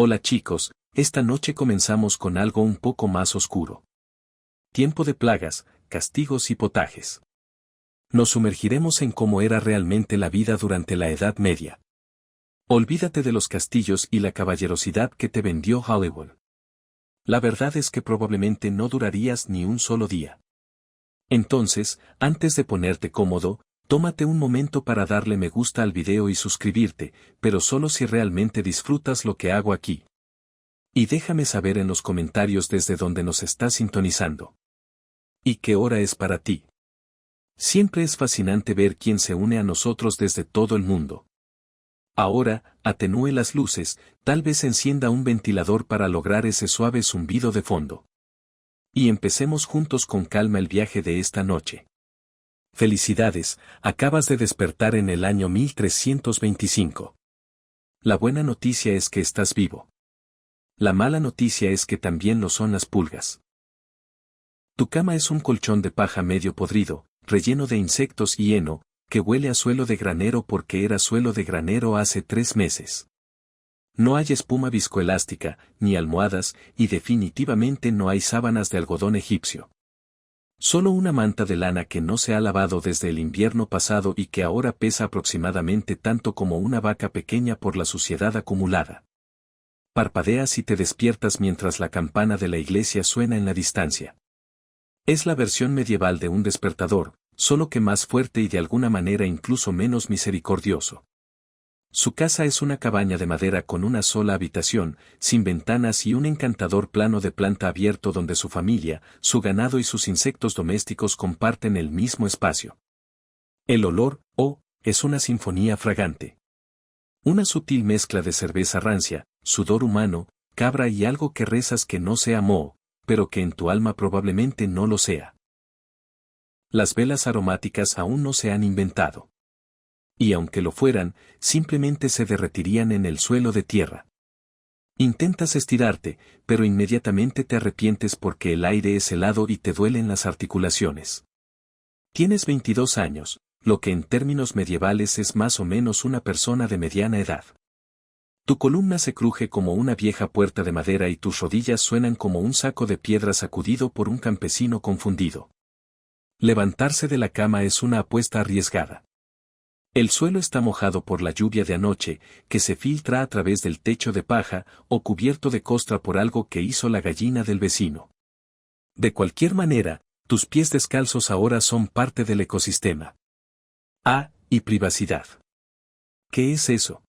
Hola chicos, esta noche comenzamos con algo un poco más oscuro. Tiempo de plagas, castigos y potajes. Nos sumergiremos en cómo era realmente la vida durante la Edad Media. Olvídate de los castillos y la caballerosidad que te vendió Hollywood. La verdad es que probablemente no durarías ni un solo día. Entonces, antes de ponerte cómodo, tómate un momento para darle me gusta al video y suscribirte, pero solo si realmente disfrutas lo que hago aquí. Y déjame saber en los comentarios desde donde nos estás sintonizando. ¿Y qué hora es para ti? Siempre es fascinante ver quién se une a nosotros desde todo el mundo. Ahora, atenúe las luces, tal vez encienda un ventilador para lograr ese suave zumbido de fondo. Y empecemos juntos con calma el viaje de esta noche. Felicidades, acabas de despertar en el año 1325. La buena noticia es que estás vivo. La mala noticia es que también lo son las pulgas. Tu cama es un colchón de paja medio podrido, relleno de insectos y heno, que huele a suelo de granero porque era suelo de granero hace 3 meses. No hay espuma viscoelástica, ni almohadas, y definitivamente no hay sábanas de algodón egipcio. Solo una manta de lana que no se ha lavado desde el invierno pasado y que ahora pesa aproximadamente tanto como una vaca pequeña por la suciedad acumulada. Parpadeas y te despiertas mientras la campana de la iglesia suena en la distancia. Es la versión medieval de un despertador, solo que más fuerte y de alguna manera incluso menos misericordioso. Su casa es una cabaña de madera con una sola habitación, sin ventanas y un encantador plano de planta abierto donde su familia, su ganado y sus insectos domésticos comparten el mismo espacio. El olor, es una sinfonía fragante. Una sutil mezcla de cerveza rancia, sudor humano, cabra y algo que rezas que no sea moho, pero que en tu alma probablemente no lo sea. Las velas aromáticas aún no se han inventado. Y aunque lo fueran, simplemente se derretirían en el suelo de tierra. Intentas estirarte, pero inmediatamente te arrepientes porque el aire es helado y te duelen las articulaciones. Tienes 22 años, lo que en términos medievales es más o menos una persona de mediana edad. Tu columna se cruje como una vieja puerta de madera y tus rodillas suenan como un saco de piedra sacudido por un campesino confundido. Levantarse de la cama es una apuesta arriesgada. El suelo está mojado por la lluvia de anoche, que se filtra a través del techo de paja, o cubierto de costra por algo que hizo la gallina del vecino. De cualquier manera, tus pies descalzos ahora son parte del ecosistema. Y privacidad. ¿Qué es eso?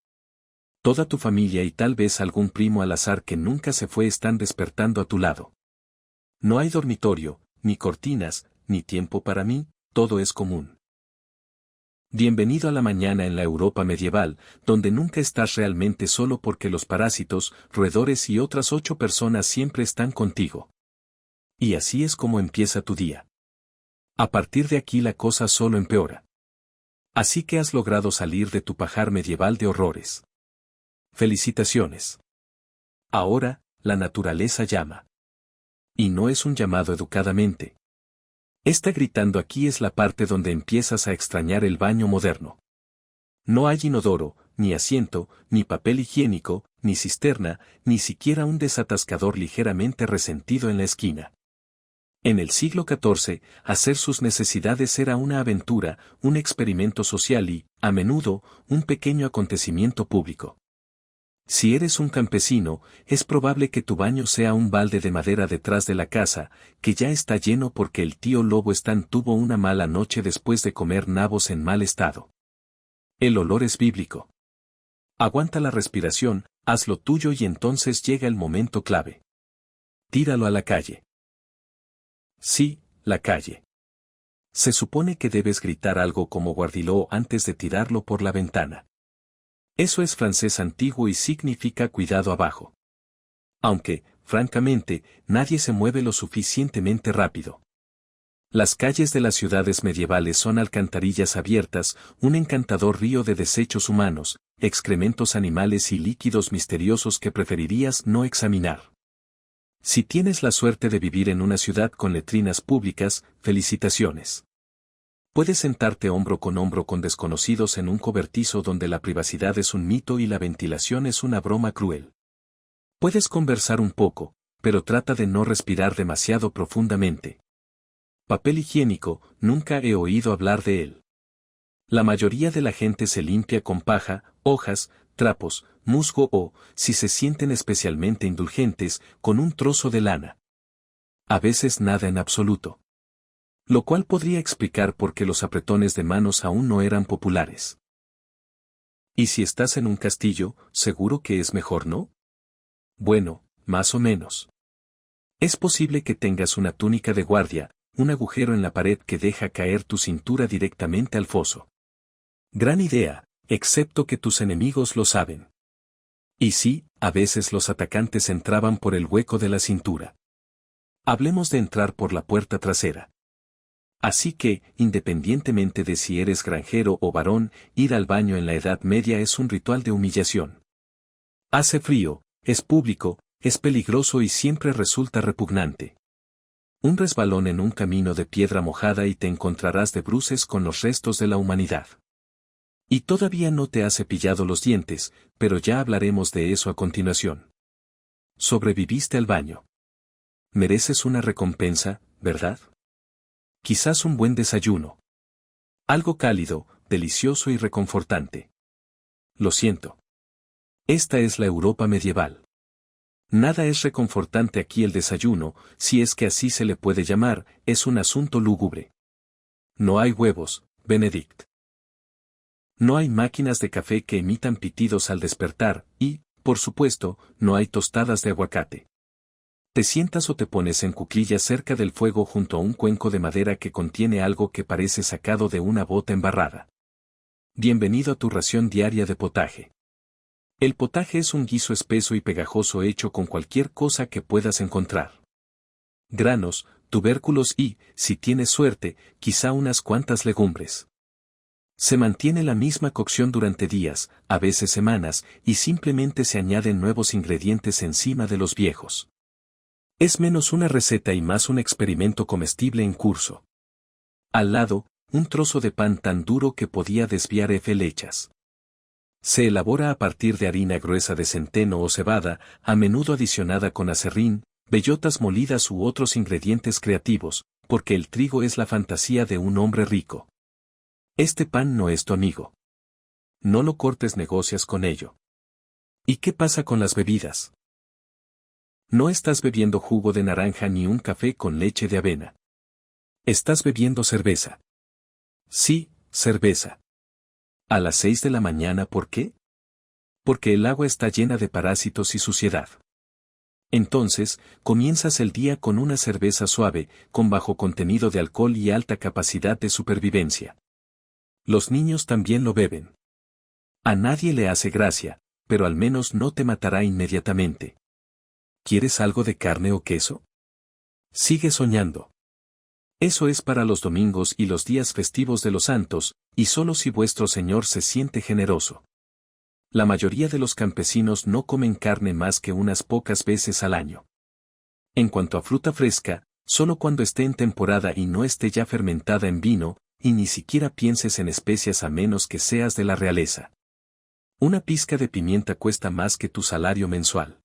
Toda tu familia y tal vez algún primo al azar que nunca se fue están despertando a tu lado. No hay dormitorio, ni cortinas, ni tiempo para mí, todo es común. Bienvenido a la mañana en la Europa medieval, donde nunca estás realmente solo porque los parásitos, roedores y otras 8 personas siempre están contigo. Y así es como empieza tu día. A partir de aquí la cosa solo empeora. Así que has logrado salir de tu pajar medieval de horrores. Felicitaciones. Ahora, la naturaleza llama. Y no es un llamado educadamente. Esta gritando aquí es la parte donde empiezas a extrañar el baño moderno. No hay inodoro, ni asiento, ni papel higiénico, ni cisterna, ni siquiera un desatascador ligeramente resentido en la esquina. En el siglo XIV, hacer sus necesidades era una aventura, un experimento social y, a menudo, un pequeño acontecimiento público. Si eres un campesino, es probable que tu baño sea un balde de madera detrás de la casa, que ya está lleno porque el tío lobo Stan tuvo una mala noche después de comer nabos en mal estado. El olor es bíblico. Aguanta la respiración, haz lo tuyo y entonces llega el momento clave. Tíralo a la calle. Sí, la calle. Se supone que debes gritar algo como guardiló antes de tirarlo por la ventana. Eso es francés antiguo y significa cuidado abajo. Aunque, francamente, nadie se mueve lo suficientemente rápido. Las calles de las ciudades medievales son alcantarillas abiertas, un encantador río de desechos humanos, excrementos animales y líquidos misteriosos que preferirías no examinar. Si tienes la suerte de vivir en una ciudad con letrinas públicas, felicitaciones. Puedes sentarte hombro con desconocidos en un cobertizo donde la privacidad es un mito y la ventilación es una broma cruel. Puedes conversar un poco, pero trata de no respirar demasiado profundamente. Papel higiénico, nunca he oído hablar de él. La mayoría de la gente se limpia con paja, hojas, trapos, musgo o, si se sienten especialmente indulgentes, con un trozo de lana. A veces nada en absoluto. Lo cual podría explicar por qué los apretones de manos aún no eran populares. Y si estás en un castillo, seguro que es mejor, ¿no? Bueno, más o menos. Es posible que tengas una túnica de guardia, un agujero en la pared que deja caer tu cintura directamente al foso. Gran idea, excepto que tus enemigos lo saben. Y sí, a veces los atacantes entraban por el hueco de la cintura. Hablemos de entrar por la puerta trasera. Así que, independientemente de si eres granjero o varón, ir al baño en la Edad Media es un ritual de humillación. Hace frío, es público, es peligroso y siempre resulta repugnante. Un resbalón en un camino de piedra mojada y te encontrarás de bruces con los restos de la humanidad. Y todavía no te has cepillado los dientes, pero ya hablaremos de eso a continuación. Sobreviviste al baño. Mereces una recompensa, ¿verdad? Quizás un buen desayuno. Algo cálido, delicioso y reconfortante. Lo siento. Esta es la Europa medieval. Nada es reconfortante aquí. El desayuno, si es que así se le puede llamar, es un asunto lúgubre. No hay huevos, Benedict. No hay máquinas de café que emitan pitidos al despertar, y, por supuesto, no hay tostadas de aguacate. Te sientas o te pones en cuclillas cerca del fuego junto a un cuenco de madera que contiene algo que parece sacado de una bota embarrada. Bienvenido a tu ración diaria de potaje. El potaje es un guiso espeso y pegajoso hecho con cualquier cosa que puedas encontrar. Granos, tubérculos y, si tienes suerte, quizá unas cuantas legumbres. Se mantiene la misma cocción durante días, a veces semanas, y simplemente se añaden nuevos ingredientes encima de los viejos. Es menos una receta y más un experimento comestible en curso. Al lado, un trozo de pan tan duro que podía desviar flechas. Se elabora a partir de harina gruesa de centeno o cebada, a menudo adicionada con aserrín, bellotas molidas u otros ingredientes creativos, porque el trigo es la fantasía de un hombre rico. Este pan no es tu amigo. No lo cortes, negocias con ello. ¿Y qué pasa con las bebidas? No estás bebiendo jugo de naranja ni un café con leche de avena. Estás bebiendo cerveza. Sí, cerveza. A las 6 de la mañana, ¿por qué? Porque el agua está llena de parásitos y suciedad. Entonces, comienzas el día con una cerveza suave, con bajo contenido de alcohol y alta capacidad de supervivencia. Los niños también lo beben. A nadie le hace gracia, pero al menos no te matará inmediatamente. ¿Quieres algo de carne o queso? Sigue soñando. Eso es para los domingos y los días festivos de los santos, y solo si vuestro Señor se siente generoso. La mayoría de los campesinos no comen carne más que unas pocas veces al año. En cuanto a fruta fresca, solo cuando esté en temporada y no esté ya fermentada en vino, y ni siquiera pienses en especias a menos que seas de la realeza. Una pizca de pimienta cuesta más que tu salario mensual.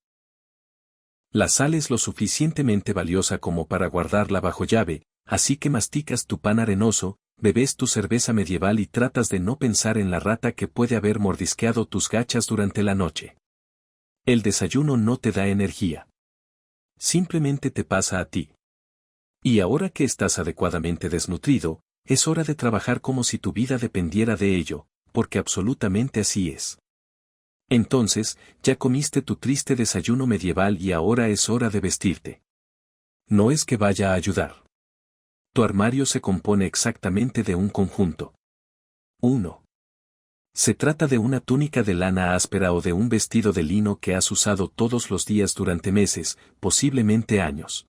La sal es lo suficientemente valiosa como para guardarla bajo llave, así que masticas tu pan arenoso, bebes tu cerveza medieval y tratas de no pensar en la rata que puede haber mordisqueado tus gachas durante la noche. El desayuno no te da energía. Simplemente te pasa a ti. Y ahora que estás adecuadamente desnutrido, es hora de trabajar como si tu vida dependiera de ello, porque absolutamente así es. Entonces, ya comiste tu triste desayuno medieval y ahora es hora de vestirte. No es que vaya a ayudar. Tu armario se compone exactamente de un conjunto. 1. Se trata de una túnica de lana áspera o de un vestido de lino que has usado todos los días durante meses, posiblemente años.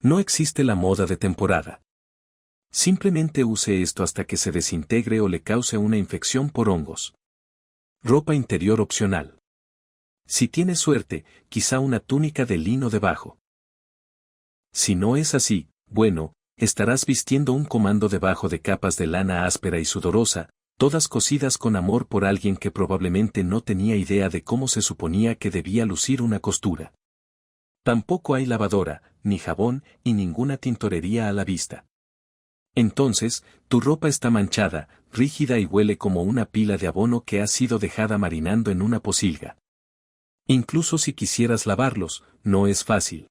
No existe la moda de temporada. Simplemente use esto hasta que se desintegre o le cause una infección por hongos. Ropa interior opcional. Si tienes suerte, quizá una túnica de lino debajo. Si no es así, bueno, estarás vistiendo un comando debajo de capas de lana áspera y sudorosa, todas cosidas con amor por alguien que probablemente no tenía idea de cómo se suponía que debía lucir una costura. Tampoco hay lavadora, ni jabón, y ninguna tintorería a la vista. Entonces, tu ropa está manchada, rígida y huele como una pila de abono que ha sido dejada marinando en una pocilga. Incluso si quisieras lavarlos, no es fácil.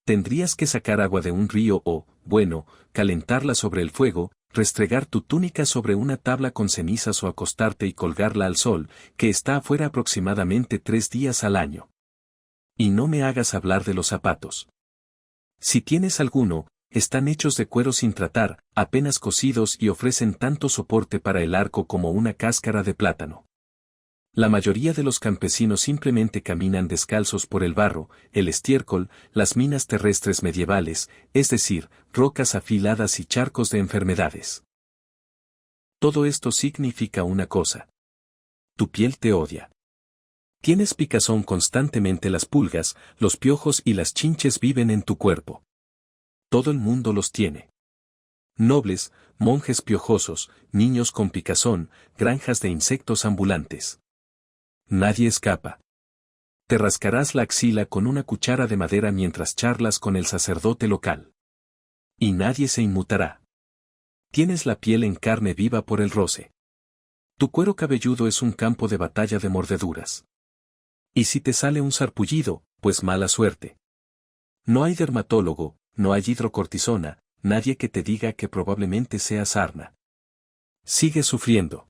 Tendrías que sacar agua de un río o, bueno, calentarla sobre el fuego, restregar tu túnica sobre una tabla con cenizas o acostarte y colgarla al sol, que está afuera aproximadamente 3 días al año. Y no me hagas hablar de los zapatos. Si tienes alguno, están hechos de cuero sin tratar, apenas cosidos y ofrecen tanto soporte para el arco como una cáscara de plátano. La mayoría de los campesinos simplemente caminan descalzos por el barro, el estiércol, las minas terrestres medievales, es decir, rocas afiladas y charcos de enfermedades. Todo esto significa una cosa. Tu piel te odia. Tienes picazón constantemente, las pulgas, los piojos y las chinches viven en tu cuerpo. Todo el mundo los tiene. Nobles, monjes piojosos, niños con picazón, granjas de insectos ambulantes. Nadie escapa. Te rascarás la axila con una cuchara de madera mientras charlas con el sacerdote local. Y nadie se inmutará. Tienes la piel en carne viva por el roce. Tu cuero cabelludo es un campo de batalla de mordeduras. Y si te sale un sarpullido, pues mala suerte. No hay dermatólogo, no hay hidrocortisona, nadie que te diga que probablemente sea sarna. Sigue sufriendo.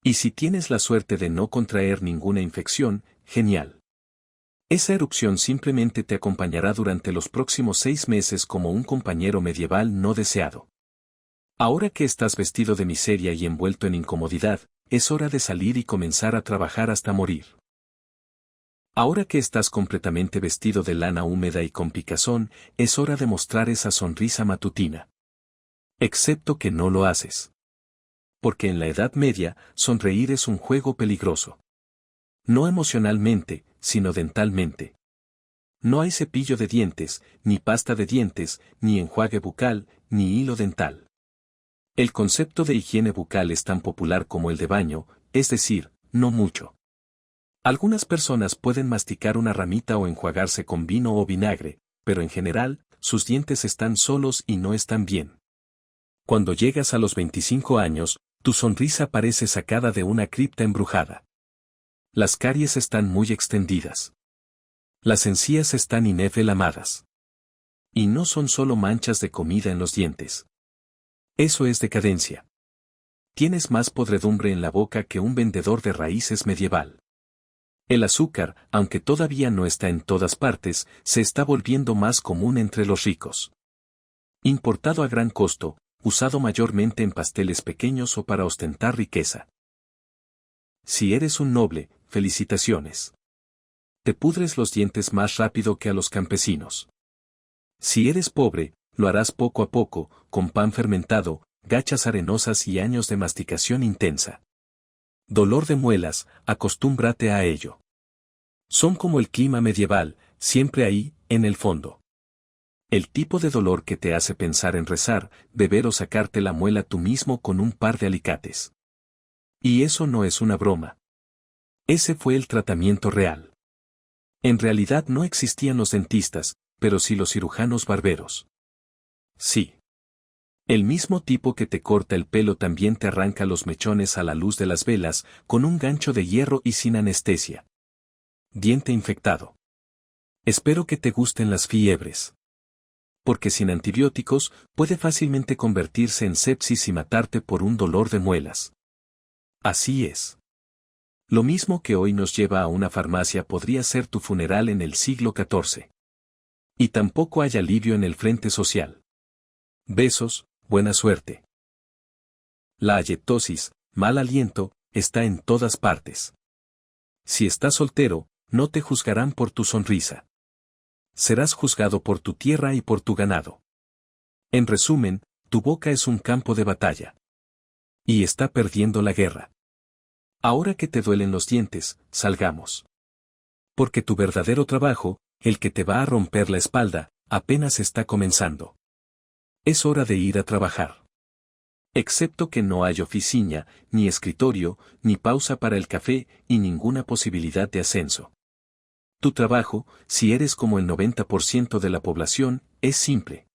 Y si tienes la suerte de no contraer ninguna infección, genial. Esa erupción simplemente te acompañará durante los próximos 6 meses como un compañero medieval no deseado. Ahora que estás vestido de miseria y envuelto en incomodidad, es hora de salir y comenzar a trabajar hasta morir. Ahora que estás completamente vestido de lana húmeda y con picazón, es hora de mostrar esa sonrisa matutina. Excepto que no lo haces. Porque en la Edad Media, sonreír es un juego peligroso. No emocionalmente, sino dentalmente. No hay cepillo de dientes, ni pasta de dientes, ni enjuague bucal, ni hilo dental. El concepto de higiene bucal es tan popular como el de baño, es decir, no mucho. Algunas personas pueden masticar una ramita o enjuagarse con vino o vinagre, pero en general, sus dientes están solos y no están bien. Cuando llegas a los 25 años, tu sonrisa parece sacada de una cripta embrujada. Las caries están muy extendidas. Las encías están ineflamadas. Y no son solo manchas de comida en los dientes. Eso es decadencia. Tienes más podredumbre en la boca que un vendedor de raíces medieval. El azúcar, aunque todavía no está en todas partes, se está volviendo más común entre los ricos. Importado a gran costo, usado mayormente en pasteles pequeños o para ostentar riqueza. Si eres un noble, felicitaciones. Te pudres los dientes más rápido que a los campesinos. Si eres pobre, lo harás poco a poco, con pan fermentado, gachas arenosas y años de masticación intensa. Dolor de muelas, acostúmbrate a ello. Son como el clima medieval, siempre ahí, en el fondo. El tipo de dolor que te hace pensar en rezar, beber o sacarte la muela tú mismo con un par de alicates. Y eso no es una broma. Ese fue el tratamiento real. En realidad no existían los dentistas, pero sí los cirujanos barberos. Sí. El mismo tipo que te corta el pelo también te arranca los mechones a la luz de las velas, con un gancho de hierro y sin anestesia. Diente infectado. Espero que te gusten las fiebres. Porque sin antibióticos, puede fácilmente convertirse en sepsis y matarte por un dolor de muelas. Así es. Lo mismo que hoy nos lleva a una farmacia podría ser tu funeral en el siglo XIV. Y tampoco hay alivio en el frente social. Besos, buena suerte. La halitosis, mal aliento, está en todas partes. Si estás soltero, no te juzgarán por tu sonrisa. Serás juzgado por tu tierra y por tu ganado. En resumen, tu boca es un campo de batalla. Y está perdiendo la guerra. Ahora que te duelen los dientes, salgamos. Porque tu verdadero trabajo, el que te va a romper la espalda, apenas está comenzando. Es hora de ir a trabajar. Excepto que no hay oficina, ni escritorio, ni pausa para el café, y ninguna posibilidad de ascenso. Tu trabajo, si eres como el 90% de la población, es simple.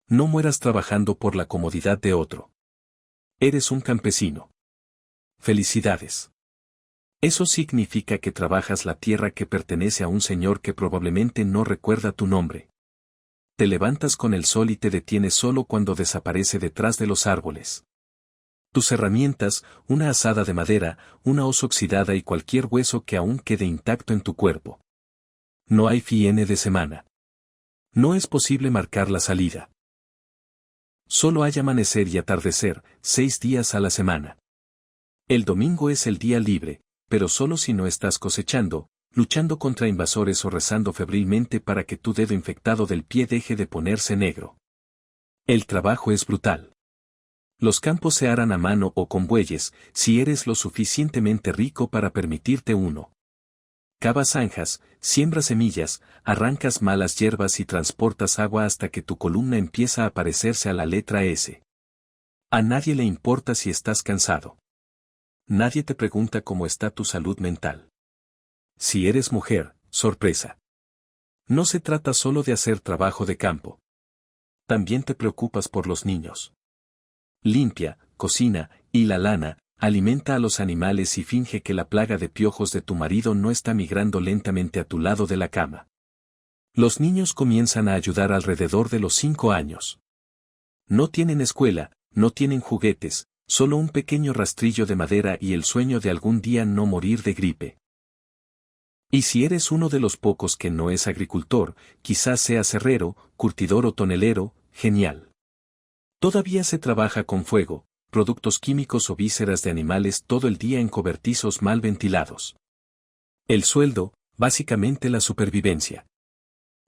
No mueras trabajando por la comodidad de otro. Eres un campesino. Felicidades. Eso significa que trabajas la tierra que pertenece a un señor que probablemente no recuerda tu nombre. Te levantas con el sol y te detienes solo cuando desaparece detrás de los árboles. Tus herramientas, una azada de madera, una hoz oxidada y cualquier hueso que aún quede intacto en tu cuerpo. No hay fin de semana. No es posible marcar la salida. Solo hay amanecer y atardecer, 6 días a la semana. El domingo es el día libre, pero solo si no estás cosechando, luchando contra invasores o rezando febrilmente para que tu dedo infectado del pie deje de ponerse negro. El trabajo es brutal. Los campos se harán a mano o con bueyes, si eres lo suficientemente rico para permitirte uno. Cavas zanjas, siembras semillas, arrancas malas hierbas y transportas agua hasta que tu columna empieza a parecerse a la letra S. A nadie le importa si estás cansado. Nadie te pregunta cómo está tu salud mental. Si eres mujer, sorpresa. No se trata solo de hacer trabajo de campo. También te preocupas por los niños. Limpia, cocina, y la lana, alimenta a los animales y finge que la plaga de piojos de tu marido no está migrando lentamente a tu lado de la cama. Los niños comienzan a ayudar alrededor de los 5 años. No tienen escuela, no tienen juguetes, solo un pequeño rastrillo de madera y el sueño de algún día no morir de gripe. Y si eres uno de los pocos que no es agricultor, quizás seas herrero, curtidor o tonelero, genial. Todavía se trabaja con fuego, productos químicos o vísceras de animales todo el día en cobertizos mal ventilados. El sueldo, básicamente la supervivencia.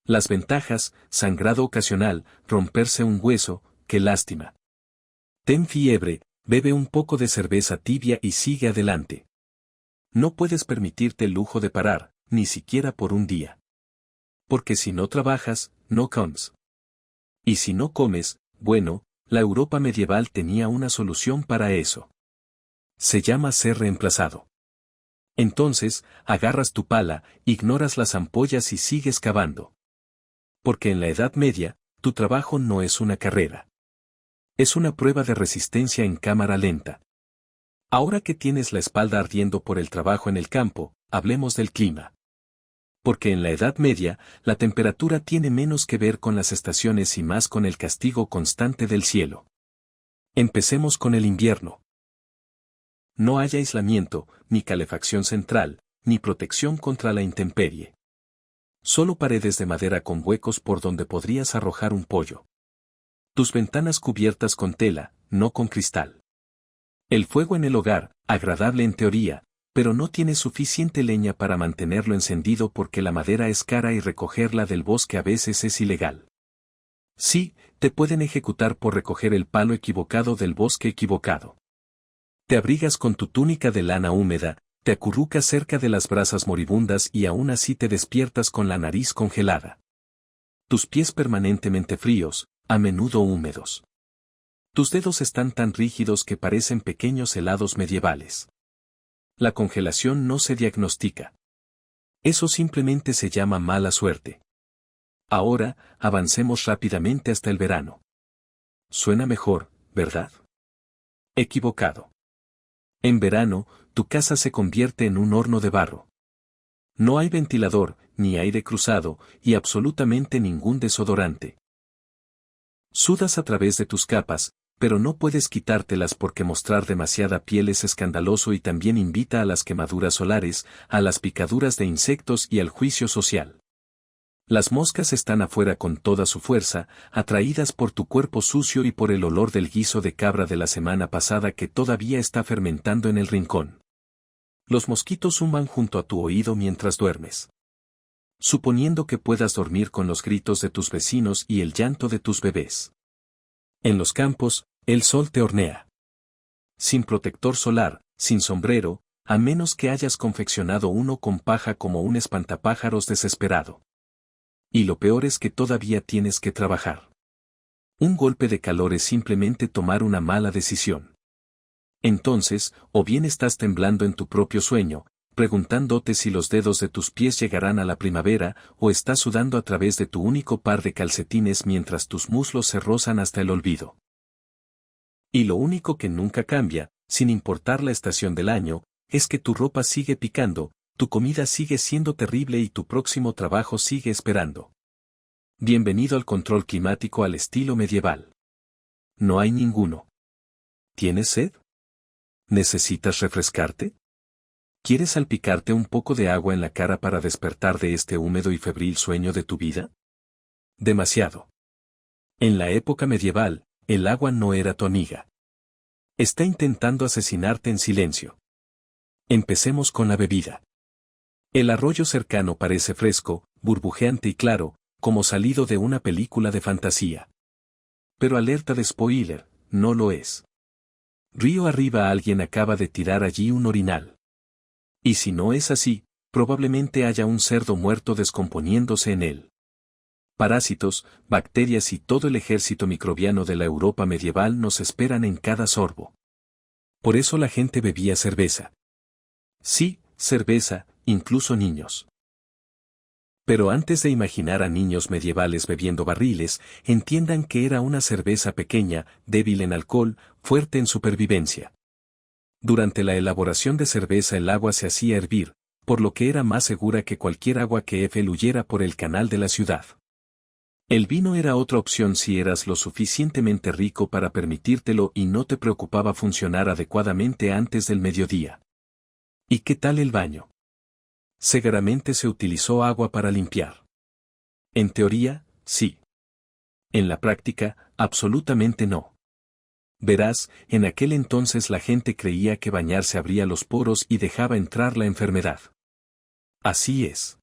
Las ventajas, sangrado ocasional, romperse un hueso, qué lástima. Ten fiebre, bebe un poco de cerveza tibia y sigue adelante. No puedes permitirte el lujo de parar, ni siquiera por un día. Porque si no trabajas, no comes. Y si no comes, bueno, la Europa medieval tenía una solución para eso. Se llama ser reemplazado. Entonces, agarras tu pala, ignoras las ampollas y sigues cavando. Porque en la Edad Media, tu trabajo no es una carrera. Es una prueba de resistencia en cámara lenta. Ahora que tienes la espalda ardiendo por el trabajo en el campo, hablemos del clima. Porque en la Edad Media, la temperatura tiene menos que ver con las estaciones y más con el castigo constante del cielo. Empecemos con el invierno. No hay aislamiento, ni calefacción central, ni protección contra la intemperie. Solo paredes de madera con huecos por donde podrías arrojar un pollo. Tus ventanas cubiertas con tela, no con cristal. El fuego en el hogar, agradable en teoría, pero no tienes suficiente leña para mantenerlo encendido porque la madera es cara y recogerla del bosque a veces es ilegal. Sí, te pueden ejecutar por recoger el palo equivocado del bosque equivocado. Te abrigas con tu túnica de lana húmeda, te acurrucas cerca de las brasas moribundas y aún así te despiertas con la nariz congelada. Tus pies permanentemente fríos, a menudo húmedos. Tus dedos están tan rígidos que parecen pequeños helados medievales. La congelación no se diagnostica. Eso simplemente se llama mala suerte. Ahora, avancemos rápidamente hasta el verano. Suena mejor, ¿verdad? Equivocado. En verano, tu casa se convierte en un horno de barro. No hay ventilador, ni aire cruzado, y absolutamente ningún desodorante. Sudas a través de tus capas, pero no puedes quitártelas porque mostrar demasiada piel es escandaloso y también invita a las quemaduras solares, a las picaduras de insectos y al juicio social. Las moscas están afuera con toda su fuerza, atraídas por tu cuerpo sucio y por el olor del guiso de cabra de la semana pasada que todavía está fermentando en el rincón. Los mosquitos zuman junto a tu oído mientras duermes. Suponiendo que puedas dormir con los gritos de tus vecinos y el llanto de tus bebés. En los campos, el sol te hornea. Sin protector solar, sin sombrero, a menos que hayas confeccionado uno con paja como un espantapájaros desesperado. Y lo peor es que todavía tienes que trabajar. Un golpe de calor es simplemente tomar una mala decisión. Entonces, o bien estás temblando en tu propio sueño, preguntándote si los dedos de tus pies llegarán a la primavera, o estás sudando a través de tu único par de calcetines mientras tus muslos se rozan hasta el olvido. Y lo único que nunca cambia, sin importar la estación del año, es que tu ropa sigue picando, tu comida sigue siendo terrible y tu próximo trabajo sigue esperando. Bienvenido al control climático al estilo medieval. No hay ninguno. ¿Tienes sed? ¿Necesitas refrescarte? ¿Quieres salpicarte un poco de agua en la cara para despertar de este húmedo y febril sueño de tu vida? Demasiado. En la época medieval, el agua no era tu amiga. Está intentando asesinarte en silencio. Empecemos con la bebida. El arroyo cercano parece fresco, burbujeante y claro, como salido de una película de fantasía. Pero alerta de spoiler, no lo es. Río arriba alguien acaba de tirar allí un orinal. Y si no es así, probablemente haya un cerdo muerto descomponiéndose en él. Parásitos, bacterias y todo el ejército microbiano de la Europa medieval nos esperan en cada sorbo. Por eso la gente bebía cerveza. Sí, cerveza, incluso niños. Pero antes de imaginar a niños medievales bebiendo barriles, entiendan que era una cerveza pequeña, débil en alcohol, fuerte en supervivencia. Durante la elaboración de cerveza el agua se hacía hervir, por lo que era más segura que cualquier agua que fluyera por el canal de la ciudad. El vino era otra opción si eras lo suficientemente rico para permitírtelo y no te preocupaba funcionar adecuadamente antes del mediodía. ¿Y qué tal el baño? Seguramente se utilizó agua para limpiar. En teoría, sí. En la práctica, absolutamente no. Verás, en aquel entonces la gente creía que bañarse abría los poros y dejaba entrar la enfermedad. Así es.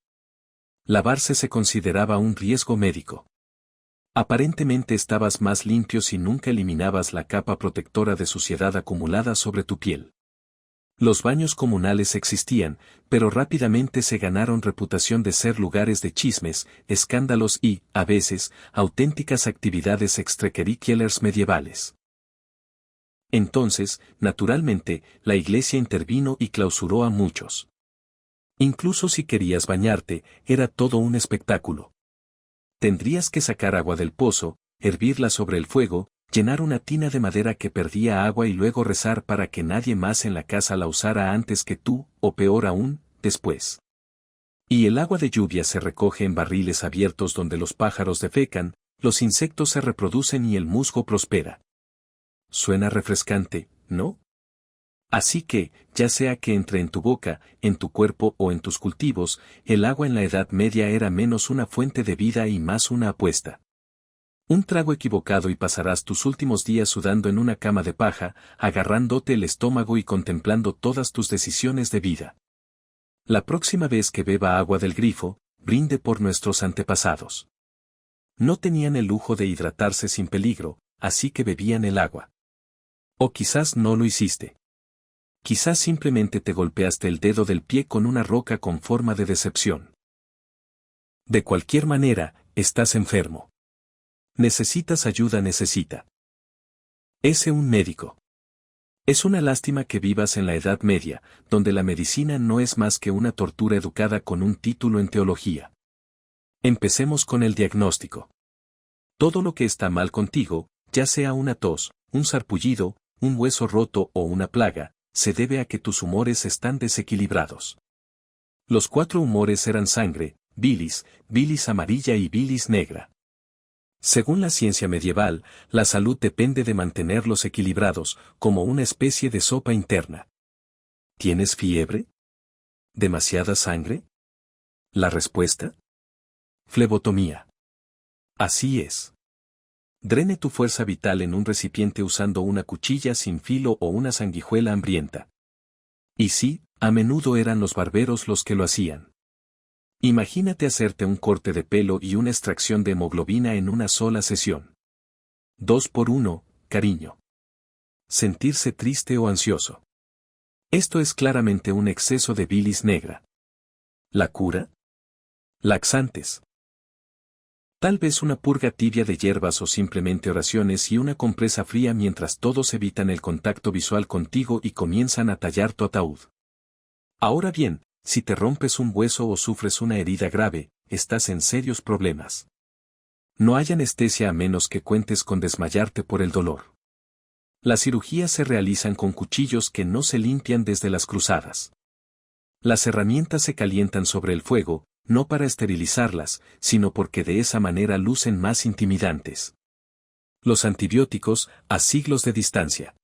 Lavarse se consideraba un riesgo médico. Aparentemente estabas más limpio si nunca eliminabas la capa protectora de suciedad acumulada sobre tu piel. Los baños comunales existían, pero rápidamente se ganaron reputación de ser lugares de chismes, escándalos y, a veces, auténticas actividades extracurriculares medievales. Entonces, naturalmente, la iglesia intervino y clausuró a muchos. Incluso si querías bañarte, era todo un espectáculo. Tendrías que sacar agua del pozo, hervirla sobre el fuego, llenar una tina de madera que perdía agua y luego rezar para que nadie más en la casa la usara antes que tú, o peor aún, después. Y el agua de lluvia se recoge en barriles abiertos donde los pájaros defecan, los insectos se reproducen y el musgo prospera. Suena refrescante, ¿no? Así que, ya sea que entre en tu boca, en tu cuerpo o en tus cultivos, el agua en la Edad Media era menos una fuente de vida y más una apuesta. Un trago equivocado y pasarás tus últimos días sudando en una cama de paja, agarrándote el estómago y contemplando todas tus decisiones de vida. La próxima vez que beba agua del grifo, brinde por nuestros antepasados. No tenían el lujo de hidratarse sin peligro, así que bebían el agua. O quizás no lo hiciste. Quizás simplemente te golpeaste el dedo del pie con una roca con forma de decepción. De cualquier manera, estás enfermo. Necesitas ayuda. Ese un médico. Es una lástima que vivas en la Edad Media, donde la medicina no es más que una tortura educada con un título en teología. Empecemos con el diagnóstico. Todo lo que está mal contigo, ya sea una tos, un sarpullido, un hueso roto o una plaga, se debe a que tus humores están desequilibrados. Los 4 humores eran sangre, bilis, bilis amarilla y bilis negra. Según la ciencia medieval, la salud depende de mantenerlos equilibrados, como una especie de sopa interna. ¿Tienes fiebre? ¿Demasiada sangre? ¿La respuesta? Flebotomía. Así es. Drene tu fuerza vital en un recipiente usando una cuchilla sin filo o una sanguijuela hambrienta. Y sí, a menudo eran los barberos los que lo hacían. Imagínate hacerte un corte de pelo y una extracción de hemoglobina en una sola sesión. 2 por 1, cariño. Sentirse triste o ansioso. Esto es claramente un exceso de bilis negra. ¿La cura? Laxantes. Tal vez una purga tibia de hierbas o simplemente oraciones y una compresa fría mientras todos evitan el contacto visual contigo y comienzan a tallar tu ataúd. Ahora bien, si te rompes un hueso o sufres una herida grave, estás en serios problemas. No hay anestesia a menos que cuentes con desmayarte por el dolor. Las cirugías se realizan con cuchillos que no se limpian desde las cruzadas. Las herramientas se calientan sobre el fuego, no para esterilizarlas, sino porque de esa manera lucen más intimidantes. Los antibióticos, a siglos de distancia.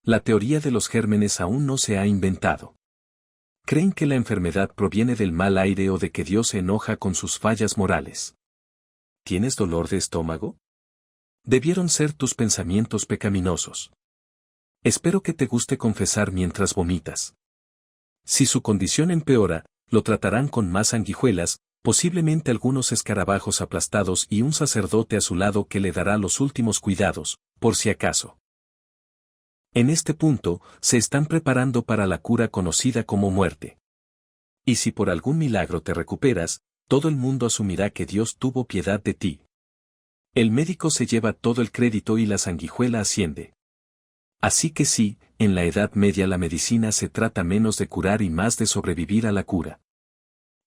La teoría de los gérmenes aún no se ha inventado. Creen que la enfermedad proviene del mal aire o de que Dios se enoja con sus fallas morales. ¿Tienes dolor de estómago? Debieron ser tus pensamientos pecaminosos. Espero que te guste confesar mientras vomitas. Si su condición empeora, lo tratarán con más sanguijuelas, posiblemente algunos escarabajos aplastados y un sacerdote a su lado que le dará los últimos cuidados, por si acaso. En este punto, se están preparando para la cura conocida como muerte. Y si por algún milagro te recuperas, todo el mundo asumirá que Dios tuvo piedad de ti. El médico se lleva todo el crédito y la sanguijuela asciende. Así que sí, en la Edad Media la medicina se trata menos de curar y más de sobrevivir a la cura.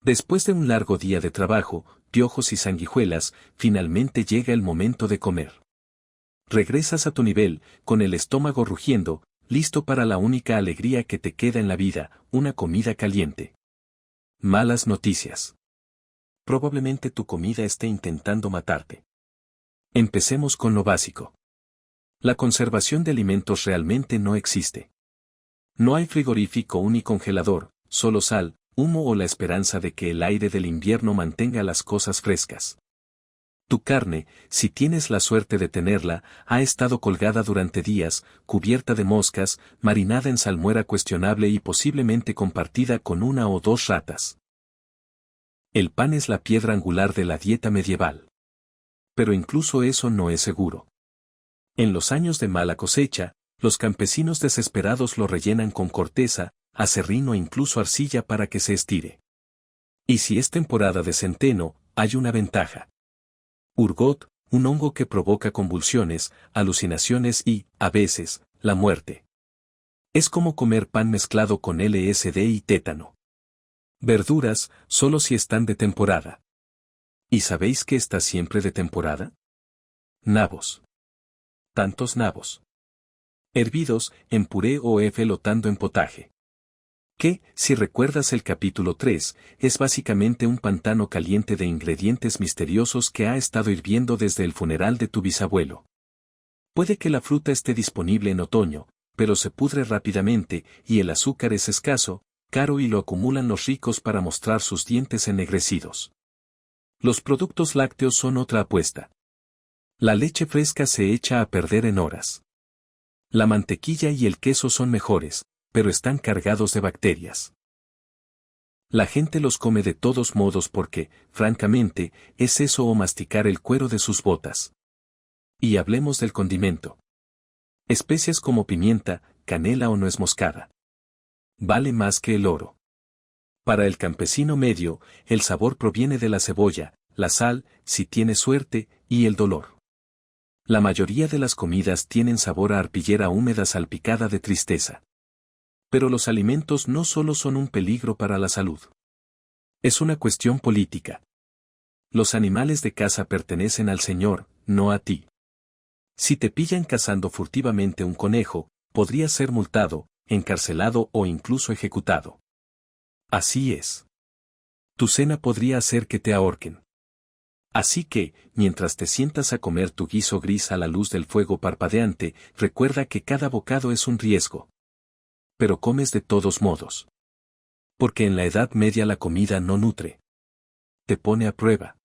Después de un largo día de trabajo, piojos y sanguijuelas, finalmente llega el momento de comer. Regresas a tu nivel, con el estómago rugiendo, listo para la única alegría que te queda en la vida, una comida caliente. Malas noticias. Probablemente tu comida esté intentando matarte. Empecemos con lo básico. La conservación de alimentos realmente no existe. No hay frigorífico ni congelador, solo sal, humo o la esperanza de que el aire del invierno mantenga las cosas frescas. Tu carne, si tienes la suerte de tenerla, ha estado colgada durante días, cubierta de moscas, marinada en salmuera cuestionable y posiblemente compartida con una o dos ratas. El pan es la piedra angular de la dieta medieval. Pero incluso eso no es seguro. En los años de mala cosecha, los campesinos desesperados lo rellenan con corteza, aserrín o incluso arcilla para que se estire. Y si es temporada de centeno, hay una ventaja. Urgot, un hongo que provoca convulsiones, alucinaciones y, a veces, la muerte. Es como comer pan mezclado con LSD y tétano. Verduras, solo si están de temporada. ¿Y sabéis que está siempre de temporada? Nabos. Tantos nabos. Hervidos, en puré o flotando en potaje. Que, si recuerdas el capítulo 3, es básicamente un pantano caliente de ingredientes misteriosos que ha estado hirviendo desde el funeral de tu bisabuelo. Puede que la fruta esté disponible en otoño, pero se pudre rápidamente y el azúcar es escaso, caro y lo acumulan los ricos para mostrar sus dientes ennegrecidos. Los productos lácteos son otra apuesta. La leche fresca se echa a perder en horas. La mantequilla y el queso son mejores, pero están cargados de bacterias. La gente los come de todos modos porque, francamente, es eso o masticar el cuero de sus botas. Y hablemos del condimento. Especias como pimienta, canela o nuez moscada. Vale más que el oro. Para el campesino medio, el sabor proviene de la cebolla, la sal, si tiene suerte, y el dolor. La mayoría de las comidas tienen sabor a arpillera húmeda salpicada de tristeza. Pero los alimentos no solo son un peligro para la salud. Es una cuestión política. Los animales de caza pertenecen al Señor, no a ti. Si te pillan cazando furtivamente un conejo, podrías ser multado, encarcelado o incluso ejecutado. Así es. Tu cena podría hacer que te ahorquen. Así que, mientras te sientas a comer tu guiso gris a la luz del fuego parpadeante, recuerda que cada bocado es un riesgo. Pero comes de todos modos. Porque en la Edad Media la comida no nutre. Te pone a prueba.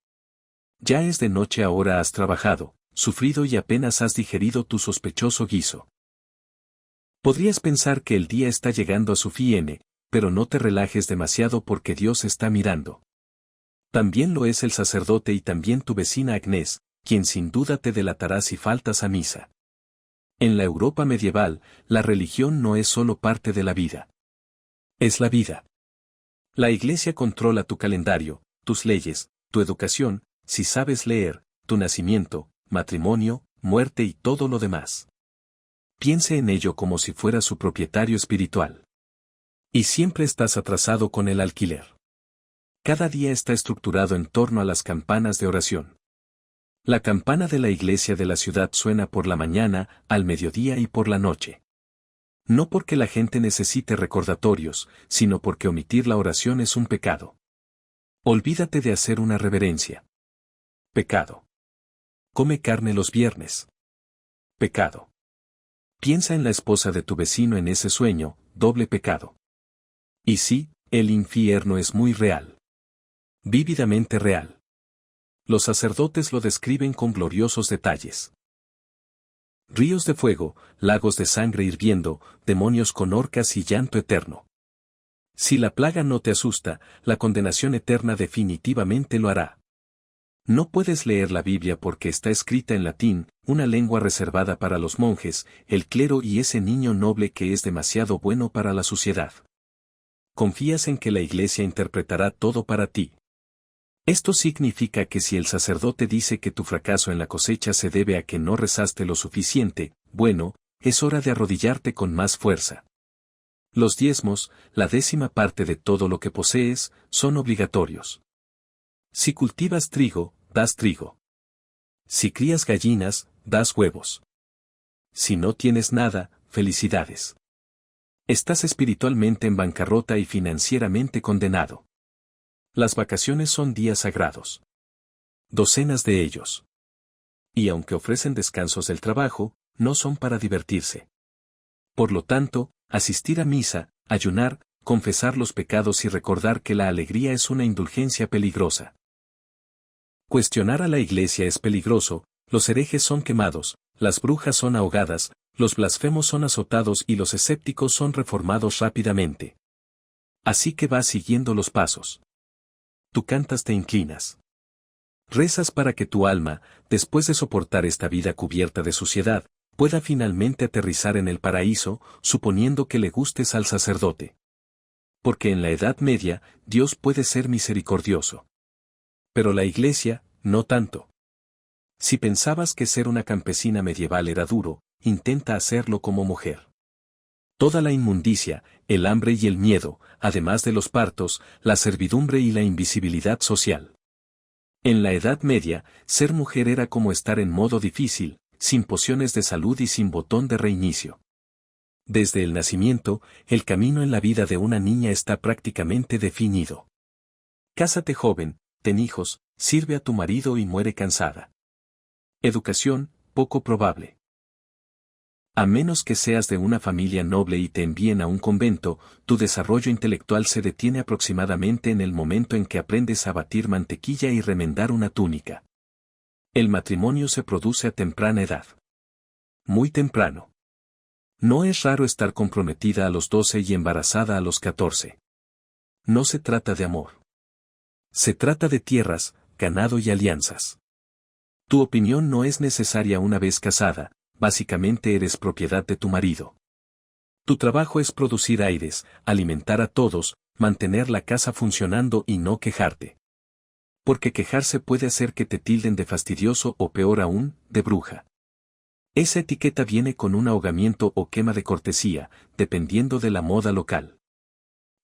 Ya es de noche, ahora has trabajado, sufrido y apenas has digerido tu sospechoso guiso. Podrías pensar que el día está llegando a su fin, pero no te relajes demasiado porque Dios está mirando. También lo es el sacerdote y también tu vecina Agnés, quien sin duda te delatará si faltas a misa. En la Europa medieval, la religión no es solo parte de la vida. Es la vida. La Iglesia controla tu calendario, tus leyes, tu educación, si sabes leer, tu nacimiento, matrimonio, muerte y todo lo demás. Piense en ello como si fuera su propietario espiritual. Y siempre estás atrasado con el alquiler. Cada día está estructurado en torno a las campanas de oración. La campana de la iglesia de la ciudad suena por la mañana, al mediodía y por la noche. No porque la gente necesite recordatorios, sino porque omitir la oración es un pecado. Olvídate de hacer una reverencia. Pecado. Come carne los viernes. Pecado. Piensa en la esposa de tu vecino en ese sueño, doble pecado. Y sí, el infierno es muy real. Vívidamente real. Los sacerdotes lo describen con gloriosos detalles. Ríos de fuego, lagos de sangre hirviendo, demonios con horcas y llanto eterno. Si la plaga no te asusta, la condenación eterna definitivamente lo hará. No puedes leer la Biblia porque está escrita en latín, una lengua reservada para los monjes, el clero y ese niño noble que es demasiado bueno para la sociedad. Confías en que la iglesia interpretará todo para ti. Esto significa que si el sacerdote dice que tu fracaso en la cosecha se debe a que no rezaste lo suficiente, bueno, es hora de arrodillarte con más fuerza. Los diezmos, la 10% de todo lo que posees, son obligatorios. Si cultivas trigo, das trigo. Si crías gallinas, das huevos. Si no tienes nada, felicidades. Estás espiritualmente en bancarrota y financieramente condenado. Las vacaciones son días sagrados. Docenas de ellos. Y aunque ofrecen descansos del trabajo, no son para divertirse. Por lo tanto, asistir a misa, ayunar, confesar los pecados y recordar que la alegría es una indulgencia peligrosa. Cuestionar a la iglesia es peligroso, los herejes son quemados, las brujas son ahogadas, los blasfemos son azotados y los escépticos son reformados rápidamente. Así que vas siguiendo los pasos. Tú cantas, te inclinas. Rezas para que tu alma, después de soportar esta vida cubierta de suciedad, pueda finalmente aterrizar en el paraíso, suponiendo que le gustes al sacerdote. Porque en la Edad Media, Dios puede ser misericordioso. Pero la iglesia, no tanto. Si pensabas que ser una campesina medieval era duro, intenta hacerlo como mujer. Toda la inmundicia, el hambre y el miedo, además de los partos, la servidumbre y la invisibilidad social. En la Edad Media, ser mujer era como estar en modo difícil, sin pociones de salud y sin botón de reinicio. Desde el nacimiento, el camino en la vida de una niña está prácticamente definido. Cásate joven, ten hijos, sirve a tu marido y muere cansada. Educación, poco probable. A menos que seas de una familia noble y te envíen a un convento, tu desarrollo intelectual se detiene aproximadamente en el momento en que aprendes a batir mantequilla y remendar una túnica. El matrimonio se produce a temprana edad. Muy temprano. No es raro estar comprometida a los 12 y embarazada a los 14. No se trata de amor. Se trata de tierras, ganado y alianzas. Tu opinión no es necesaria una vez casada, básicamente eres propiedad de tu marido. Tu trabajo es producir aires, alimentar a todos, mantener la casa funcionando y no quejarte. Porque quejarse puede hacer que te tilden de fastidioso o peor aún, de bruja. Esa etiqueta viene con un ahogamiento o quema de cortesía, dependiendo de la moda local.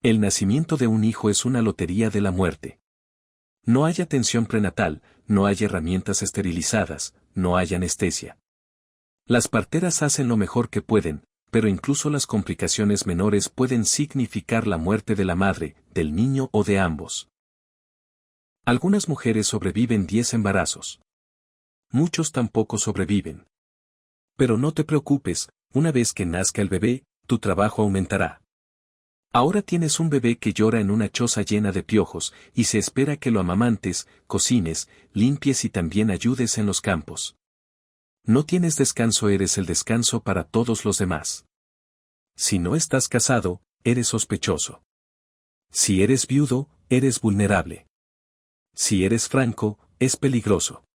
El nacimiento de un hijo es una lotería de la muerte. No hay atención prenatal, no hay herramientas esterilizadas, no hay anestesia. Las parteras hacen lo mejor que pueden, pero incluso las complicaciones menores pueden significar la muerte de la madre, del niño o de ambos. Algunas mujeres sobreviven 10 embarazos. Muchos tampoco sobreviven. Pero no te preocupes, una vez que nazca el bebé, tu trabajo aumentará. Ahora tienes un bebé que llora en una choza llena de piojos, y se espera que lo amamantes, cocines, limpies y también ayudes en los campos. No tienes descanso, eres el descanso para todos los demás. Si no estás casado, eres sospechoso. Si eres viudo, eres vulnerable. Si eres franco, es peligroso.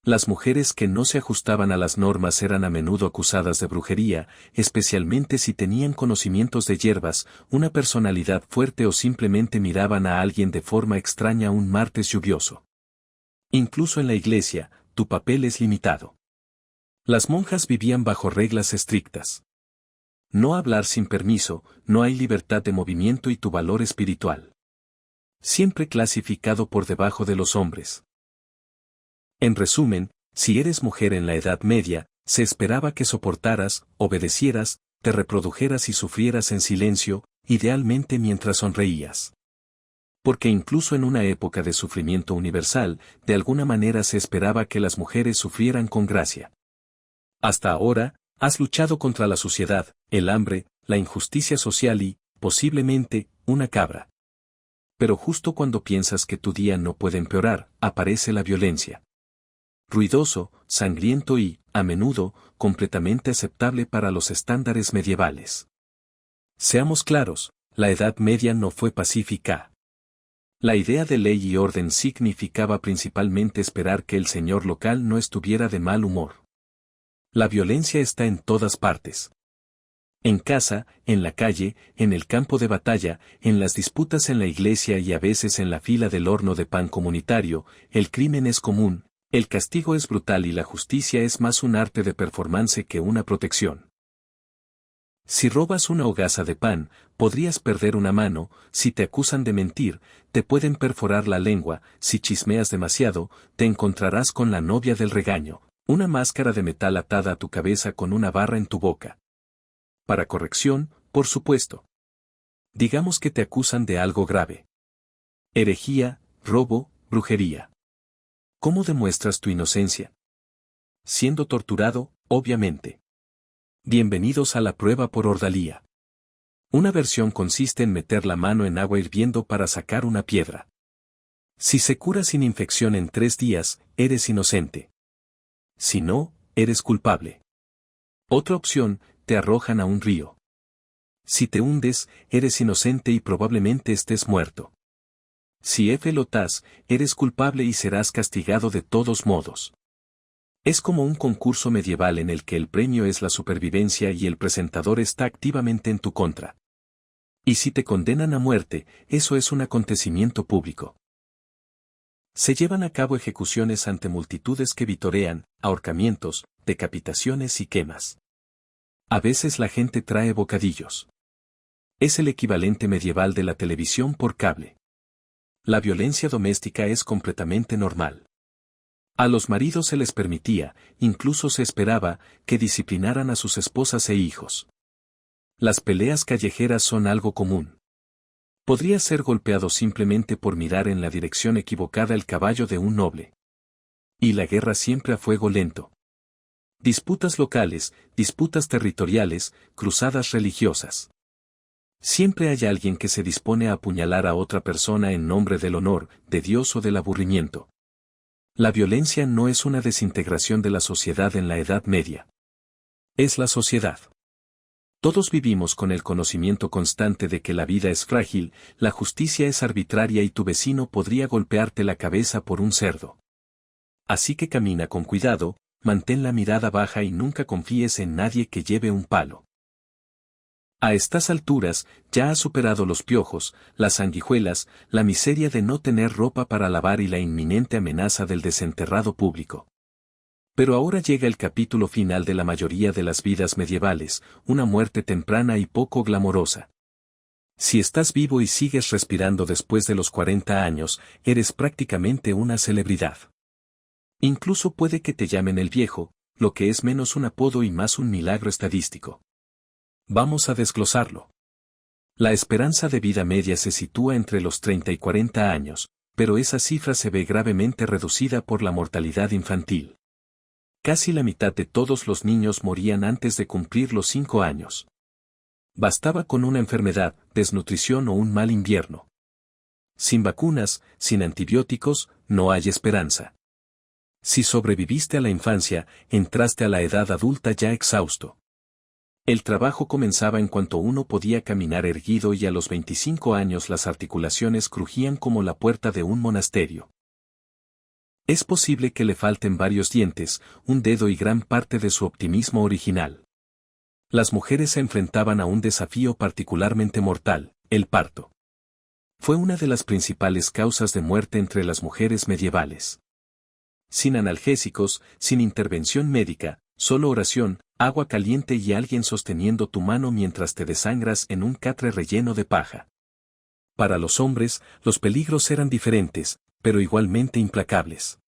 Las mujeres que no se ajustaban a las normas eran a menudo acusadas de brujería, especialmente si tenían conocimientos de hierbas, una personalidad fuerte o simplemente miraban a alguien de forma extraña un martes lluvioso. Incluso en la iglesia, tu papel es limitado. Las monjas vivían bajo reglas estrictas. No hablar sin permiso, no hay libertad de movimiento y tu valor espiritual. Siempre clasificado por debajo de los hombres. En resumen, si eres mujer en la Edad Media, se esperaba que soportaras, obedecieras, te reprodujeras y sufrieras en silencio, idealmente mientras sonreías. Porque incluso en una época de sufrimiento universal, de alguna manera se esperaba que las mujeres sufrieran con gracia. Hasta ahora, has luchado contra la suciedad, el hambre, la injusticia social y, posiblemente, una cabra. Pero justo cuando piensas que tu día no puede empeorar, aparece la violencia. Ruidoso, sangriento y, a menudo, completamente aceptable para los estándares medievales. Seamos claros, la Edad Media no fue pacífica. La idea de ley y orden significaba principalmente esperar que el señor local no estuviera de mal humor. La violencia está en todas partes. En casa, en la calle, en el campo de batalla, en las disputas en la iglesia y a veces en la fila del horno de pan comunitario, el crimen es común, el castigo es brutal y la justicia es más un arte de performance que una protección. Si robas una hogaza de pan, podrías perder una mano, si te acusan de mentir, te pueden perforar la lengua, si chismeas demasiado, te encontrarás con la novia del regaño, una máscara de metal atada a tu cabeza con una barra en tu boca. Para corrección, por supuesto. Digamos que te acusan de algo grave. Herejía, robo, brujería. ¿Cómo demuestras tu inocencia? Siendo torturado, obviamente. Bienvenidos a la prueba por ordalía. Una versión consiste en meter la mano en agua hirviendo para sacar una piedra. Si se cura sin infección en 3 días, eres inocente. Si no, eres culpable. Otra opción, te arrojan a un río. Si te hundes, eres inocente y probablemente estés muerto. Si flotas, eres culpable y serás castigado de todos modos. Es como un concurso medieval en el que el premio es la supervivencia y el presentador está activamente en tu contra. Y si te condenan a muerte, eso es un acontecimiento público. Se llevan a cabo ejecuciones ante multitudes que vitorean, ahorcamientos, decapitaciones y quemas. A veces la gente trae bocadillos. Es el equivalente medieval de la televisión por cable. La violencia doméstica es completamente normal. A los maridos se les permitía, incluso se esperaba, que disciplinaran a sus esposas e hijos. Las peleas callejeras son algo común. Podría ser golpeado simplemente por mirar en la dirección equivocada el caballo de un noble. Y la guerra siempre a fuego lento. Disputas locales, disputas territoriales, cruzadas religiosas. Siempre hay alguien que se dispone a apuñalar a otra persona en nombre del honor, de Dios o del aburrimiento. La violencia no es una desintegración de la sociedad en la Edad Media. Es la sociedad. Todos vivimos con el conocimiento constante de que la vida es frágil, la justicia es arbitraria y tu vecino podría golpearte la cabeza por un cerdo. Así que camina con cuidado, mantén la mirada baja y nunca confíes en nadie que lleve un palo. A estas alturas, ya has superado los piojos, las sanguijuelas, la miseria de no tener ropa para lavar y la inminente amenaza del desenterrado público. Pero ahora llega el capítulo final de la mayoría de las vidas medievales, una muerte temprana y poco glamorosa. Si estás vivo y sigues respirando después de los 40 años, eres prácticamente una celebridad. Incluso puede que te llamen el viejo, lo que es menos un apodo y más un milagro estadístico. Vamos a desglosarlo. La esperanza de vida media se sitúa entre los 30 y 40 años, pero esa cifra se ve gravemente reducida por la mortalidad infantil. Casi la mitad de todos los niños morían antes de cumplir los 5 años. Bastaba con una enfermedad, desnutrición o un mal invierno. Sin vacunas, sin antibióticos, no hay esperanza. Si sobreviviste a la infancia, entraste a la edad adulta ya exhausto. El trabajo comenzaba en cuanto uno podía caminar erguido y a los 25 años las articulaciones crujían como la puerta de un monasterio. Es posible que le falten varios dientes, un dedo y gran parte de su optimismo original. Las mujeres se enfrentaban a un desafío particularmente mortal, el parto. Fue una de las principales causas de muerte entre las mujeres medievales. Sin analgésicos, sin intervención médica, solo oración, agua caliente y alguien sosteniendo tu mano mientras te desangras en un catre relleno de paja. Para los hombres, los peligros eran diferentes, pero igualmente implacables.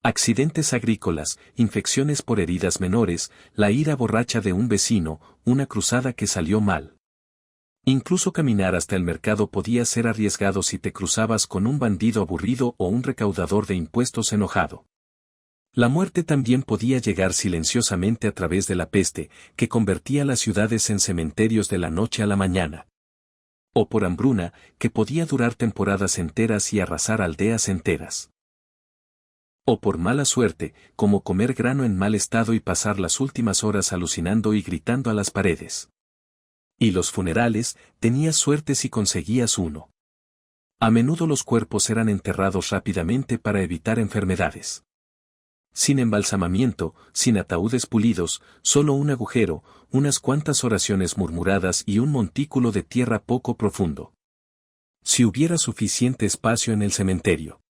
Accidentes agrícolas, infecciones por heridas menores, la ira borracha de un vecino, una cruzada que salió mal. Incluso caminar hasta el mercado podía ser arriesgado si te cruzabas con un bandido aburrido o un recaudador de impuestos enojado. La muerte también podía llegar silenciosamente a través de la peste, que convertía las ciudades en cementerios de la noche a la mañana. O por hambruna, que podía durar temporadas enteras y arrasar aldeas enteras. O por mala suerte, como comer grano en mal estado y pasar las últimas horas alucinando y gritando a las paredes. Y los funerales, tenías suerte si conseguías uno. A menudo los cuerpos eran enterrados rápidamente para evitar enfermedades. Sin embalsamamiento, sin ataúdes pulidos, solo un agujero, unas cuantas oraciones murmuradas y un montículo de tierra poco profundo. Si hubiera suficiente espacio en el cementerio.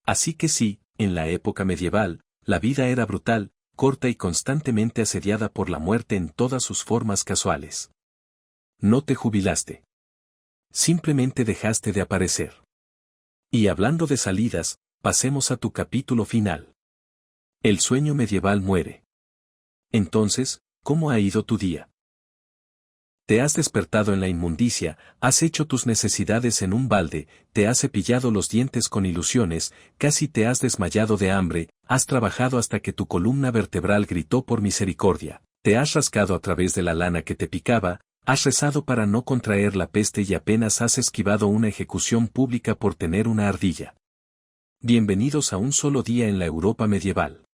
Así que sí, en la época medieval, la vida era brutal, corta y constantemente asediada por la muerte en todas sus formas casuales. No te jubilaste. Simplemente dejaste de aparecer. Y hablando de salidas, pasemos a tu capítulo final. El sueño medieval muere. Entonces, ¿cómo ha ido tu día? Te has despertado en la inmundicia, has hecho tus necesidades en un balde, te has cepillado los dientes con ilusiones, casi te has desmayado de hambre, has trabajado hasta que tu columna vertebral gritó por misericordia, te has rascado a través de la lana que te picaba, has rezado para no contraer la peste y apenas has esquivado una ejecución pública por tener una ardilla. Bienvenidos a un solo día en la Europa medieval.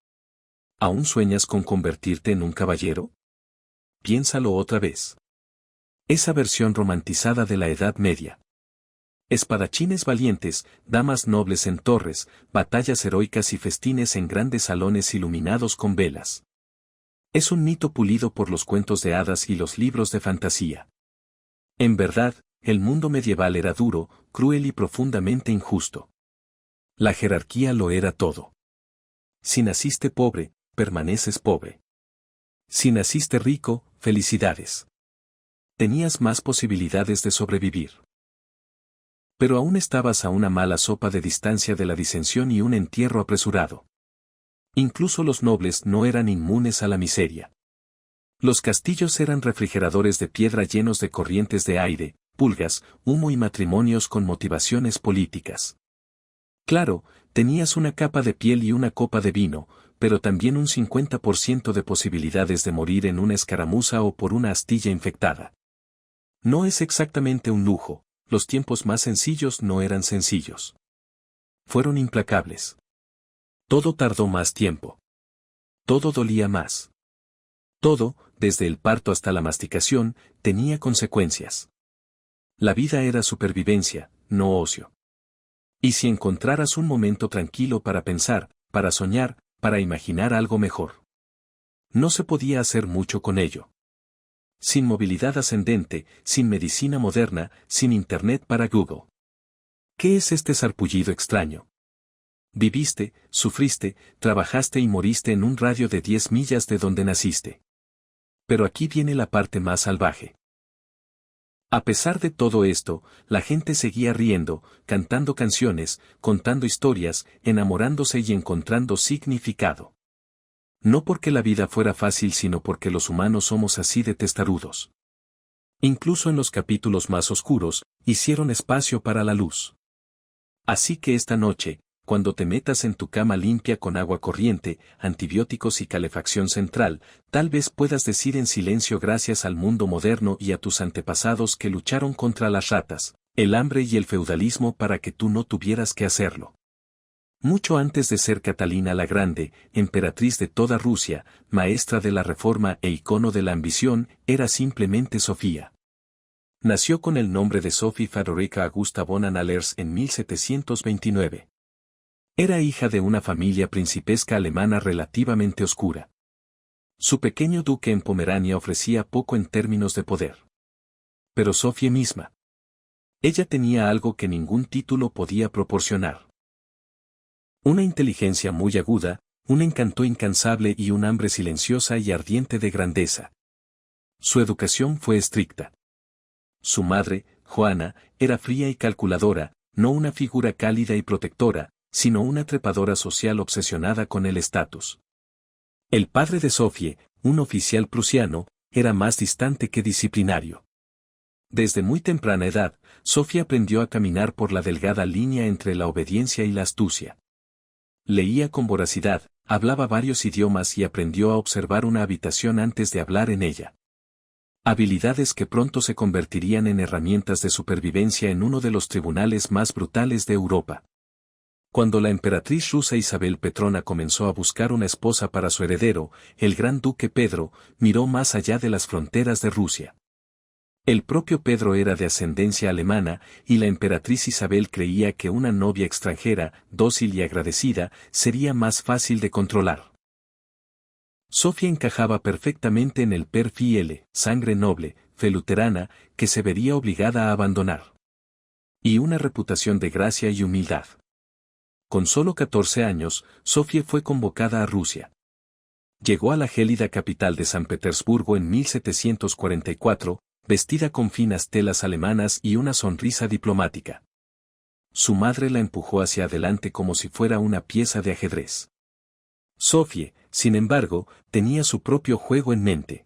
¿Aún sueñas con convertirte en un caballero? Piénsalo otra vez. Esa versión romantizada de la Edad Media. Espadachines valientes, damas nobles en torres, batallas heroicas y festines en grandes salones iluminados con velas. Es un mito pulido por los cuentos de hadas y los libros de fantasía. En verdad, el mundo medieval era duro, cruel y profundamente injusto. La jerarquía lo era todo. Si naciste pobre, permaneces pobre. Si naciste rico, felicidades. Tenías más posibilidades de sobrevivir. Pero aún estabas a una mala sopa de distancia de la disensión y un entierro apresurado. Incluso los nobles no eran inmunes a la miseria. Los castillos eran refrigeradores de piedra llenos de corrientes de aire, pulgas, humo y matrimonios con motivaciones políticas. Claro, tenías una capa de piel y una copa de vino, pero también un 50% de posibilidades de morir en una escaramuza o por una astilla infectada. No es exactamente un lujo, los tiempos más sencillos no eran sencillos. Fueron implacables. Todo tardó más tiempo. Todo dolía más. Todo, desde el parto hasta la masticación, tenía consecuencias. La vida era supervivencia, no ocio. Y si encontraras un momento tranquilo para pensar, para soñar, para imaginar algo mejor. No se podía hacer mucho con ello. Sin movilidad ascendente, sin medicina moderna, sin internet para Google. ¿Qué es este sarpullido extraño? Viviste, sufriste, trabajaste y moriste en un radio de 10 millas de donde naciste. Pero aquí viene la parte más salvaje. A pesar de todo esto, la gente seguía riendo, cantando canciones, contando historias, enamorándose y encontrando significado. No porque la vida fuera fácil sino porque los humanos somos así de testarudos. Incluso en los capítulos más oscuros, hicieron espacio para la luz. Así que esta noche, cuando te metas en tu cama limpia con agua corriente, antibióticos y calefacción central, tal vez puedas decir en silencio gracias al mundo moderno y a tus antepasados que lucharon contra las ratas, el hambre y el feudalismo para que tú no tuvieras que hacerlo. Mucho antes de ser Catalina la Grande, emperatriz de toda Rusia, maestra de la reforma e icono de la ambición, era simplemente Sofía. Nació con el nombre de Sophie Federica Augusta von Anhalt en 1729. Era hija de una familia principesca alemana relativamente oscura. Su pequeño duque en Pomerania ofrecía poco en términos de poder. Pero Sofía misma. Ella tenía algo que ningún título podía proporcionar. Una inteligencia muy aguda, un encanto incansable y un hambre silenciosa y ardiente de grandeza. Su educación fue estricta. Su madre, Juana, era fría y calculadora, no una figura cálida y protectora, sino una trepadora social obsesionada con el estatus. El padre de Sofie, un oficial prusiano, era más distante que disciplinario. Desde muy temprana edad, Sofía aprendió a caminar por la delgada línea entre la obediencia y la astucia. Leía con voracidad, hablaba varios idiomas y aprendió a observar una habitación antes de hablar en ella. Habilidades que pronto se convertirían en herramientas de supervivencia en uno de los tribunales más brutales de Europa. Cuando la emperatriz rusa Isabel Petrona comenzó a buscar una esposa para su heredero, el gran duque Pedro miró más allá de las fronteras de Rusia. El propio Pedro era de ascendencia alemana, y la emperatriz Isabel creía que una novia extranjera, dócil y agradecida, sería más fácil de controlar. Sofía encajaba perfectamente en el perfil, sangre noble, feluterana, que se vería obligada a abandonar. Y una reputación de gracia y humildad. Con solo 14 años, Sofía fue convocada a Rusia. Llegó a la gélida capital de San Petersburgo en 1744, vestida con finas telas alemanas y una sonrisa diplomática. Su madre la empujó hacia adelante como si fuera una pieza de ajedrez. Sofía, sin embargo, tenía su propio juego en mente.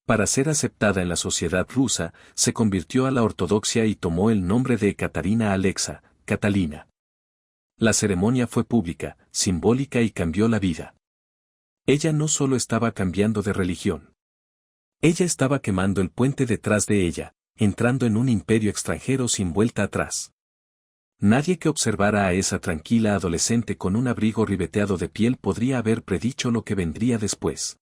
Para ser aceptada en la sociedad rusa, se convirtió a la ortodoxia y tomó el nombre de Ekaterina Alexa, Catalina. La ceremonia fue pública, simbólica y cambió la vida. Ella no solo estaba cambiando de religión. Ella estaba quemando el puente detrás de ella, entrando en un imperio extranjero sin vuelta atrás. Nadie que observara a esa tranquila adolescente con un abrigo ribeteado de piel podría haber predicho lo que vendría después.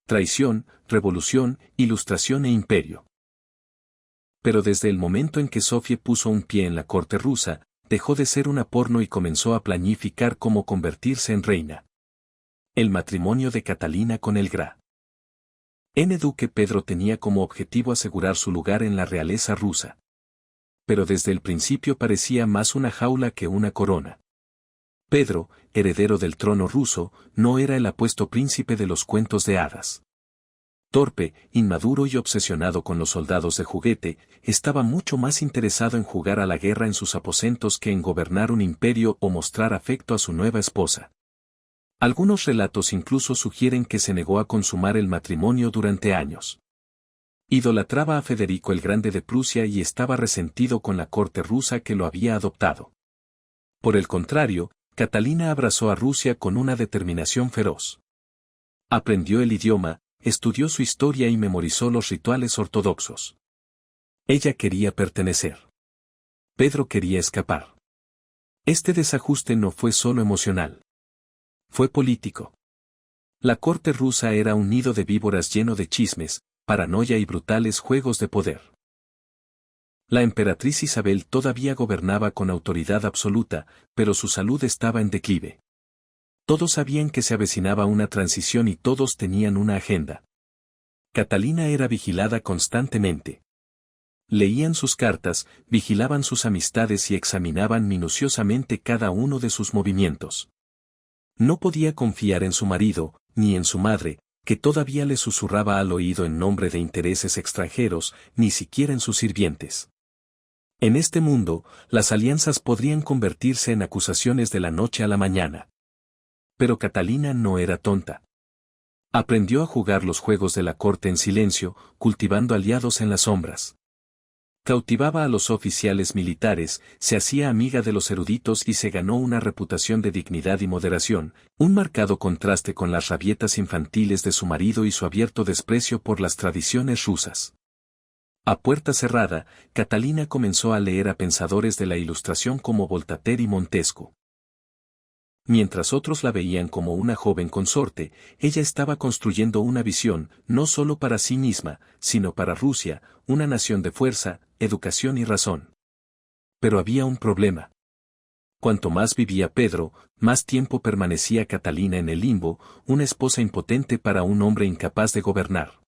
Traición, revolución, ilustración e imperio. Pero desde el momento en que Sofía puso un pie en la corte rusa, dejó de ser una porno y comenzó a planificar cómo convertirse en reina. El matrimonio de Catalina con el Gra. Duque Pedro tenía como objetivo asegurar su lugar en la realeza rusa. Pero desde el principio parecía más una jaula que una corona. Pedro, heredero del trono ruso, no era el apuesto príncipe de los cuentos de hadas. Torpe, inmaduro y obsesionado con los soldados de juguete, estaba mucho más interesado en jugar a la guerra en sus aposentos que en gobernar un imperio o mostrar afecto a su nueva esposa. Algunos relatos incluso sugieren que se negó a consumar el matrimonio durante años. Idolatraba a Federico el Grande de Prusia y estaba resentido con la corte rusa que lo había adoptado. Por el contrario, Catalina abrazó a Rusia con una determinación feroz. Aprendió el idioma, estudió su historia y memorizó los rituales ortodoxos. Ella quería pertenecer. Pedro quería escapar. Este desajuste no fue solo emocional. Fue político. La corte rusa era un nido de víboras lleno de chismes, paranoia y brutales juegos de poder. La emperatriz Isabel todavía gobernaba con autoridad absoluta, pero su salud estaba en declive. Todos sabían que se avecinaba una transición y todos tenían una agenda. Catalina era vigilada constantemente. Leían sus cartas, vigilaban sus amistades y examinaban minuciosamente cada uno de sus movimientos. No podía confiar en su marido, ni en su madre, que todavía le susurraba al oído en nombre de intereses extranjeros, ni siquiera en sus sirvientes. En este mundo, las alianzas podrían convertirse en acusaciones de la noche a la mañana. Pero Catalina no era tonta. Aprendió a jugar los juegos de la corte en silencio, cultivando aliados en las sombras. Cautivaba a los oficiales militares, se hacía amiga de los eruditos y se ganó una reputación de dignidad y moderación, un marcado contraste con las rabietas infantiles de su marido y su abierto desprecio por las tradiciones rusas. A puerta cerrada, Catalina comenzó a leer a pensadores de la Ilustración como Voltaire y Montesquieu. Mientras otros la veían como una joven consorte, ella estaba construyendo una visión, no solo para sí misma, sino para Rusia, una nación de fuerza, educación y razón. Pero había un problema. Cuanto más vivía Pedro, más tiempo permanecía Catalina en el limbo, una esposa impotente para un hombre incapaz de gobernar.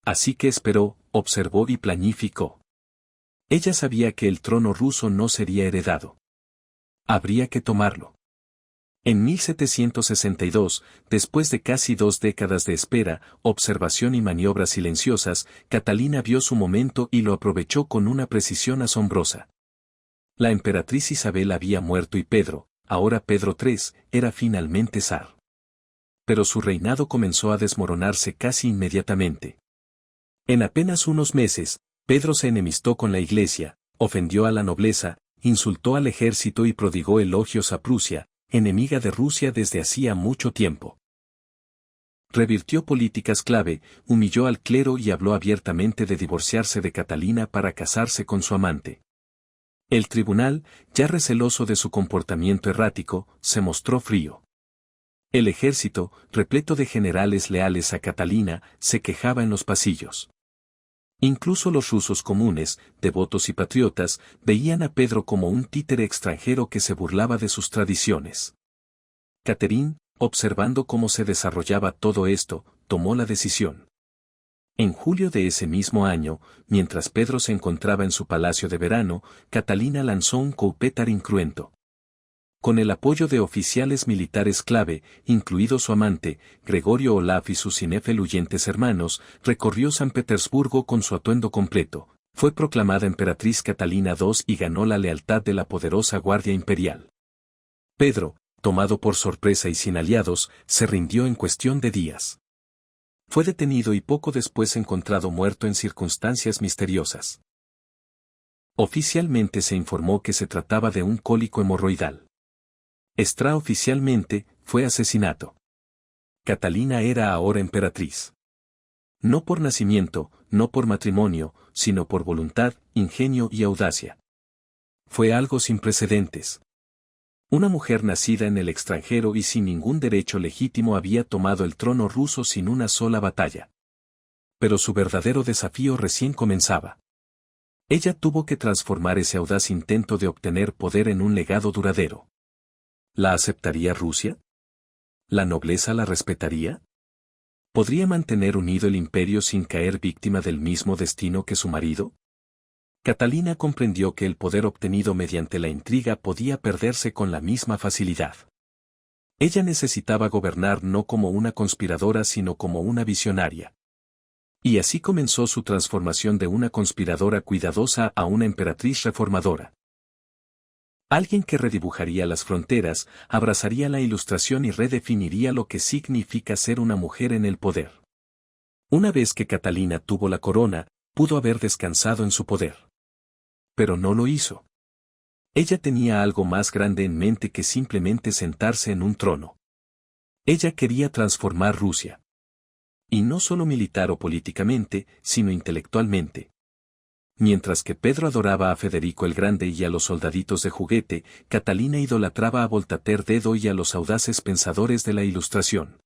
Así que esperó, observó y planificó. Ella sabía que el trono ruso no sería heredado. Habría que tomarlo. En 1762, después de casi 2 décadas de espera, observación y maniobras silenciosas, Catalina vio su momento y lo aprovechó con una precisión asombrosa. La emperatriz Isabel había muerto y Pedro, ahora Pedro III, era finalmente zar. Pero su reinado comenzó a desmoronarse casi inmediatamente. En apenas unos meses, Pedro se enemistó con la Iglesia, ofendió a la nobleza, insultó al ejército y prodigó elogios a Prusia, enemiga de Rusia desde hacía mucho tiempo. Revirtió políticas clave, humilló al clero y habló abiertamente de divorciarse de Catalina para casarse con su amante. El tribunal, ya receloso de su comportamiento errático, se mostró frío. El ejército, repleto de generales leales a Catalina, se quejaba en los pasillos. Incluso los rusos comunes, devotos y patriotas, veían a Pedro como un títere extranjero que se burlaba de sus tradiciones. Catherine, observando cómo se desarrollaba todo esto, tomó la decisión. En julio de ese mismo año, mientras Pedro se encontraba en su palacio de verano, Catalina lanzó un coup d'État incruento. Con el apoyo de oficiales militares clave, incluido su amante, Gregorio Olaf y sus inefluyentes hermanos, recorrió San Petersburgo con su atuendo completo, fue proclamada emperatriz Catalina II y ganó la lealtad de la poderosa Guardia Imperial. Pedro, tomado por sorpresa y sin aliados, se rindió en cuestión de días. Fue detenido y poco después encontrado muerto en circunstancias misteriosas. Oficialmente se informó que se trataba de un cólico hemorroidal. Extraoficialmente, fue asesinato. Catalina era ahora emperatriz. No por nacimiento, no por matrimonio, sino por voluntad, ingenio y audacia. Fue algo sin precedentes. Una mujer nacida en el extranjero y sin ningún derecho legítimo había tomado el trono ruso sin una sola batalla. Pero su verdadero desafío recién comenzaba. Ella tuvo que transformar ese audaz intento de obtener poder en un legado duradero. ¿La aceptaría Rusia? ¿La nobleza la respetaría? ¿Podría mantener unido el imperio sin caer víctima del mismo destino que su marido? Catalina comprendió que el poder obtenido mediante la intriga podía perderse con la misma facilidad. Ella necesitaba gobernar no como una conspiradora sino como una visionaria. Y así comenzó su transformación de una conspiradora cuidadosa a una emperatriz reformadora. Alguien que redibujaría las fronteras, abrazaría la Ilustración y redefiniría lo que significa ser una mujer en el poder. Una vez que Catalina tuvo la corona, pudo haber descansado en su poder. Pero no lo hizo. Ella tenía algo más grande en mente que simplemente sentarse en un trono. Ella quería transformar Rusia. Y no solo militar o políticamente, sino intelectualmente. Mientras que Pedro adoraba a Federico el Grande y a los soldaditos de juguete, Catalina idolatraba a Voltaire Dedo y a los audaces pensadores de la Ilustración.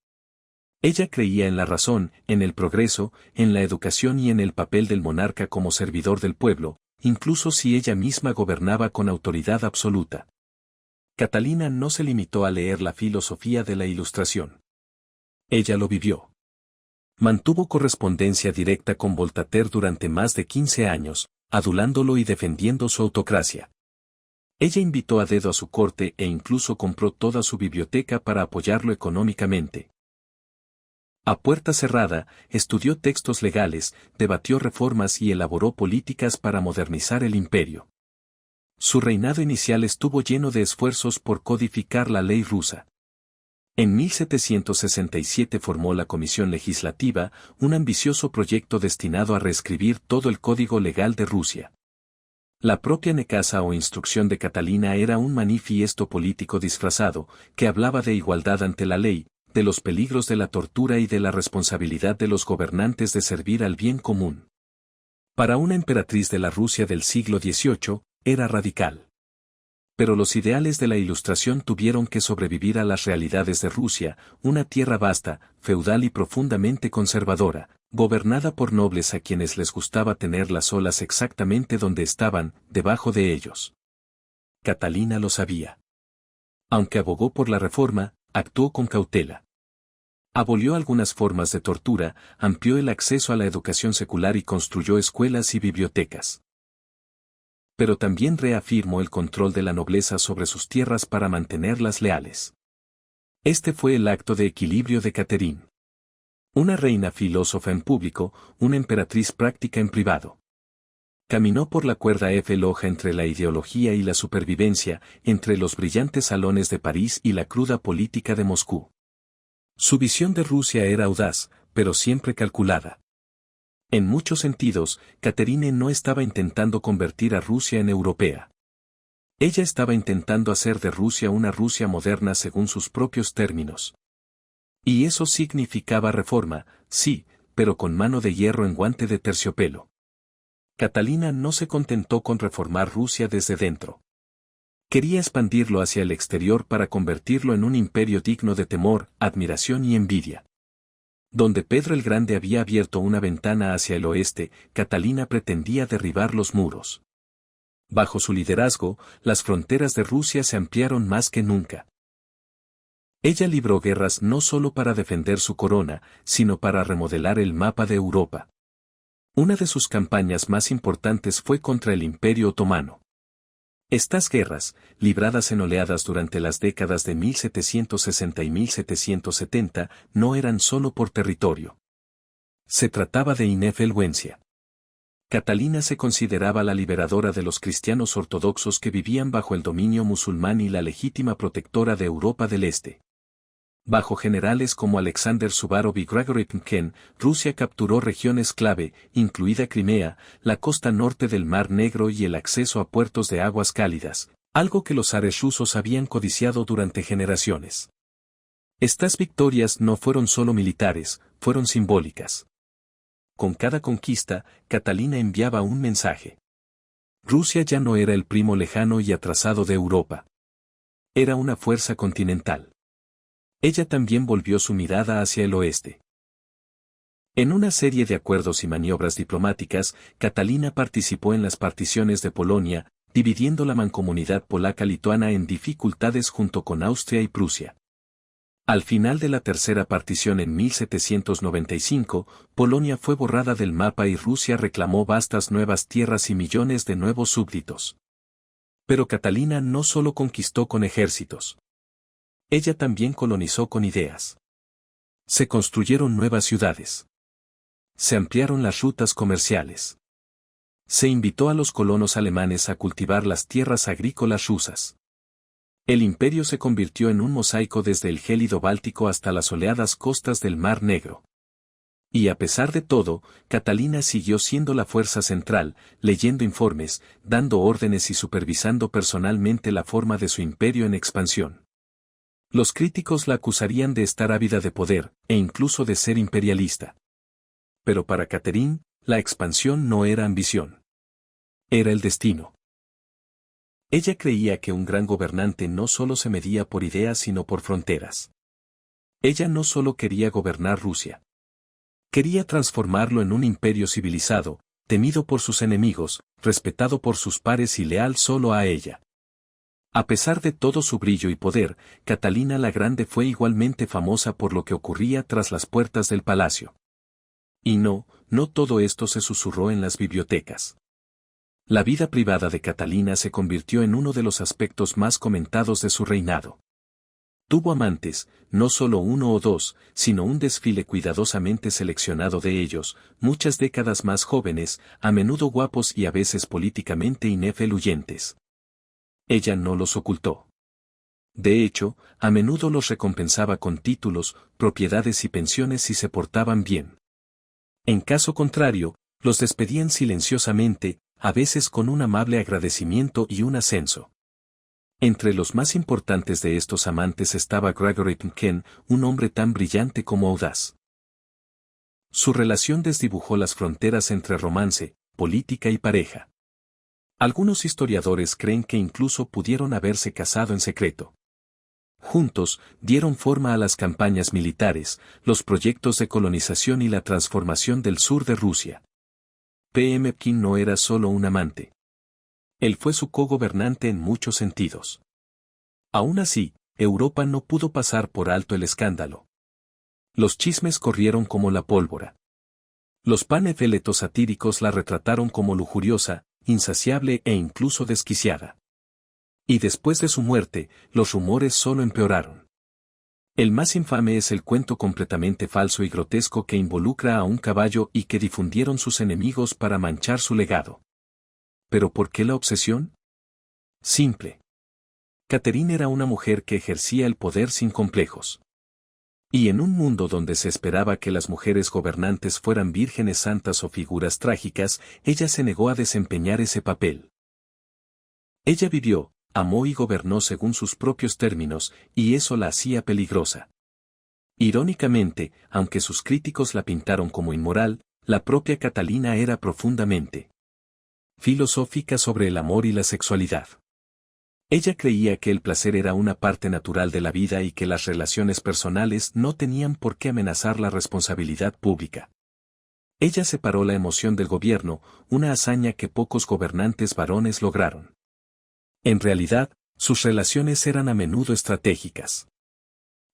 Ella creía en la razón, en el progreso, en la educación y en el papel del monarca como servidor del pueblo, incluso si ella misma gobernaba con autoridad absoluta. Catalina no se limitó a leer la filosofía de la Ilustración. Ella lo vivió. Mantuvo correspondencia directa con Voltaire durante más de 15 años, adulándolo y defendiendo su autocracia. Ella invitó a Dedo a su corte e incluso compró toda su biblioteca para apoyarlo económicamente. A puerta cerrada, estudió textos legales, debatió reformas y elaboró políticas para modernizar el imperio. Su reinado inicial estuvo lleno de esfuerzos por codificar la ley rusa. En 1767 formó la Comisión Legislativa, un ambicioso proyecto destinado a reescribir todo el código legal de Rusia. La propia Nekasa o Instrucción de Catalina era un manifiesto político disfrazado, que hablaba de igualdad ante la ley, de los peligros de la tortura y de la responsabilidad de los gobernantes de servir al bien común. Para una emperatriz de la Rusia del siglo XVIII, era radical. Pero los ideales de la Ilustración tuvieron que sobrevivir a las realidades de Rusia, una tierra vasta, feudal y profundamente conservadora, gobernada por nobles a quienes les gustaba tener las olas exactamente donde estaban, debajo de ellos. Catalina lo sabía. Aunque abogó por la reforma, actuó con cautela. Abolió algunas formas de tortura, amplió el acceso a la educación secular y construyó escuelas y bibliotecas. Pero también reafirmó el control de la nobleza sobre sus tierras para mantenerlas leales. Este fue el acto de equilibrio de Catherine. Una reina filósofa en público, una emperatriz práctica en privado. Caminó por la cuerda floja entre la ideología y la supervivencia, entre los brillantes salones de París y la cruda política de Moscú. Su visión de Rusia era audaz, pero siempre calculada. En muchos sentidos, Catherine no estaba intentando convertir a Rusia en europea. Ella estaba intentando hacer de Rusia una Rusia moderna según sus propios términos. Y eso significaba reforma, sí, pero con mano de hierro en guante de terciopelo. Catalina no se contentó con reformar Rusia desde dentro. Quería expandirlo hacia el exterior para convertirlo en un imperio digno de temor, admiración y envidia. Donde Pedro el Grande había abierto una ventana hacia el oeste, Catalina pretendía derribar los muros. Bajo su liderazgo, las fronteras de Rusia se ampliaron más que nunca. Ella libró guerras no solo para defender su corona, sino para remodelar el mapa de Europa. Una de sus campañas más importantes fue contra el Imperio Otomano. Estas guerras, libradas en oleadas durante las décadas de 1760 y 1770, no eran solo por territorio. Se trataba de influencia. Catalina se consideraba la liberadora de los cristianos ortodoxos que vivían bajo el dominio musulmán y la legítima protectora de Europa del Este. Bajo generales como Alexander Suvarov y Grigory Pimkin, Rusia capturó regiones clave, incluida Crimea, la costa norte del Mar Negro y el acceso a puertos de aguas cálidas, algo que los zares rusos habían codiciado durante generaciones. Estas victorias no fueron solo militares, fueron simbólicas. Con cada conquista, Catalina enviaba un mensaje. Rusia ya no era el primo lejano y atrasado de Europa. Era una fuerza continental. Ella también volvió su mirada hacia el oeste. En una serie de acuerdos y maniobras diplomáticas, Catalina participó en las particiones de Polonia, dividiendo la mancomunidad polaca-lituana en dificultades junto con Austria y Prusia. Al final de la tercera partición en 1795, Polonia fue borrada del mapa y Rusia reclamó vastas nuevas tierras y millones de nuevos súbditos. Pero Catalina no solo conquistó con ejércitos. Ella también colonizó con ideas. Se construyeron nuevas ciudades. Se ampliaron las rutas comerciales. Se invitó a los colonos alemanes a cultivar las tierras agrícolas rusas. El imperio se convirtió en un mosaico desde el gélido Báltico hasta las soleadas costas del Mar Negro. Y a pesar de todo, Catalina siguió siendo la fuerza central, leyendo informes, dando órdenes y supervisando personalmente la forma de su imperio en expansión. Los críticos la acusarían de estar ávida de poder, e incluso de ser imperialista. Pero para Catherine, la expansión no era ambición. Era el destino. Ella creía que un gran gobernante no solo se medía por ideas sino por fronteras. Ella no solo quería gobernar Rusia. Quería transformarlo en un imperio civilizado, temido por sus enemigos, respetado por sus pares y leal solo a ella. A pesar de todo su brillo y poder, Catalina la Grande fue igualmente famosa por lo que ocurría tras las puertas del palacio. Y no todo esto se susurró en las bibliotecas. La vida privada de Catalina se convirtió en uno de los aspectos más comentados de su reinado. Tuvo amantes, no solo uno o dos, sino un desfile cuidadosamente seleccionado de ellos, muchas décadas más jóvenes, a menudo guapos y a veces políticamente influyentes. Ella no los ocultó. De hecho, a menudo los recompensaba con títulos, propiedades y pensiones si se portaban bien. En caso contrario, los despedían silenciosamente, a veces con un amable agradecimiento y un ascenso. Entre los más importantes de estos amantes estaba Grigory Pimkin, un hombre tan brillante como audaz. Su relación desdibujó las fronteras entre romance, política y pareja. Algunos historiadores creen que incluso pudieron haberse casado en secreto. Juntos, dieron forma a las campañas militares, los proyectos de colonización y la transformación del sur de Rusia. Pimkin no era solo un amante. Él fue su cogobernante en muchos sentidos. Aún así, Europa no pudo pasar por alto el escándalo. Los chismes corrieron como la pólvora. Los panfletos satíricos la retrataron como lujuriosa, insaciable e incluso desquiciada. Y después de su muerte, los rumores solo empeoraron. El más infame es el cuento completamente falso y grotesco que involucra a un caballo y que difundieron sus enemigos para manchar su legado. ¿Pero por qué la obsesión? Simple. Catherine era una mujer que ejercía el poder sin complejos. Y en un mundo donde se esperaba que las mujeres gobernantes fueran vírgenes santas o figuras trágicas, ella se negó a desempeñar ese papel. Ella vivió, amó y gobernó según sus propios términos, y eso la hacía peligrosa. Irónicamente, aunque sus críticos la pintaron como inmoral, la propia Catalina era profundamente filosófica sobre el amor y la sexualidad. Ella creía que el placer era una parte natural de la vida y que las relaciones personales no tenían por qué amenazar la responsabilidad pública. Ella separó la emoción del gobierno, una hazaña que pocos gobernantes varones lograron. En realidad, sus relaciones eran a menudo estratégicas.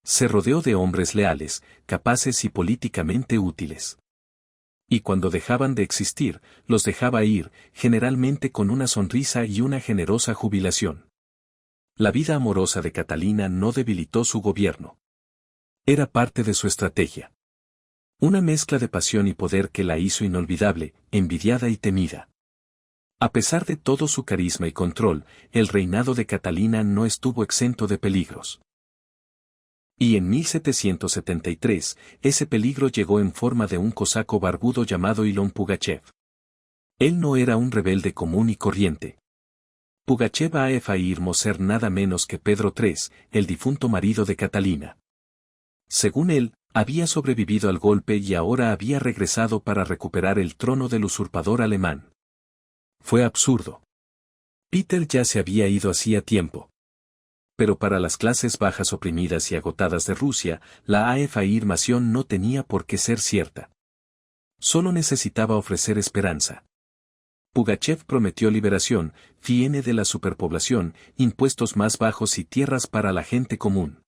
Se rodeó de hombres leales, capaces y políticamente útiles. Y cuando dejaban de existir, los dejaba ir, generalmente con una sonrisa y una generosa jubilación. La vida amorosa de Catalina no debilitó su gobierno. Era parte de su estrategia. Una mezcla de pasión y poder que la hizo inolvidable, envidiada y temida. A pesar de todo su carisma y control, el reinado de Catalina no estuvo exento de peligros. Y en 1773, ese peligro llegó en forma de un cosaco barbudo llamado Ilon Pugachev. Él no era un rebelde común y corriente. Pugachev a afirmó ser nada menos que Pedro III, el difunto marido de Catalina. Según él, había sobrevivido al golpe y ahora había regresado para recuperar el trono del usurpador alemán. Fue absurdo. Peter ya se había ido hacía tiempo. Pero para las clases bajas oprimidas y agotadas de Rusia, la afirmación no tenía por qué ser cierta. Solo necesitaba ofrecer esperanza. Pugachev prometió liberación, fin de la superpoblación, impuestos más bajos y tierras para la gente común.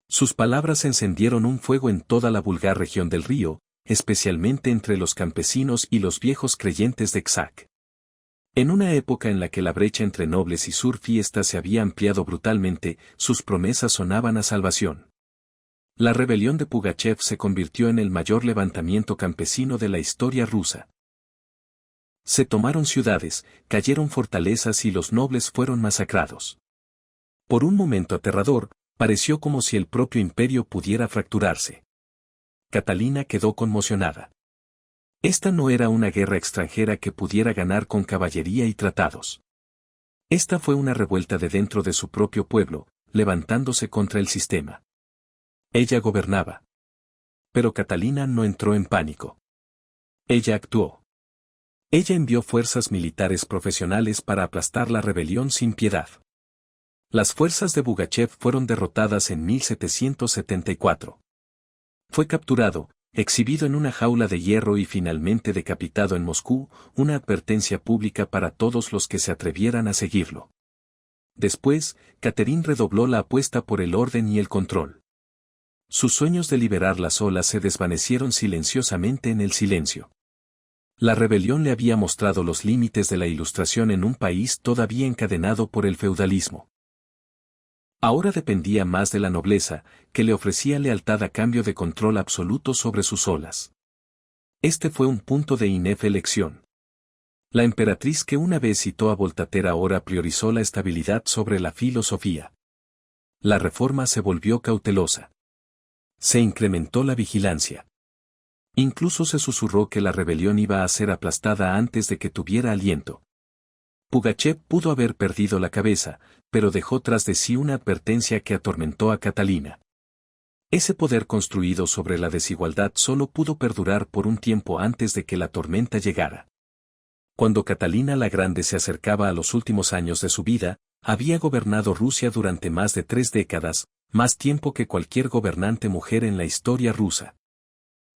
Sus palabras encendieron un fuego en toda la vulgar región del río, especialmente entre los campesinos y los viejos creyentes de Ksak. En una época en la que la brecha entre nobles y surfiestas se había ampliado brutalmente, sus promesas sonaban a salvación. La rebelión de Pugachev se convirtió en el mayor levantamiento campesino de la historia rusa. Se tomaron ciudades, cayeron fortalezas y los nobles fueron masacrados. Por un momento aterrador, pareció como si el propio imperio pudiera fracturarse. Catalina quedó conmocionada. Esta no era una guerra extranjera que pudiera ganar con caballería y tratados. Esta fue una revuelta de dentro de su propio pueblo, levantándose contra el sistema. Ella gobernaba. Pero Catalina no entró en pánico. Ella actuó. Ella envió fuerzas militares profesionales para aplastar la rebelión sin piedad. Las fuerzas de Pugachev fueron derrotadas en 1774. Fue capturado, exhibido en una jaula de hierro y finalmente decapitado en Moscú, una advertencia pública para todos los que se atrevieran a seguirlo. Después, Catherine redobló la apuesta por el orden y el control. Sus sueños de liberar las olas se desvanecieron silenciosamente en el silencio. La rebelión le había mostrado los límites de la Ilustración en un país todavía encadenado por el feudalismo. Ahora dependía más de la nobleza, que le ofrecía lealtad a cambio de control absoluto sobre sus olas. Este fue un punto de elección. La emperatriz que una vez citó a Voltaire ahora priorizó la estabilidad sobre la filosofía. La reforma se volvió cautelosa. Se incrementó la vigilancia. Incluso se susurró que la rebelión iba a ser aplastada antes de que tuviera aliento. Pugachev pudo haber perdido la cabeza, pero dejó tras de sí una advertencia que atormentó a Catalina. Ese poder construido sobre la desigualdad solo pudo perdurar por un tiempo antes de que la tormenta llegara. Cuando Catalina la Grande se acercaba a los últimos años de su vida, había gobernado Rusia durante más de 3 décadas, más tiempo que cualquier gobernante mujer en la historia rusa.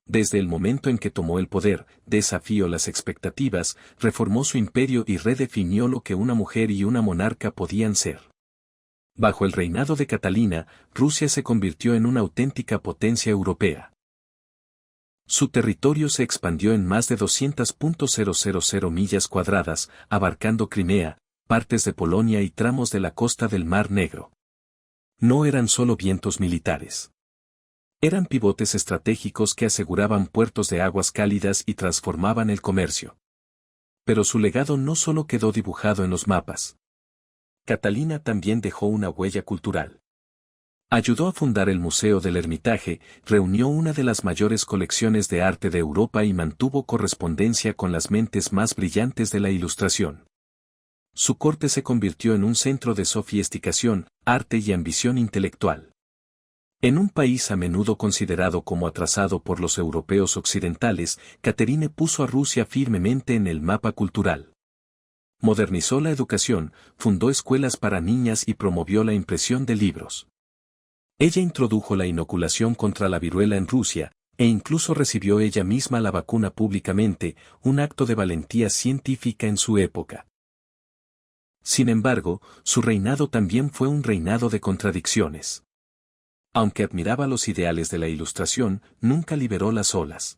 Desde el momento en que tomó el poder, desafió las expectativas, reformó su imperio y redefinió lo que una mujer y una monarca podían ser. Bajo el reinado de Catalina, Rusia se convirtió en una auténtica potencia europea. Su territorio se expandió en más de 200.000 millas cuadradas, abarcando Crimea, partes de Polonia y tramos de la costa del Mar Negro. No eran solo vientos militares. Eran pivotes estratégicos que aseguraban puertos de aguas cálidas y transformaban el comercio. Pero su legado no solo quedó dibujado en los mapas. Catalina también dejó una huella cultural. Ayudó a fundar el Museo del Hermitage, reunió una de las mayores colecciones de arte de Europa y mantuvo correspondencia con las mentes más brillantes de la Ilustración. Su corte se convirtió en un centro de sofisticación, arte y ambición intelectual. En un país a menudo considerado como atrasado por los europeos occidentales, Catherine puso a Rusia firmemente en el mapa cultural. Modernizó la educación, fundó escuelas para niñas y promovió la impresión de libros. Ella introdujo la inoculación contra la viruela en Rusia, e incluso recibió ella misma la vacuna públicamente, un acto de valentía científica en su época. Sin embargo, su reinado también fue un reinado de contradicciones. Aunque admiraba los ideales de la Ilustración, nunca liberó las olas.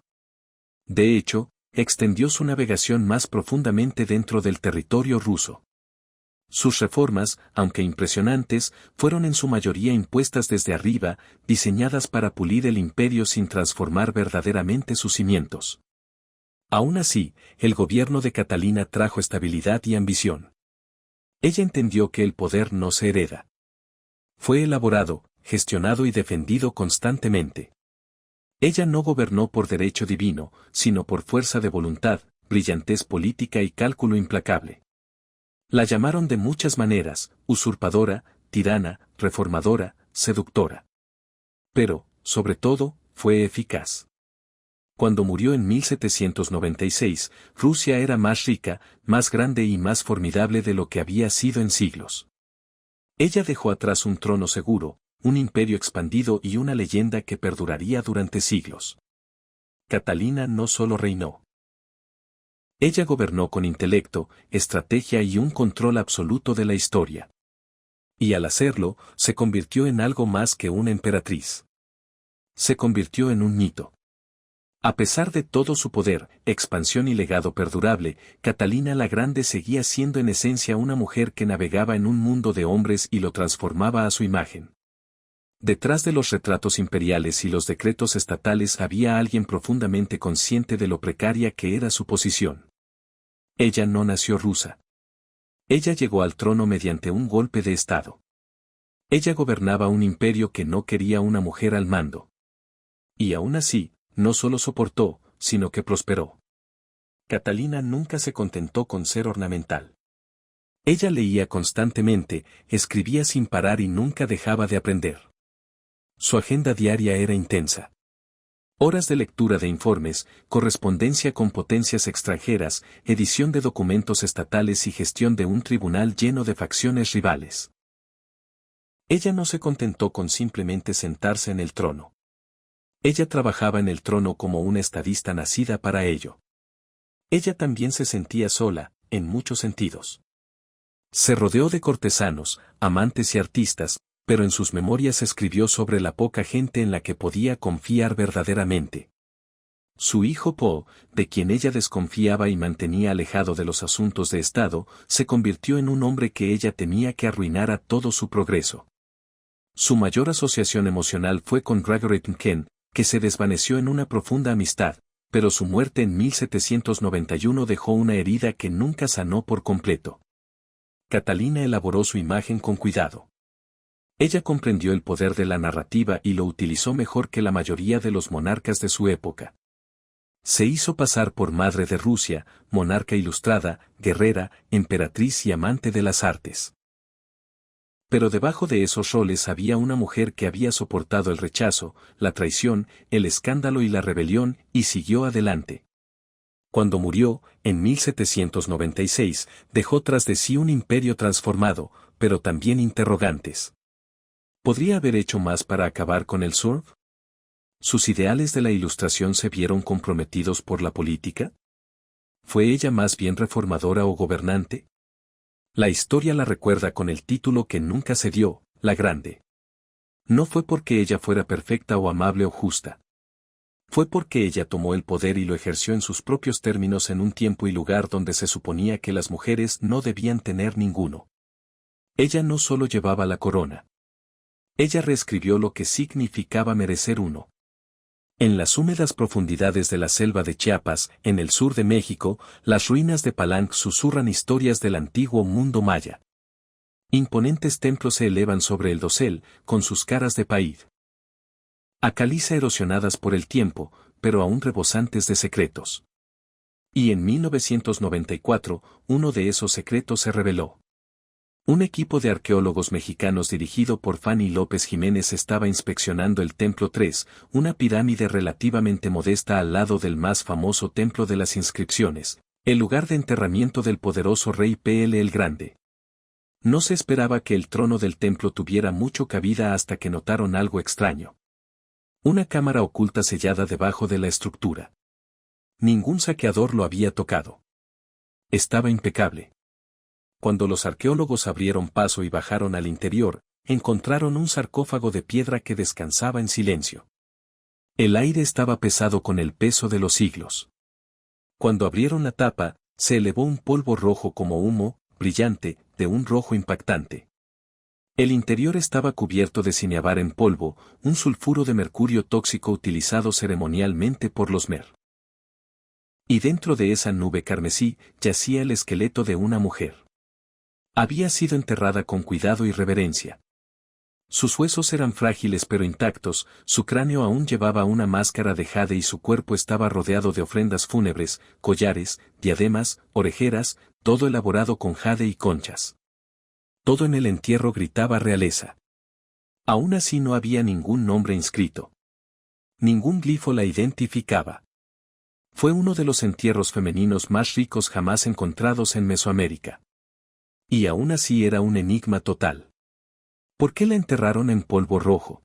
De hecho, extendió su navegación más profundamente dentro del territorio ruso. Sus reformas, aunque impresionantes, fueron en su mayoría impuestas desde arriba, diseñadas para pulir el imperio sin transformar verdaderamente sus cimientos. Aún así, el gobierno de Catalina trajo estabilidad y ambición. Ella entendió que el poder no se hereda. Fue elaborado, gestionado y defendido constantemente. Ella no gobernó por derecho divino, sino por fuerza de voluntad, brillantez política y cálculo implacable. La llamaron de muchas maneras, usurpadora, tirana, reformadora, seductora. Pero, sobre todo, fue eficaz. Cuando murió en 1796, Rusia era más rica, más grande y más formidable de lo que había sido en siglos. Ella dejó atrás un trono seguro, un imperio expandido y una leyenda que perduraría durante siglos. Catalina no solo reinó. Ella gobernó con intelecto, estrategia y un control absoluto de la historia. Y al hacerlo, se convirtió en algo más que una emperatriz. Se convirtió en un mito. A pesar de todo su poder, expansión y legado perdurable, Catalina la Grande seguía siendo en esencia una mujer que navegaba en un mundo de hombres y lo transformaba a su imagen. Detrás de los retratos imperiales y los decretos estatales había alguien profundamente consciente de lo precaria que era su posición. Ella no nació rusa. Ella llegó al trono mediante un golpe de estado. Ella gobernaba un imperio que no quería una mujer al mando. Y aún así, no solo soportó, sino que prosperó. Catalina nunca se contentó con ser ornamental. Ella leía constantemente, escribía sin parar y nunca dejaba de aprender. Su agenda diaria era intensa. Horas de lectura de informes, correspondencia con potencias extranjeras, edición de documentos estatales y gestión de un tribunal lleno de facciones rivales. Ella no se contentó con simplemente sentarse en el trono. Ella trabajaba en el trono como una estadista nacida para ello. Ella también se sentía sola, en muchos sentidos. Se rodeó de cortesanos, amantes y artistas, pero en sus memorias escribió sobre la poca gente en la que podía confiar verdaderamente. Su hijo Paul, de quien ella desconfiaba y mantenía alejado de los asuntos de Estado, se convirtió en un hombre que ella temía que arruinara todo su progreso. Su mayor asociación emocional fue con Gregory Tolkien, que se desvaneció en una profunda amistad, pero su muerte en 1791 dejó una herida que nunca sanó por completo. Catalina elaboró su imagen con cuidado. Ella comprendió el poder de la narrativa y lo utilizó mejor que la mayoría de los monarcas de su época. Se hizo pasar por madre de Rusia, monarca ilustrada, guerrera, emperatriz y amante de las artes. Pero debajo de esos roles había una mujer que había soportado el rechazo, la traición, el escándalo y la rebelión, y siguió adelante. Cuando murió, en 1796, dejó tras de sí un imperio transformado, pero también interrogantes. ¿Podría haber hecho más para acabar con el surf? ¿Sus ideales de la Ilustración se vieron comprometidos por la política? ¿Fue ella más bien reformadora o gobernante? La historia la recuerda con el título que nunca se dio, la Grande. No fue porque ella fuera perfecta o amable o justa. Fue porque ella tomó el poder y lo ejerció en sus propios términos en un tiempo y lugar donde se suponía que las mujeres no debían tener ninguno. Ella no solo llevaba la corona. Ella reescribió lo que significaba merecer uno. En las húmedas profundidades de la selva de Chiapas, en el sur de México, las ruinas de Palenque susurran historias del antiguo mundo maya. Imponentes templos se elevan sobre el dosel, con sus caras de paid. A caliza erosionadas por el tiempo, pero aún rebosantes de secretos. Y en 1994, uno de esos secretos se reveló. Un equipo de arqueólogos mexicanos dirigido por Fanny López Jiménez estaba inspeccionando el Templo 3, una pirámide relativamente modesta al lado del más famoso Templo de las Inscripciones, el lugar de enterramiento del poderoso rey Pl el Grande. No se esperaba que el trono del templo tuviera mucho cabida hasta que notaron algo extraño. Una cámara oculta sellada debajo de la estructura. Ningún saqueador lo había tocado. Estaba impecable. Cuando los arqueólogos abrieron paso y bajaron al interior, encontraron un sarcófago de piedra que descansaba en silencio. El aire estaba pesado con el peso de los siglos. Cuando abrieron la tapa, se elevó un polvo rojo como humo, brillante, de un rojo impactante. El interior estaba cubierto de cinebar en polvo, un sulfuro de mercurio tóxico utilizado ceremonialmente por los Mer. Y dentro de esa nube carmesí yacía el esqueleto de una mujer. Había sido enterrada con cuidado y reverencia. Sus huesos eran frágiles pero intactos, su cráneo aún llevaba una máscara de jade y su cuerpo estaba rodeado de ofrendas fúnebres, collares, diademas, orejeras, todo elaborado con jade y conchas. Todo en el entierro gritaba realeza. Aún así no había ningún nombre inscrito. Ningún glifo la identificaba. Fue uno de los entierros femeninos más ricos jamás encontrados en Mesoamérica. Y aún así era un enigma total. ¿Por qué la enterraron en polvo rojo?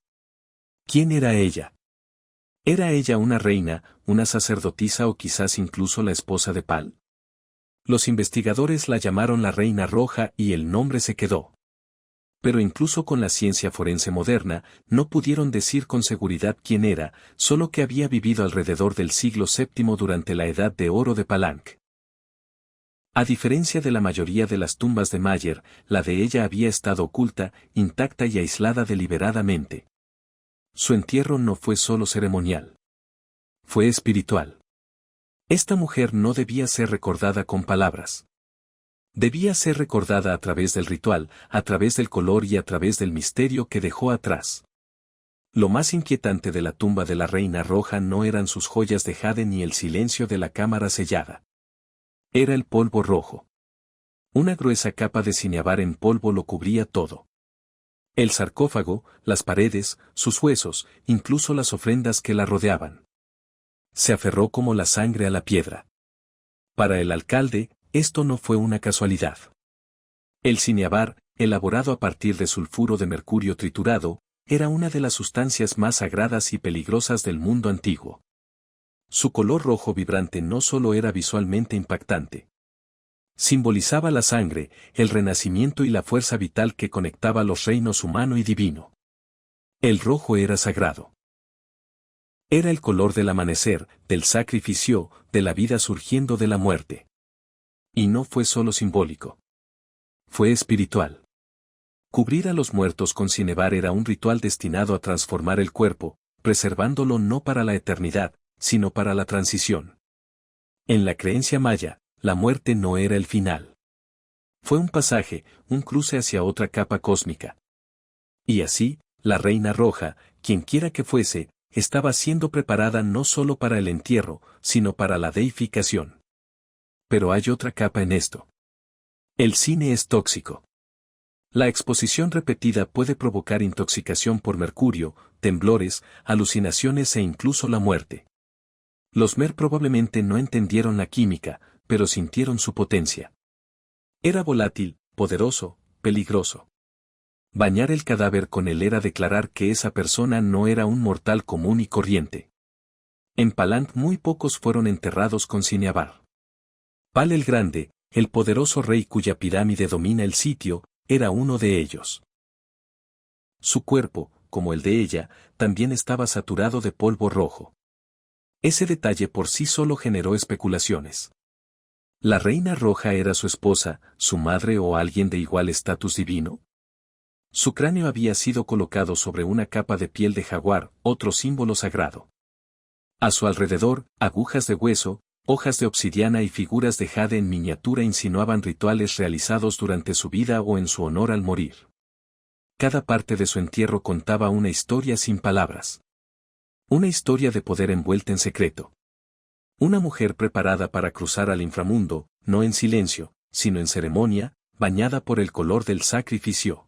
¿Quién era ella? ¿Era ella una reina, una sacerdotisa o quizás incluso la esposa de Pal? Los investigadores la llamaron la Reina Roja y el nombre se quedó. Pero incluso con la ciencia forense moderna, no pudieron decir con seguridad quién era, solo que había vivido alrededor del siglo VII durante la Edad de Oro de Palenque. A diferencia de la mayoría de las tumbas de Mayer, la de ella había estado oculta, intacta y aislada deliberadamente. Su entierro no fue solo ceremonial. Fue espiritual. Esta mujer no debía ser recordada con palabras. Debía ser recordada a través del ritual, a través del color y a través del misterio que dejó atrás. Lo más inquietante de la tumba de la Reina Roja no eran sus joyas de jade ni el silencio de la cámara sellada. Era el polvo rojo. Una gruesa capa de cinebar en polvo lo cubría todo. El sarcófago, las paredes, sus huesos, incluso las ofrendas que la rodeaban. Se aferró como la sangre a la piedra. Para el alcalde, esto no fue una casualidad. El cinebar, elaborado a partir de sulfuro de mercurio triturado, era una de las sustancias más sagradas y peligrosas del mundo antiguo. Su color rojo vibrante no solo era visualmente impactante. Simbolizaba la sangre, el renacimiento y la fuerza vital que conectaba los reinos humano y divino. El rojo era sagrado. Era el color del amanecer, del sacrificio, de la vida surgiendo de la muerte. Y no fue solo simbólico. Fue espiritual. Cubrir a los muertos con cinebar era un ritual destinado a transformar el cuerpo, preservándolo no para la eternidad, sino para la transición. En la creencia maya, la muerte no era el final. Fue un pasaje, un cruce hacia otra capa cósmica. Y así, la Reina Roja, quienquiera que fuese, estaba siendo preparada no solo para el entierro, sino para la deificación. Pero hay otra capa en esto. El cine es tóxico. La exposición repetida puede provocar intoxicación por mercurio, temblores, alucinaciones e incluso la muerte. Los Mer probablemente no entendieron la química, pero sintieron su potencia. Era volátil, poderoso, peligroso. Bañar el cadáver con él era declarar que esa persona no era un mortal común y corriente. En Palenque muy pocos fueron enterrados con cinebar. Pal el Grande, el poderoso rey cuya pirámide domina el sitio, era uno de ellos. Su cuerpo, como el de ella, también estaba saturado de polvo rojo. Ese detalle por sí solo generó especulaciones. ¿La Reina Roja era su esposa, su madre o alguien de igual estatus divino? Su cráneo había sido colocado sobre una capa de piel de jaguar, otro símbolo sagrado. A su alrededor, agujas de hueso, hojas de obsidiana y figuras de jade en miniatura insinuaban rituales realizados durante su vida o en su honor al morir. Cada parte de su entierro contaba una historia sin palabras. Una historia de poder envuelta en secreto. Una mujer preparada para cruzar al inframundo, no en silencio, sino en ceremonia, bañada por el color del sacrificio.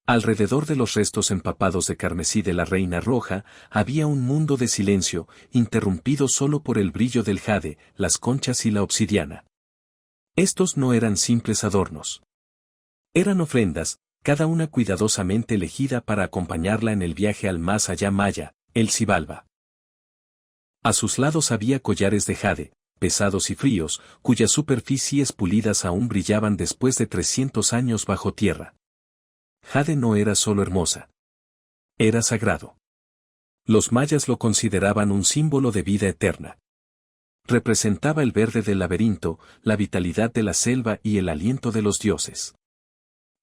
Alrededor de los restos empapados de carmesí de la reina roja, había un mundo de silencio, interrumpido solo por el brillo del jade, las conchas y la obsidiana. Estos no eran simples adornos. Eran ofrendas, cada una cuidadosamente elegida para acompañarla en el viaje al más allá maya, el Xibalba. A sus lados había collares de jade, pesados y fríos, cuyas superficies pulidas aún brillaban después de 300 años bajo tierra. Jade no era solo hermosa. Era sagrado. Los mayas lo consideraban un símbolo de vida eterna. Representaba el verde del laberinto, la vitalidad de la selva y el aliento de los dioses.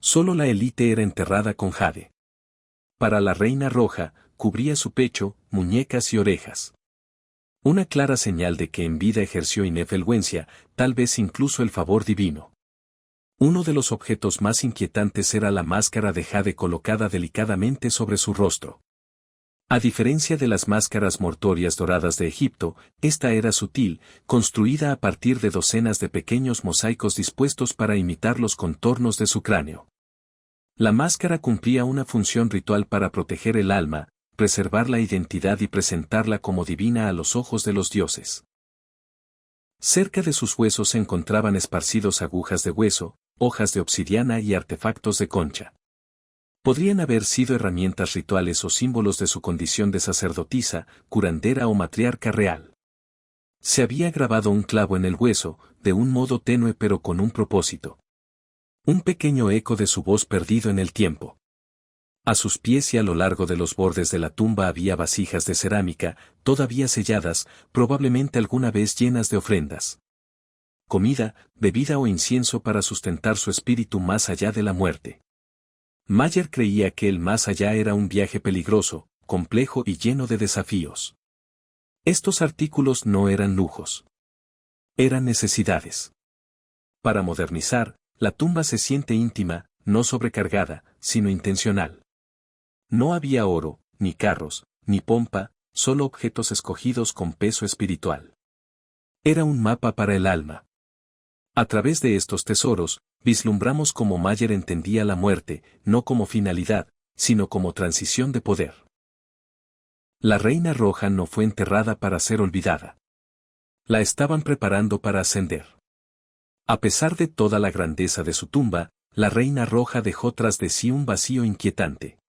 Solo la élite era enterrada con jade. Para la reina roja, cubría su pecho, muñecas y orejas. Una clara señal de que en vida ejerció inefluencia, tal vez incluso el favor divino. Uno de los objetos más inquietantes era la máscara de jade colocada delicadamente sobre su rostro. A diferencia de las máscaras mortuorias doradas de Egipto, esta era sutil, construida a partir de docenas de pequeños mosaicos dispuestos para imitar los contornos de su cráneo. La máscara cumplía una función ritual para proteger el alma, preservar la identidad y presentarla como divina a los ojos de los dioses. Cerca de sus huesos se encontraban esparcidos agujas de hueso, hojas de obsidiana y artefactos de concha. Podrían haber sido herramientas rituales o símbolos de su condición de sacerdotisa, curandera o matriarca real. Se había grabado un clavo en el hueso, de un modo tenue pero con un propósito. Un pequeño eco de su voz perdido en el tiempo. A sus pies y a lo largo de los bordes de la tumba había vasijas de cerámica, todavía selladas, probablemente alguna vez llenas de ofrendas. Comida, bebida o incienso para sustentar su espíritu más allá de la muerte. Mayer creía que el más allá era un viaje peligroso, complejo y lleno de desafíos. Estos artículos no eran lujos. Eran necesidades. Para modernizar, la tumba se siente íntima, no sobrecargada, sino intencional. No había oro, ni carros, ni pompa, solo objetos escogidos con peso espiritual. Era un mapa para el alma. A través de estos tesoros, vislumbramos cómo Mayer entendía la muerte, no como finalidad, sino como transición de poder. La reina roja no fue enterrada para ser olvidada. La estaban preparando para ascender. A pesar de toda la grandeza de su tumba, la reina roja dejó tras de sí un vacío inquietante.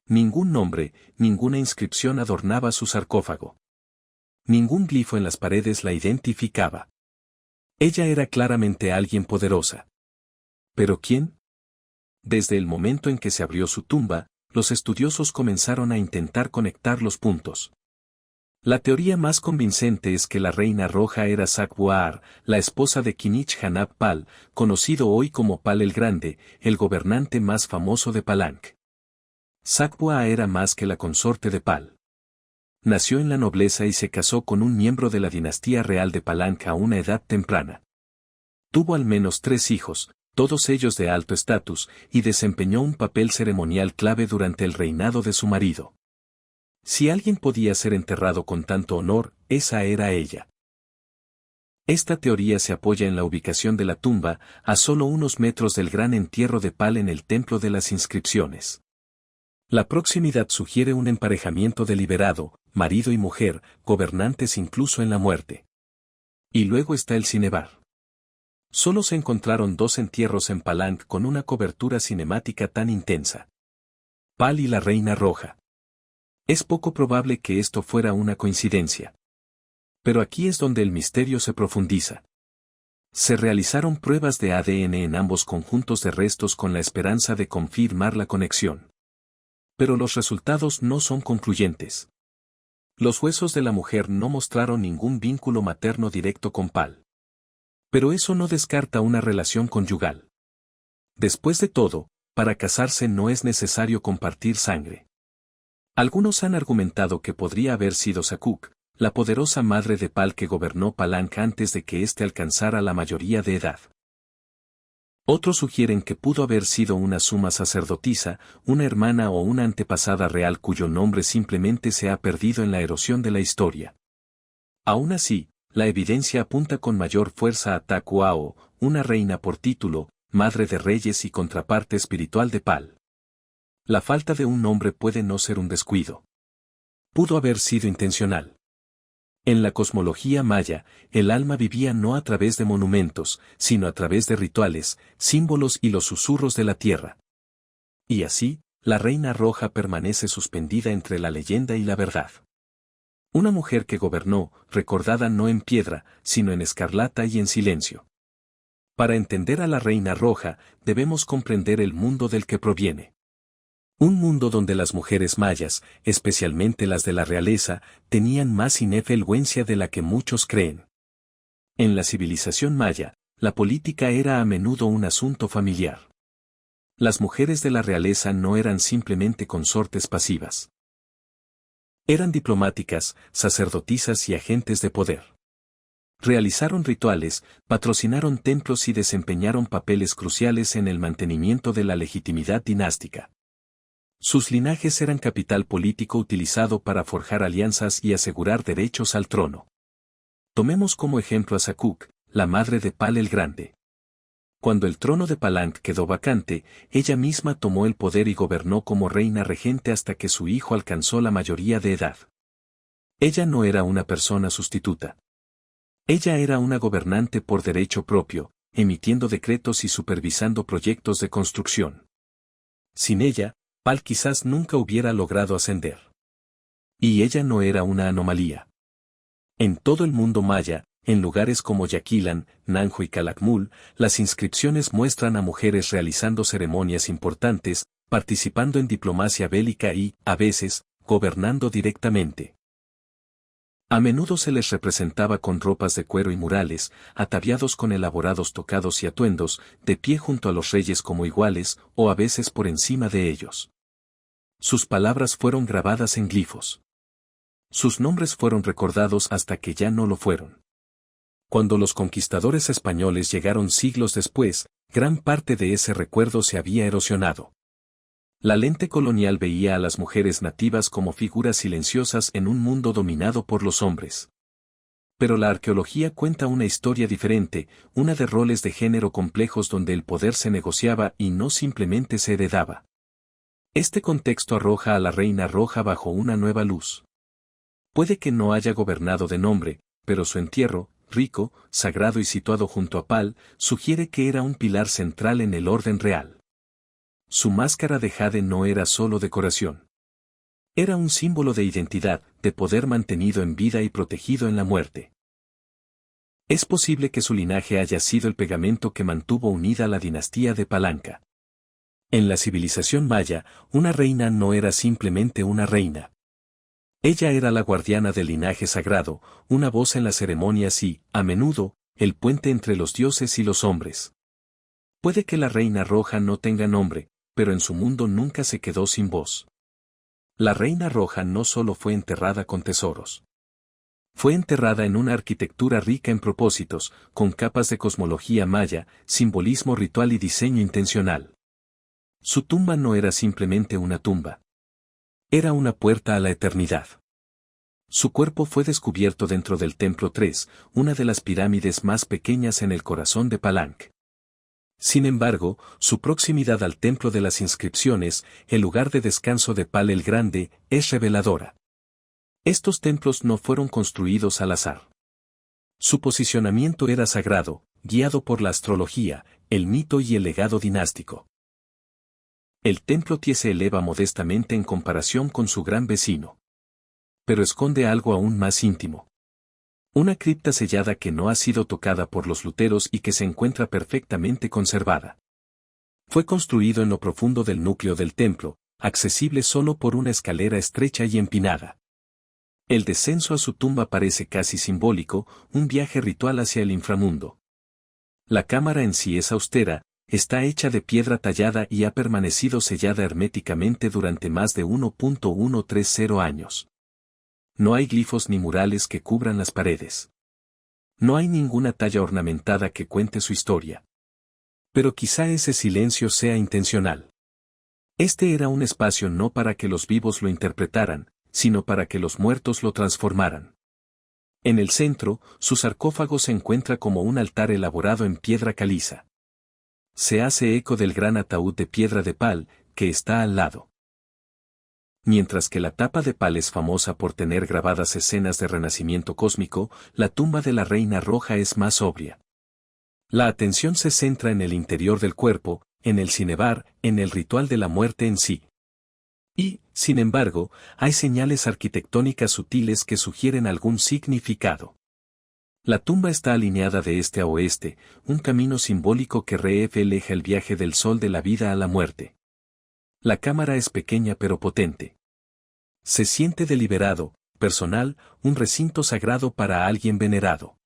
Ningún nombre, ninguna inscripción adornaba su sarcófago. Ningún glifo en las paredes la identificaba. Ella era claramente alguien poderosa. ¿Pero quién? Desde el momento en que se abrió su tumba, los estudiosos comenzaron a intentar conectar los puntos. La teoría más convincente es que la reina roja era Sakbuar, la esposa de Kinich Hanab Pal, conocido hoy como Pal el Grande, el gobernante más famoso de Palanc. Sakbuar era más que la consorte de Pal. Nació en la nobleza y se casó con un miembro de la dinastía real de Palanc a una edad temprana. Tuvo al menos 3 hijos, todos ellos de alto estatus, y desempeñó un papel ceremonial clave durante el reinado de su marido. Si alguien podía ser enterrado con tanto honor, esa era ella. Esta teoría se apoya en la ubicación de la tumba, a solo unos metros del gran entierro de Pal en el templo de las inscripciones. La proximidad sugiere un emparejamiento deliberado, marido y mujer, gobernantes incluso en la muerte. Y luego está el cinebar. Solo se encontraron 2 entierros en Palanc con una cobertura cinemática tan intensa. Pal y la reina roja. Es poco probable que esto fuera una coincidencia. Pero aquí es donde el misterio se profundiza. Se realizaron pruebas de ADN en ambos conjuntos de restos con la esperanza de confirmar la conexión. Pero los resultados no son concluyentes. Los huesos de la mujer no mostraron ningún vínculo materno directo con Pal. Pero eso no descarta una relación conyugal. Después de todo, para casarse no es necesario compartir sangre. Algunos han argumentado que podría haber sido Sakuk, la poderosa madre de Pal que gobernó Palanca antes de que éste alcanzara la mayoría de edad. Otros sugieren que pudo haber sido una suma sacerdotisa, una hermana o una antepasada real cuyo nombre simplemente se ha perdido en la erosión de la historia. Aún así, la evidencia apunta con mayor fuerza a Takuao, una reina por título, madre de reyes y contraparte espiritual de Pal. La falta de un nombre puede no ser un descuido. Pudo haber sido intencional. En la cosmología maya, el alma vivía no a través de monumentos, sino a través de rituales, símbolos y los susurros de la tierra. Y así, la reina roja permanece suspendida entre la leyenda y la verdad. Una mujer que gobernó, recordada no en piedra, sino en escarlata y en silencio. Para entender a la reina roja, debemos comprender el mundo del que proviene. Un mundo donde las mujeres mayas, especialmente las de la realeza, tenían más influencia de la que muchos creen. En la civilización maya, la política era a menudo un asunto familiar. Las mujeres de la realeza no eran simplemente consortes pasivas. Eran diplomáticas, sacerdotisas y agentes de poder. Realizaron rituales, patrocinaron templos y desempeñaron papeles cruciales en el mantenimiento de la legitimidad dinástica. Sus linajes eran capital político utilizado para forjar alianzas y asegurar derechos al trono. Tomemos como ejemplo a Sakuk, la madre de Pal el Grande. Cuando el trono de Palanc quedó vacante, ella misma tomó el poder y gobernó como reina regente hasta que su hijo alcanzó la mayoría de edad. Ella no era una persona sustituta. Ella era una gobernante por derecho propio, emitiendo decretos y supervisando proyectos de construcción. Sin ella, Pal quizás nunca hubiera logrado ascender. Y ella no era una anomalía. En todo el mundo maya, en lugares como Yaquilan, Nanjo y Calakmul, las inscripciones muestran a mujeres realizando ceremonias importantes, participando en diplomacia bélica y, a veces, gobernando directamente. A menudo se les representaba con ropas de cuero y murales, ataviados con elaborados tocados y atuendos, de pie junto a los reyes como iguales, o a veces por encima de ellos. Sus palabras fueron grabadas en glifos. Sus nombres fueron recordados hasta que ya no lo fueron. Cuando los conquistadores españoles llegaron siglos después, gran parte de ese recuerdo se había erosionado. La lente colonial veía a las mujeres nativas como figuras silenciosas en un mundo dominado por los hombres. Pero la arqueología cuenta una historia diferente, una de roles de género complejos donde el poder se negociaba y no simplemente se heredaba. Este contexto arroja a la reina roja bajo una nueva luz. Puede que no haya gobernado de nombre, pero su entierro, rico, sagrado y situado junto a Pal, sugiere que era un pilar central en el orden real. Su máscara de jade no era solo decoración. Era un símbolo de identidad, de poder mantenido en vida y protegido en la muerte. Es posible que su linaje haya sido el pegamento que mantuvo unida la dinastía de Palanca. En la civilización maya, una reina no era simplemente una reina. Ella era la guardiana del linaje sagrado, una voz en las ceremonias y, a menudo, el puente entre los dioses y los hombres. Puede que la reina roja no tenga nombre, pero en su mundo nunca se quedó sin voz. La reina roja no solo fue enterrada con tesoros. Fue enterrada en una arquitectura rica en propósitos, con capas de cosmología maya, simbolismo ritual y diseño intencional. Su tumba no era simplemente una tumba. Era una puerta a la eternidad. Su cuerpo fue descubierto dentro del Templo 3, una de las pirámides más pequeñas en el corazón de Palanc. Sin embargo, su proximidad al Templo de las Inscripciones, el lugar de descanso de Pal el Grande, es reveladora. Estos templos no fueron construidos al azar. Su posicionamiento era sagrado, guiado por la astrología, el mito y el legado dinástico. El templo Tie se eleva modestamente en comparación con su gran vecino. Pero esconde algo aún más íntimo. Una cripta sellada que no ha sido tocada por los luteros y que se encuentra perfectamente conservada. Fue construido en lo profundo del núcleo del templo, accesible solo por una escalera estrecha y empinada. El descenso a su tumba parece casi simbólico, un viaje ritual hacia el inframundo. La cámara en sí es austera, está hecha de piedra tallada y ha permanecido sellada herméticamente durante más de 1.130 años. No hay glifos ni murales que cubran las paredes. No hay ninguna talla ornamentada que cuente su historia. Pero quizá ese silencio sea intencional. Este era un espacio no para que los vivos lo interpretaran, sino para que los muertos lo transformaran. En el centro, su sarcófago se encuentra como un altar elaborado en piedra caliza. Se hace eco del gran ataúd de piedra de pal, que está al lado. Mientras que la tapa de pal es famosa por tener grabadas escenas de renacimiento cósmico, la tumba de la Reina Roja es más sobria. La atención se centra en el interior del cuerpo, en el cinebar, en el ritual de la muerte en sí. Y, sin embargo, hay señales arquitectónicas sutiles que sugieren algún significado. La tumba está alineada de este a oeste, un camino simbólico que refleja el viaje del sol de la vida a la muerte. La cámara es pequeña pero potente. Se siente deliberado, personal, un recinto sagrado para alguien venerado.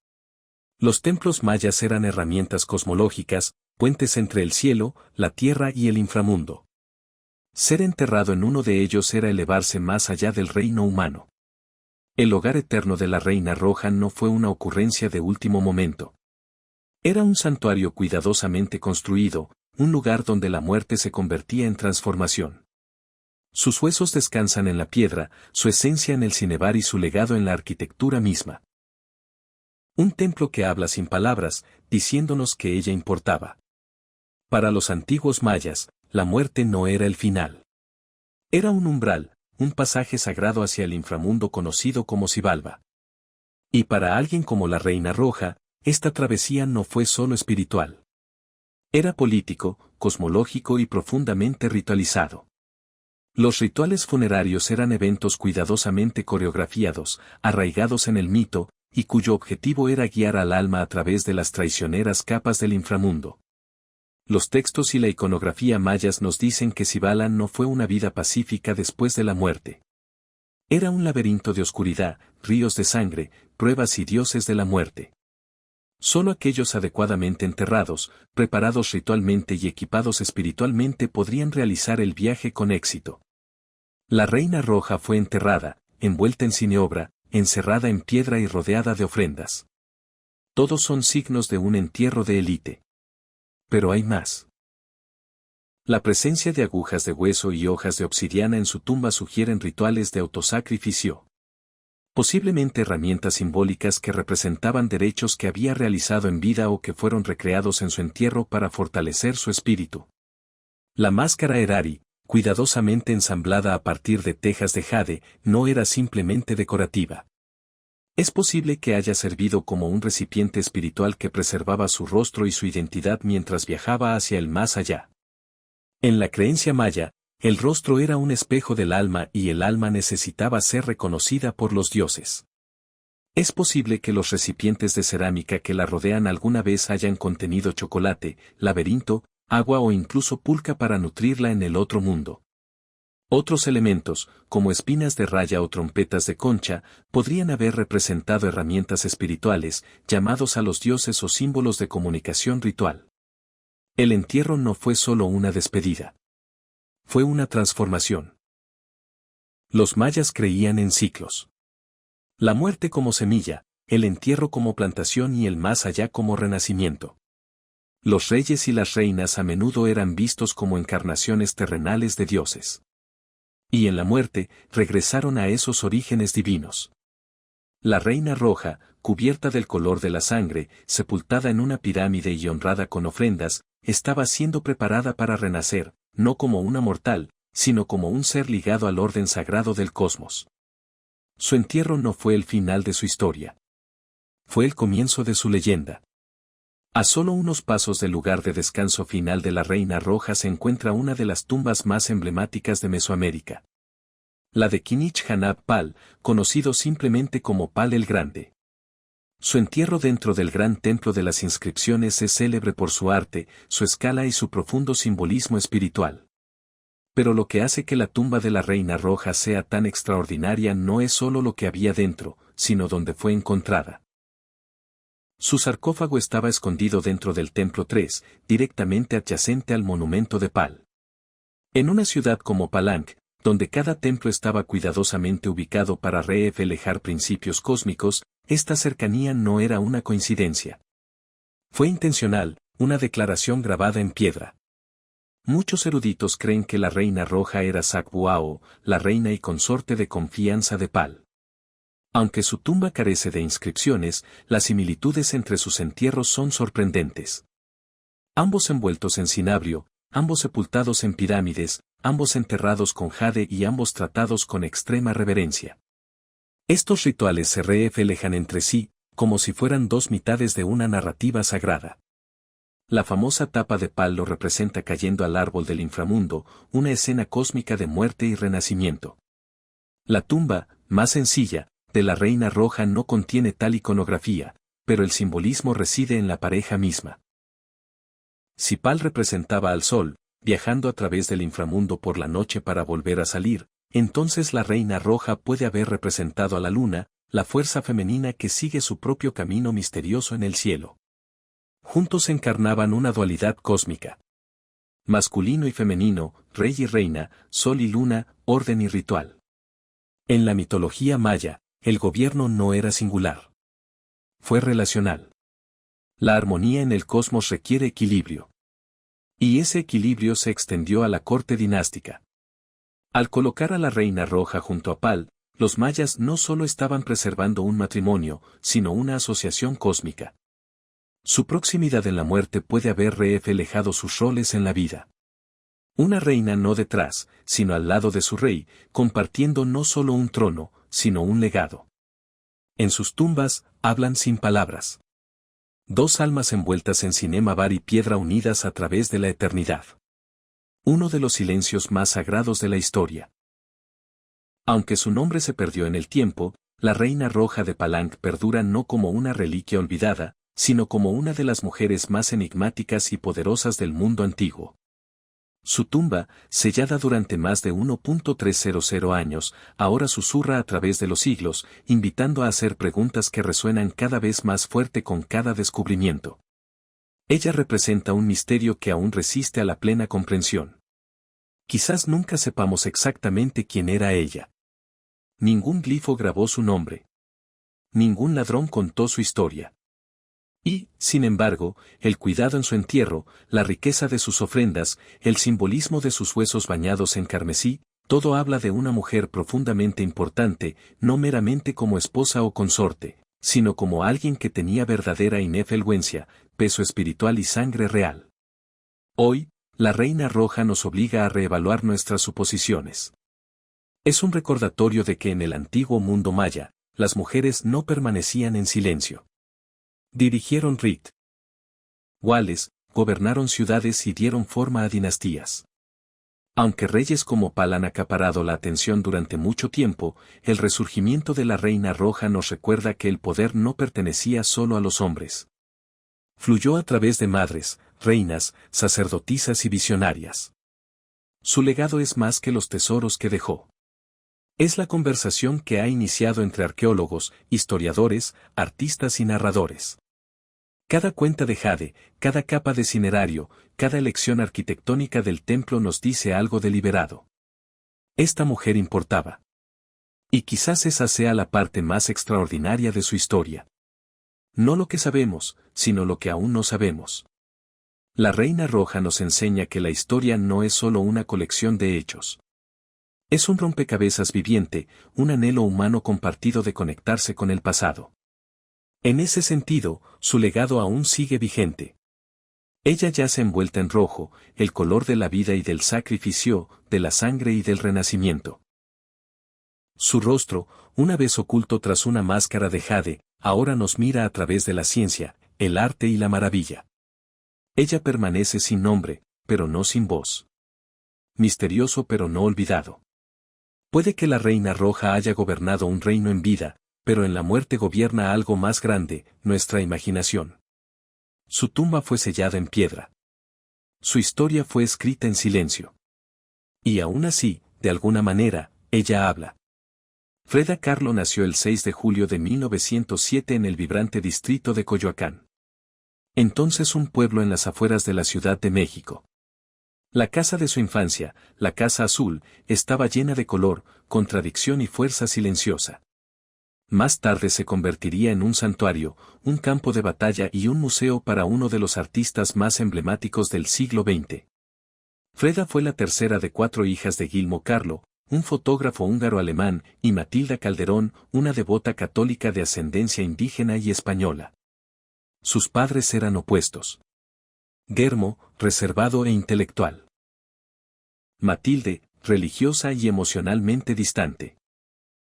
Los templos mayas eran herramientas cosmológicas, puentes entre el cielo, la tierra y el inframundo. Ser enterrado en uno de ellos era elevarse más allá del reino humano. El hogar eterno de la Reina Roja no fue una ocurrencia de último momento. Era un santuario cuidadosamente construido, un lugar donde la muerte se convertía en transformación. Sus huesos descansan en la piedra, su esencia en el cinebar y su legado en la arquitectura misma. Un templo que habla sin palabras, diciéndonos que ella importaba. Para los antiguos mayas, la muerte no era el final. Era un umbral, un pasaje sagrado hacia el inframundo conocido como Xibalba. Y para alguien como la Reina Roja, esta travesía no fue solo espiritual. Era político, cosmológico y profundamente ritualizado. Los rituales funerarios eran eventos cuidadosamente coreografiados, arraigados en el mito, y cuyo objetivo era guiar al alma a través de las traicioneras capas del inframundo. Los textos y la iconografía mayas nos dicen que Xibalba no fue una vida pacífica después de la muerte. Era un laberinto de oscuridad, ríos de sangre, pruebas y dioses de la muerte. Solo aquellos adecuadamente enterrados, preparados ritualmente y equipados espiritualmente podrían realizar el viaje con éxito. La Reina Roja fue enterrada, envuelta en cineobra, encerrada en piedra y rodeada de ofrendas. Todos son signos de un entierro de élite. Pero hay más. La presencia de agujas de hueso y hojas de obsidiana en su tumba sugieren rituales de autosacrificio. Posiblemente herramientas simbólicas que representaban derechos que había realizado en vida o que fueron recreados en su entierro para fortalecer su espíritu. La máscara Erari, cuidadosamente ensamblada a partir de tejas de jade, no era simplemente decorativa. Es posible que haya servido como un recipiente espiritual que preservaba su rostro y su identidad mientras viajaba hacia el más allá. En la creencia maya, el rostro era un espejo del alma y el alma necesitaba ser reconocida por los dioses. Es posible que los recipientes de cerámica que la rodean alguna vez hayan contenido chocolate, laberinto, agua o incluso pulca para nutrirla en el otro mundo. Otros elementos, como espinas de raya o trompetas de concha, podrían haber representado herramientas espirituales, llamados a los dioses o símbolos de comunicación ritual. El entierro no fue solo una despedida. Fue una transformación. Los mayas creían en ciclos. La muerte como semilla, el entierro como plantación y el más allá como renacimiento. Los reyes y las reinas a menudo eran vistos como encarnaciones terrenales de dioses. Y en la muerte, regresaron a esos orígenes divinos. La Reina Roja, cubierta del color de la sangre, sepultada en una pirámide y honrada con ofrendas, estaba siendo preparada para renacer, no como una mortal, sino como un ser ligado al orden sagrado del cosmos. Su entierro no fue el final de su historia. Fue el comienzo de su leyenda. A solo unos pasos del lugar de descanso final de la Reina Roja se encuentra una de las tumbas más emblemáticas de Mesoamérica. La de Kinich Hanab Pal, conocido simplemente como Pal el Grande. Su entierro dentro del gran templo de las inscripciones es célebre por su arte, su escala y su profundo simbolismo espiritual. Pero lo que hace que la tumba de la Reina Roja sea tan extraordinaria no es solo lo que había dentro, sino donde fue encontrada. Su sarcófago estaba escondido dentro del templo 3, directamente adyacente al monumento de Pal. En una ciudad como Palanque, donde cada templo estaba cuidadosamente ubicado para reflejar principios cósmicos, esta cercanía no era una coincidencia. Fue intencional, una declaración grabada en piedra. Muchos eruditos creen que la reina roja era Sakbuao, la reina y consorte de confianza de Pal. Aunque su tumba carece de inscripciones, las similitudes entre sus entierros son sorprendentes. Ambos envueltos en cinabrio, ambos sepultados en pirámides, ambos enterrados con jade y ambos tratados con extrema reverencia. Estos rituales se reflejan entre sí, como si fueran dos mitades de una narrativa sagrada. La famosa tapa de Pal lo representa cayendo al árbol del inframundo, una escena cósmica de muerte y renacimiento. La tumba, más sencilla, de la reina roja no contiene tal iconografía, pero el simbolismo reside en la pareja misma. Si Pal representaba al sol, viajando a través del inframundo por la noche para volver a salir, entonces la reina roja puede haber representado a la luna, la fuerza femenina que sigue su propio camino misterioso en el cielo. Juntos encarnaban una dualidad cósmica. Masculino y femenino, rey y reina, sol y luna, orden y ritual. En la mitología maya, el gobierno no era singular. Fue relacional. La armonía en el cosmos requiere equilibrio. Y ese equilibrio se extendió a la corte dinástica. Al colocar a la reina roja junto a Pal, los mayas no solo estaban preservando un matrimonio, sino una asociación cósmica. Su proximidad en la muerte puede haber reflejado sus roles en la vida. Una reina no detrás, sino al lado de su rey, compartiendo no solo un trono, sino un legado. En sus tumbas, hablan sin palabras. Dos almas envueltas en cinema bar y piedra unidas a través de la eternidad. Uno de los silencios más sagrados de la historia. Aunque su nombre se perdió en el tiempo, la reina roja de Palanque perdura no como una reliquia olvidada, sino como una de las mujeres más enigmáticas y poderosas del mundo antiguo. Su tumba, sellada durante más de 1.300 años, ahora susurra a través de los siglos, invitando a hacer preguntas que resuenan cada vez más fuerte con cada descubrimiento. Ella representa un misterio que aún resiste a la plena comprensión. Quizás nunca sepamos exactamente quién era ella. Ningún glifo grabó su nombre. Ningún ladrón contó su historia. Y, sin embargo, el cuidado en su entierro, la riqueza de sus ofrendas, el simbolismo de sus huesos bañados en carmesí, todo habla de una mujer profundamente importante, no meramente como esposa o consorte, sino como alguien que tenía verdadera influencia, peso espiritual y sangre real. Hoy, la Reina Roja nos obliga a reevaluar nuestras suposiciones. Es un recordatorio de que en el antiguo mundo maya, las mujeres no permanecían en silencio. Dirigieron rituales, gobernaron ciudades y dieron forma a dinastías. Aunque reyes como Pal han acaparado la atención durante mucho tiempo, el resurgimiento de la Reina Roja nos recuerda que el poder no pertenecía solo a los hombres. Fluyó a través de madres, reinas, sacerdotisas y visionarias. Su legado es más que los tesoros que dejó. Es la conversación que ha iniciado entre arqueólogos, historiadores, artistas y narradores. Cada cuenta de jade, cada capa de cinerario, cada elección arquitectónica del templo nos dice algo deliberado. Esta mujer importaba. Y quizás esa sea la parte más extraordinaria de su historia. No lo que sabemos, sino lo que aún no sabemos. La Reina Roja nos enseña que la historia no es solo una colección de hechos. Es un rompecabezas viviente, un anhelo humano compartido de conectarse con el pasado. En ese sentido, su legado aún sigue vigente. Ella yace envuelta en rojo, el color de la vida y del sacrificio, de la sangre y del renacimiento. Su rostro, una vez oculto tras una máscara de jade, ahora nos mira a través de la ciencia, el arte y la maravilla. Ella permanece sin nombre, pero no sin voz. Misterioso pero no olvidado. Puede que la Reina Roja haya gobernado un reino en vida, pero en la muerte gobierna algo más grande, nuestra imaginación. Su tumba fue sellada en piedra. Su historia fue escrita en silencio. Y aún así, de alguna manera, ella habla. Freda Kahlo nació el 6 de julio de 1907 en el vibrante distrito de Coyoacán. Entonces un pueblo en las afueras de la Ciudad de México. La casa de su infancia, la Casa Azul, estaba llena de color, contradicción y fuerza silenciosa. Más tarde se convertiría en un santuario, un campo de batalla y un museo para uno de los artistas más emblemáticos del siglo XX. Freda fue la tercera de 4 hijas de Guillermo Kahlo, un fotógrafo húngaro-alemán, y Matilda Calderón, una devota católica de ascendencia indígena y española. Sus padres eran opuestos. Guillermo, reservado e intelectual. Matilde, religiosa y emocionalmente distante.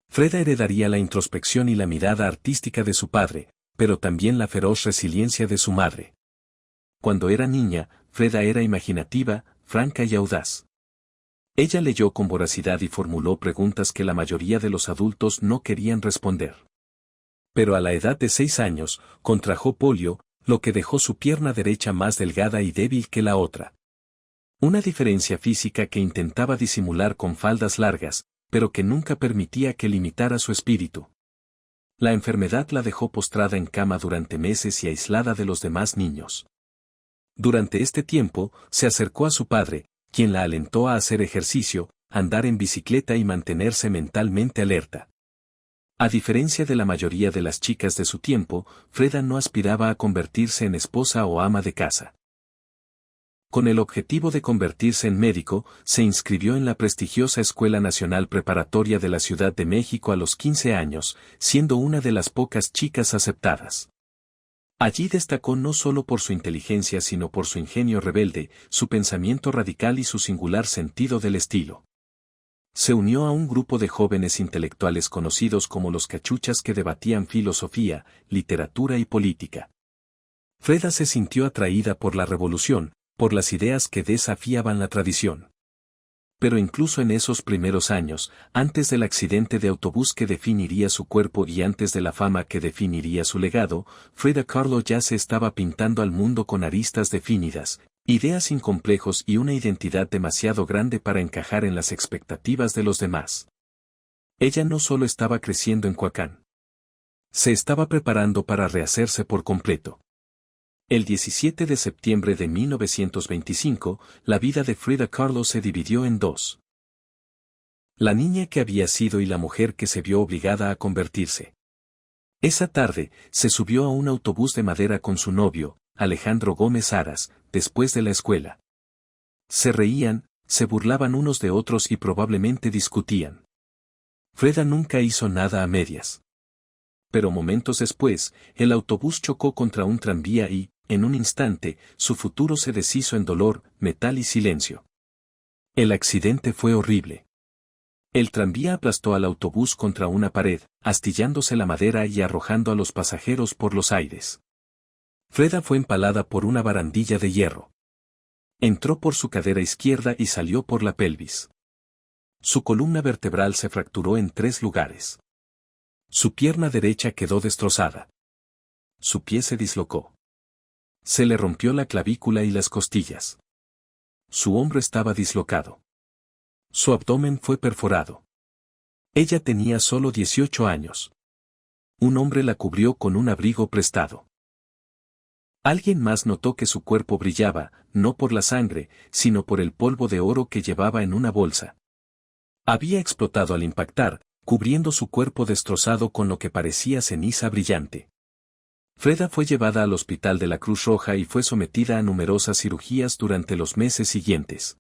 Freda heredaría la introspección y la mirada artística de su padre, pero también la feroz resiliencia de su madre. Cuando era niña, Freda era imaginativa, franca y audaz. Ella leyó con voracidad y formuló preguntas que la mayoría de los adultos no querían responder. Pero a la edad de 6 años, contrajo polio, lo que dejó su pierna derecha más delgada y débil que la otra. Una diferencia física que intentaba disimular con faldas largas, pero que nunca permitía que limitara su espíritu. La enfermedad la dejó postrada en cama durante meses y aislada de los demás niños. Durante este tiempo, se acercó a su padre, quien la alentó a hacer ejercicio, andar en bicicleta y mantenerse mentalmente alerta. A diferencia de la mayoría de las chicas de su tiempo, Freda no aspiraba a convertirse en esposa o ama de casa. Con el objetivo de convertirse en médico, se inscribió en la prestigiosa Escuela Nacional Preparatoria de la Ciudad de México a los 15 años, siendo una de las pocas chicas aceptadas. Allí destacó no solo por su inteligencia sino por su ingenio rebelde, su pensamiento radical y su singular sentido del estilo. Se unió a un grupo de jóvenes intelectuales conocidos como los cachuchas que debatían filosofía, literatura y política. Freda se sintió atraída por la revolución, por las ideas que desafiaban la tradición. Pero incluso en esos primeros años, antes del accidente de autobús que definiría su cuerpo y antes de la fama que definiría su legado, Freda Kahlo ya se estaba pintando al mundo con aristas definidas, ideas sin complejos y una identidad demasiado grande para encajar en las expectativas de los demás. Ella no solo estaba creciendo en Coyoacán. Se estaba preparando para rehacerse por completo. El 17 de septiembre de 1925, la vida de Freda Kahlo se dividió en dos. La niña que había sido y la mujer que se vio obligada a convertirse. Esa tarde, se subió a un autobús de madera con su novio, Alejandro Gómez Aras, después de la escuela. Se reían, se burlaban unos de otros y probablemente discutían. Freda nunca hizo nada a medias. Pero momentos después, el autobús chocó contra un tranvía y, en un instante, su futuro se deshizo en dolor, metal y silencio. El accidente fue horrible. El tranvía aplastó al autobús contra una pared, astillándose la madera y arrojando a los pasajeros por los aires. Freda fue empalada por una barandilla de hierro. Entró por su cadera izquierda y salió por la pelvis. Su columna vertebral se fracturó en 3 lugares. Su pierna derecha quedó destrozada. Su pie se dislocó. Se le rompió la clavícula y las costillas. Su hombro estaba dislocado. Su abdomen fue perforado. Ella tenía solo 18 años. Un hombre la cubrió con un abrigo prestado. Alguien más notó que su cuerpo brillaba, no por la sangre, sino por el polvo de oro que llevaba en una bolsa. Había explotado al impactar, cubriendo su cuerpo destrozado con lo que parecía ceniza brillante. Freda fue llevada al hospital de la Cruz Roja y fue sometida a numerosas cirugías durante los meses siguientes.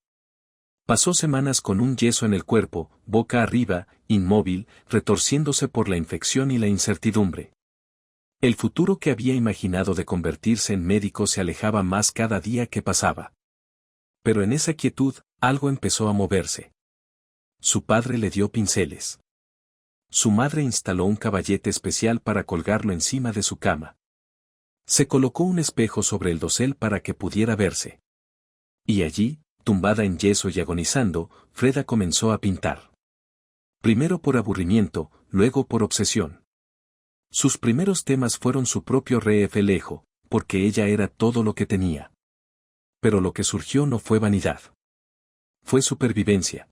Pasó semanas con un yeso en el cuerpo, boca arriba, inmóvil, retorciéndose por la infección y la incertidumbre. El futuro que había imaginado de convertirse en médico se alejaba más cada día que pasaba. Pero en esa quietud, algo empezó a moverse. Su padre le dio pinceles. Su madre instaló un caballete especial para colgarlo encima de su cama. Se colocó un espejo sobre el dosel para que pudiera verse. Y allí, tumbada en yeso y agonizando, Freda comenzó a pintar. Primero por aburrimiento, luego por obsesión. Sus primeros temas fueron su propio reflejo, porque ella era todo lo que tenía. Pero lo que surgió no fue vanidad. Fue supervivencia.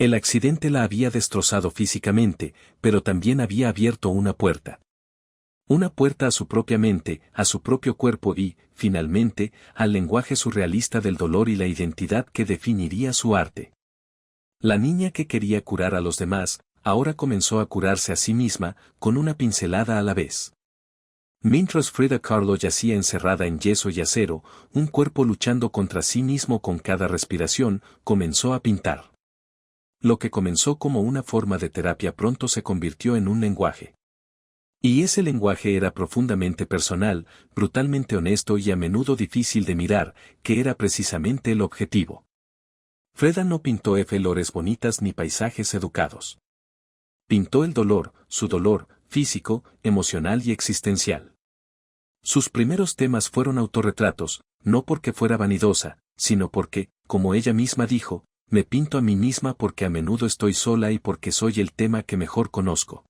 El accidente la había destrozado físicamente, pero también había abierto una puerta. Una puerta a su propia mente, a su propio cuerpo y, finalmente, al lenguaje surrealista del dolor y la identidad que definiría su arte. La niña que quería curar a los demás, ahora comenzó a curarse a sí misma, con una pincelada a la vez. Mientras Frida Kahlo yacía encerrada en yeso y acero, un cuerpo luchando contra sí mismo con cada respiración, comenzó a pintar. Lo que comenzó como una forma de terapia pronto se convirtió en un lenguaje. Y ese lenguaje era profundamente personal, brutalmente honesto y a menudo difícil de mirar, que era precisamente el objetivo. Frida no pintó flores bonitas ni paisajes educados. Pintó el dolor, su dolor, físico, emocional y existencial. Sus primeros temas fueron autorretratos, no porque fuera vanidosa, sino porque, como ella misma dijo, me pinto a mí misma porque a menudo estoy sola y porque soy el tema que mejor conozco.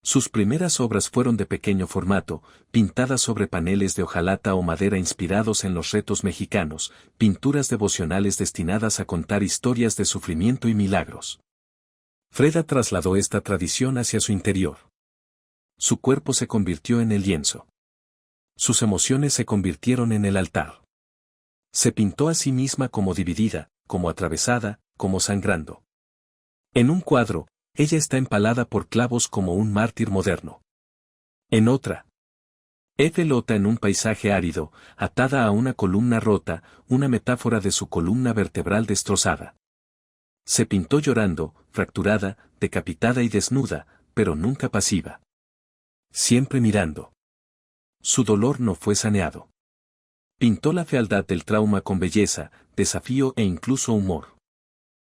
Sus primeras obras fueron de pequeño formato, pintadas sobre paneles de hojalata o madera inspirados en los retos mexicanos, pinturas devocionales destinadas a contar historias de sufrimiento y milagros. Frida trasladó esta tradición hacia su interior. Su cuerpo se convirtió en el lienzo. Sus emociones se convirtieron en el altar. Se pintó a sí misma como dividida, como atravesada, como sangrando. En un cuadro, ella está empalada por clavos como un mártir moderno. En otra, flota en un paisaje árido, atada a una columna rota, una metáfora de su columna vertebral destrozada. Se pintó llorando, fracturada, decapitada y desnuda, pero nunca pasiva. Siempre mirando. Su dolor no fue saneado. Pintó la fealdad del trauma con belleza, desafío e incluso humor.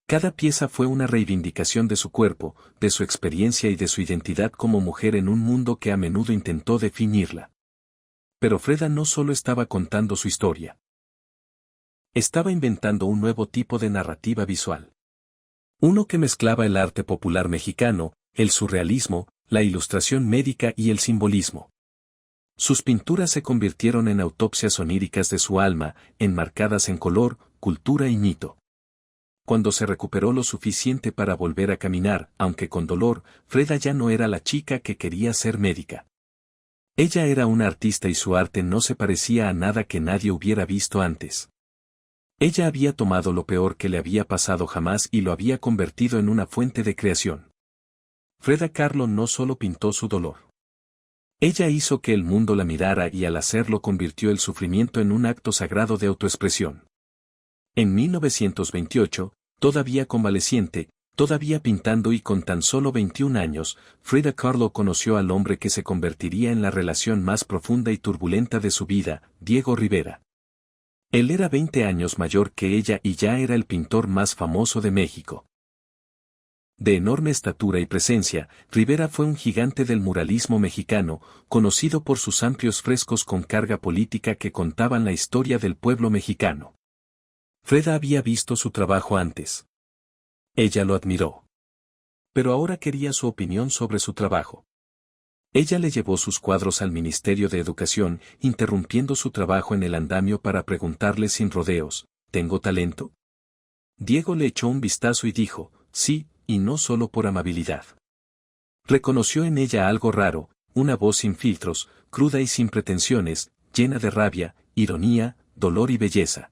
Cada pieza fue una reivindicación de su cuerpo, de su experiencia y de su identidad como mujer en un mundo que a menudo intentó definirla. Pero Frida no solo estaba contando su historia. Estaba inventando un nuevo tipo de narrativa visual. Uno que mezclaba el arte popular mexicano, el surrealismo, la ilustración médica y el simbolismo. Sus pinturas se convirtieron en autopsias oníricas de su alma, enmarcadas en color, cultura y mito. Cuando se recuperó lo suficiente para volver a caminar, aunque con dolor, Frida ya no era la chica que quería ser médica. Ella era una artista y su arte no se parecía a nada que nadie hubiera visto antes. Ella había tomado lo peor que le había pasado jamás y lo había convertido en una fuente de creación. Frida Kahlo no solo pintó su dolor. Ella hizo que el mundo la mirara y al hacerlo convirtió el sufrimiento en un acto sagrado de autoexpresión. En 1928, todavía convaleciente, todavía pintando y con tan solo 21 años, Frida Kahlo conoció al hombre que se convertiría en la relación más profunda y turbulenta de su vida, Diego Rivera. Él era 20 años mayor que ella y ya era el pintor más famoso de México. De enorme estatura y presencia, Rivera fue un gigante del muralismo mexicano, conocido por sus amplios frescos con carga política que contaban la historia del pueblo mexicano. Frida había visto su trabajo antes. Ella lo admiró. Pero ahora quería su opinión sobre su trabajo. Ella le llevó sus cuadros al Ministerio de Educación, interrumpiendo su trabajo en el andamio para preguntarle sin rodeos, ¿tengo talento? Diego le echó un vistazo y dijo, sí, y no solo por amabilidad. Reconoció en ella algo raro, una voz sin filtros, cruda y sin pretensiones, llena de rabia, ironía, dolor y belleza.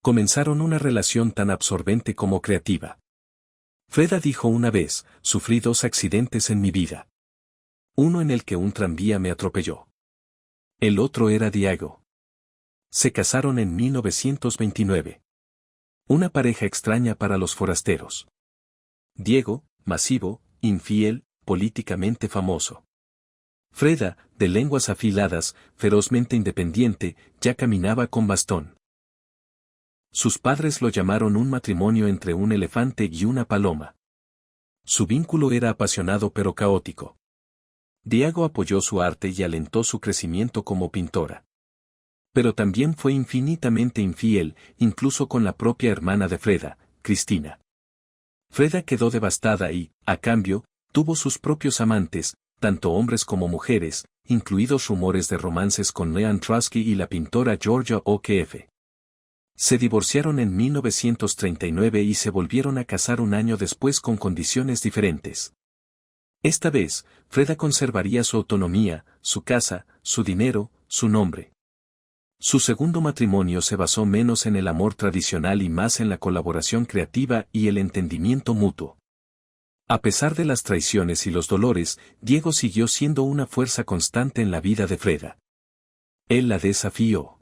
Comenzaron una relación tan absorbente como creativa. Frida dijo una vez, sufrí 2 accidentes en mi vida. Uno en el que un tranvía me atropelló. El otro era Diego. Se casaron en 1929. Una pareja extraña para los forasteros. Diego, masivo, infiel, políticamente famoso. Frida, de lenguas afiladas, ferozmente independiente, ya caminaba con bastón. Sus padres lo llamaron un matrimonio entre un elefante y una paloma. Su vínculo era apasionado pero caótico. Diego apoyó su arte y alentó su crecimiento como pintora. Pero también fue infinitamente infiel, incluso con la propia hermana de Frida, Cristina. Frida quedó devastada y, a cambio, tuvo sus propios amantes, tanto hombres como mujeres, incluidos rumores de romances con Leon Trotsky y la pintora Georgia O'Keeffe. Se divorciaron en 1939 y se volvieron a casar un año después con condiciones diferentes. Esta vez, Freda conservaría su autonomía, su casa, su dinero, su nombre. Su segundo matrimonio se basó menos en el amor tradicional y más en la colaboración creativa y el entendimiento mutuo. A pesar de las traiciones y los dolores, Diego siguió siendo una fuerza constante en la vida de Freda. Él la desafió.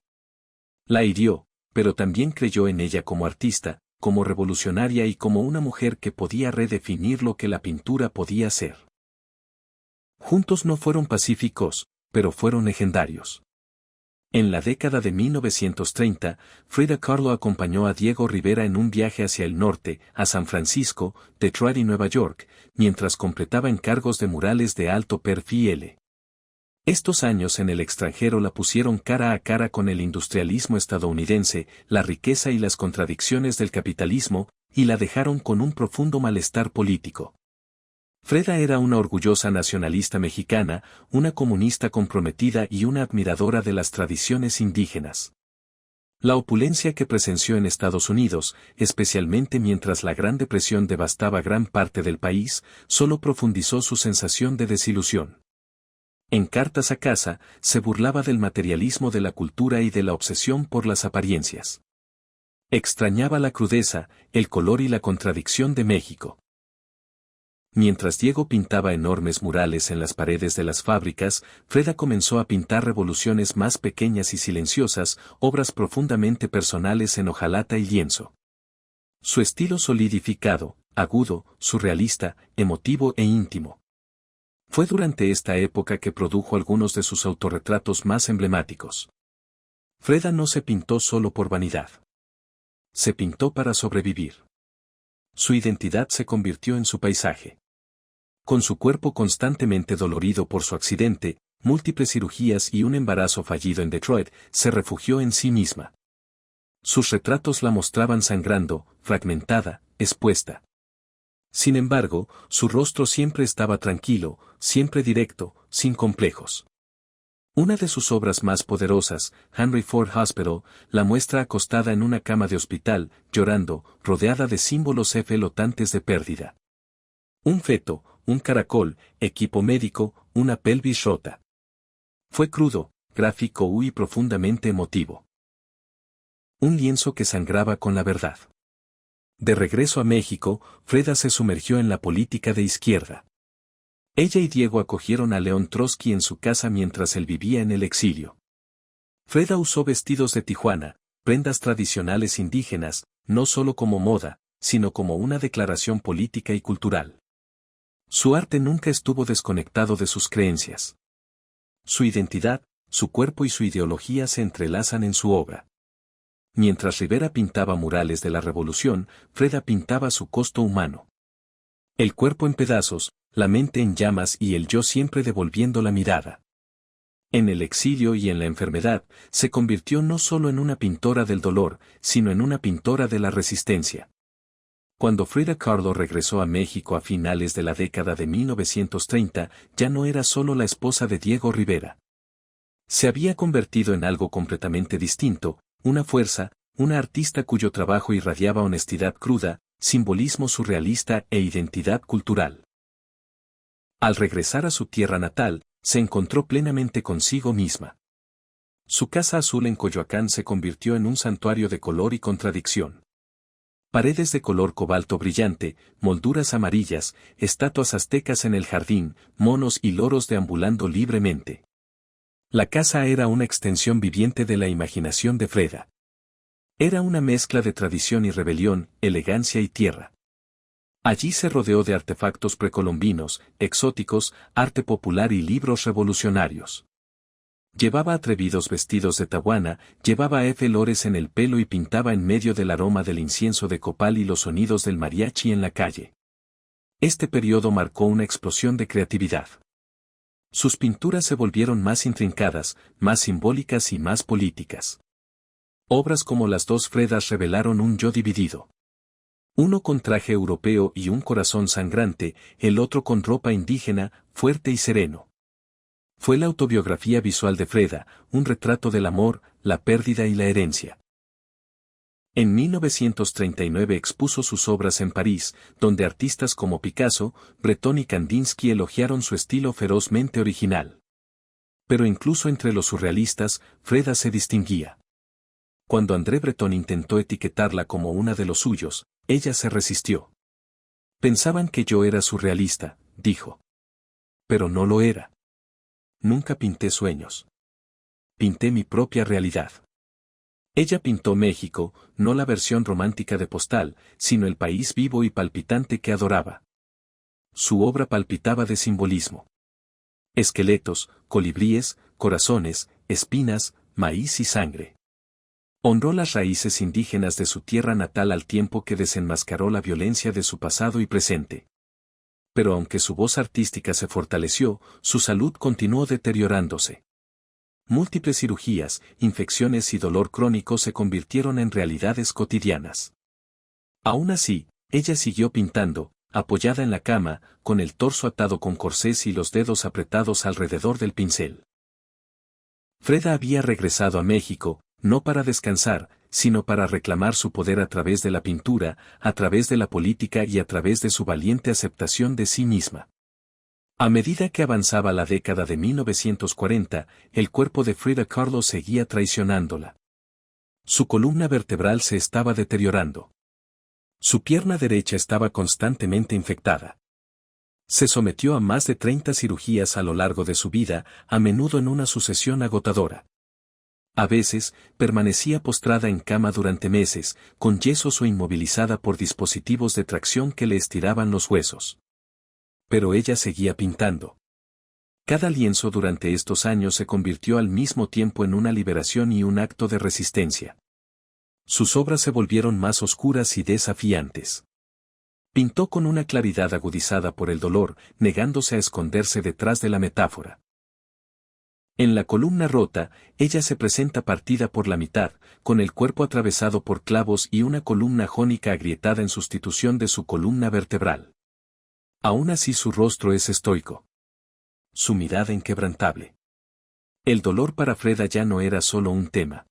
La hirió, pero también creyó en ella como artista, como revolucionaria y como una mujer que podía redefinir lo que la pintura podía ser. Juntos no fueron pacíficos, pero fueron legendarios. En la década de 1930, Frida Kahlo acompañó a Diego Rivera en un viaje hacia el norte, a San Francisco, Detroit y Nueva York, mientras completaba encargos de murales de alto perfil. Estos años en el extranjero la pusieron cara a cara con el industrialismo estadounidense, la riqueza y las contradicciones del capitalismo, y la dejaron con un profundo malestar político. Freda era una orgullosa nacionalista mexicana, una comunista comprometida y una admiradora de las tradiciones indígenas. La opulencia que presenció en Estados Unidos, especialmente mientras la Gran Depresión devastaba gran parte del país, solo profundizó su sensación de desilusión. En cartas a casa, se burlaba del materialismo de la cultura y de la obsesión por las apariencias. Extrañaba la crudeza, el color y la contradicción de México. Mientras Diego pintaba enormes murales en las paredes de las fábricas, Freda comenzó a pintar revoluciones más pequeñas y silenciosas, obras profundamente personales en hojalata y lienzo. Su estilo solidificado, agudo, surrealista, emotivo e íntimo. Fue durante esta época que produjo algunos de sus autorretratos más emblemáticos. Freda no se pintó solo por vanidad. Se pintó para sobrevivir. Su identidad se convirtió en su paisaje. Con su cuerpo constantemente dolorido por su accidente, múltiples cirugías y un embarazo fallido en Detroit, se refugió en sí misma. Sus retratos la mostraban sangrando, fragmentada, expuesta. Sin embargo, su rostro siempre estaba tranquilo, siempre directo, sin complejos. Una de sus obras más poderosas, Henry Ford Hospital, la muestra acostada en una cama de hospital, llorando, rodeada de símbolos flotantes de pérdida. Un feto, un caracol, equipo médico, una pelvis rota. Fue crudo, gráfico y profundamente emotivo. Un lienzo que sangraba con la verdad. De regreso a México, Freda se sumergió en la política de izquierda. Ella y Diego acogieron a León Trotsky en su casa mientras él vivía en el exilio. Freda usó vestidos de Tijuana, prendas tradicionales indígenas, no solo como moda, sino como una declaración política y cultural. Su arte nunca estuvo desconectado de sus creencias. Su identidad, su cuerpo y su ideología se entrelazan en su obra. Mientras Rivera pintaba murales de la revolución, Freda pintaba su costo humano. El cuerpo en pedazos, la mente en llamas y el yo siempre devolviendo la mirada. En el exilio y en la enfermedad, se convirtió no solo en una pintora del dolor, sino en una pintora de la resistencia. Cuando Frida Kahlo regresó a México a finales de la década de 1930, ya no era solo la esposa de Diego Rivera. Se había convertido en algo completamente distinto, una fuerza, una artista cuyo trabajo irradiaba honestidad cruda, simbolismo surrealista e identidad cultural. Al regresar a su tierra natal, se encontró plenamente consigo misma. Su casa azul en Coyoacán se convirtió en un santuario de color y contradicción. Paredes de color cobalto brillante, molduras amarillas, estatuas aztecas en el jardín, monos y loros deambulando libremente. La casa era una extensión viviente de la imaginación de Freda. Era una mezcla de tradición y rebelión, elegancia y tierra. Allí se rodeó de artefactos precolombinos, exóticos, arte popular y libros revolucionarios. Llevaba atrevidos vestidos de tahuana, llevaba flores en el pelo y pintaba en medio del aroma del incienso de copal y los sonidos del mariachi en la calle. Este periodo marcó una explosión de creatividad. Sus pinturas se volvieron más intrincadas, más simbólicas y más políticas. Obras como Las dos Fredas revelaron un yo dividido. Uno con traje europeo y un corazón sangrante, el otro con ropa indígena, fuerte y sereno. Fue la autobiografía visual de Freda, un retrato del amor, la pérdida y la herencia. En 1939 expuso sus obras en París, donde artistas como Picasso, Breton y Kandinsky elogiaron su estilo ferozmente original. Pero incluso entre los surrealistas, Freda se distinguía. Cuando André Breton intentó etiquetarla como una de los suyos, ella se resistió. Pensaban que yo era surrealista, dijo. Pero no lo era. Nunca pinté sueños. Pinté mi propia realidad. Ella pintó México, no la versión romántica de Postal, sino el país vivo y palpitante que adoraba. Su obra palpitaba de simbolismo. Esqueletos, colibríes, corazones, espinas, maíz y sangre. Honró las raíces indígenas de su tierra natal al tiempo que desenmascaró la violencia de su pasado y presente. Pero aunque su voz artística se fortaleció, su salud continuó deteriorándose. Múltiples cirugías, infecciones y dolor crónico se convirtieron en realidades cotidianas. Aún así, ella siguió pintando, apoyada en la cama, con el torso atado con corsés y los dedos apretados alrededor del pincel. Freda había regresado a México, no para descansar, sino para reclamar su poder a través de la pintura, a través de la política y a través de su valiente aceptación de sí misma. A medida que avanzaba la década de 1940, el cuerpo de Frida Kahlo seguía traicionándola. Su columna vertebral se estaba deteriorando. Su pierna derecha estaba constantemente infectada. Se sometió a más de 30 cirugías a lo largo de su vida, a menudo en una sucesión agotadora. A veces, permanecía postrada en cama durante meses, con yesos o inmovilizada por dispositivos de tracción que le estiraban los huesos. Pero ella seguía pintando. Cada lienzo durante estos años se convirtió al mismo tiempo en una liberación y un acto de resistencia. Sus obras se volvieron más oscuras y desafiantes. Pintó con una claridad agudizada por el dolor, negándose a esconderse detrás de la metáfora. En la columna rota, ella se presenta partida por la mitad, con el cuerpo atravesado por clavos y una columna jónica agrietada en sustitución de su columna vertebral. Aún así su rostro es estoico. Su mirada inquebrantable. El dolor para Freda ya no era solo un tema.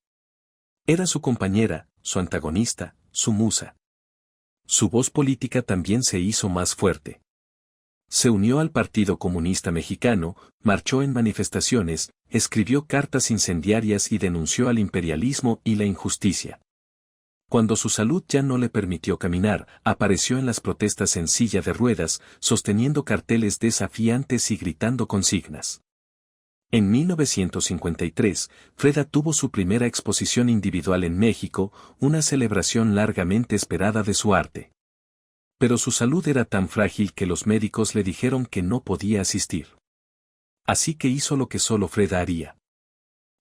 Era su compañera, su antagonista, su musa. Su voz política también se hizo más fuerte. Se unió al Partido Comunista Mexicano, marchó en manifestaciones, escribió cartas incendiarias y denunció al imperialismo y la injusticia. Cuando su salud ya no le permitió caminar, apareció en las protestas en silla de ruedas, sosteniendo carteles desafiantes y gritando consignas. En 1953, Freda tuvo su primera exposición individual en México, una celebración largamente esperada de su arte. Pero su salud era tan frágil que los médicos le dijeron que no podía asistir. Así que hizo lo que solo Freda haría.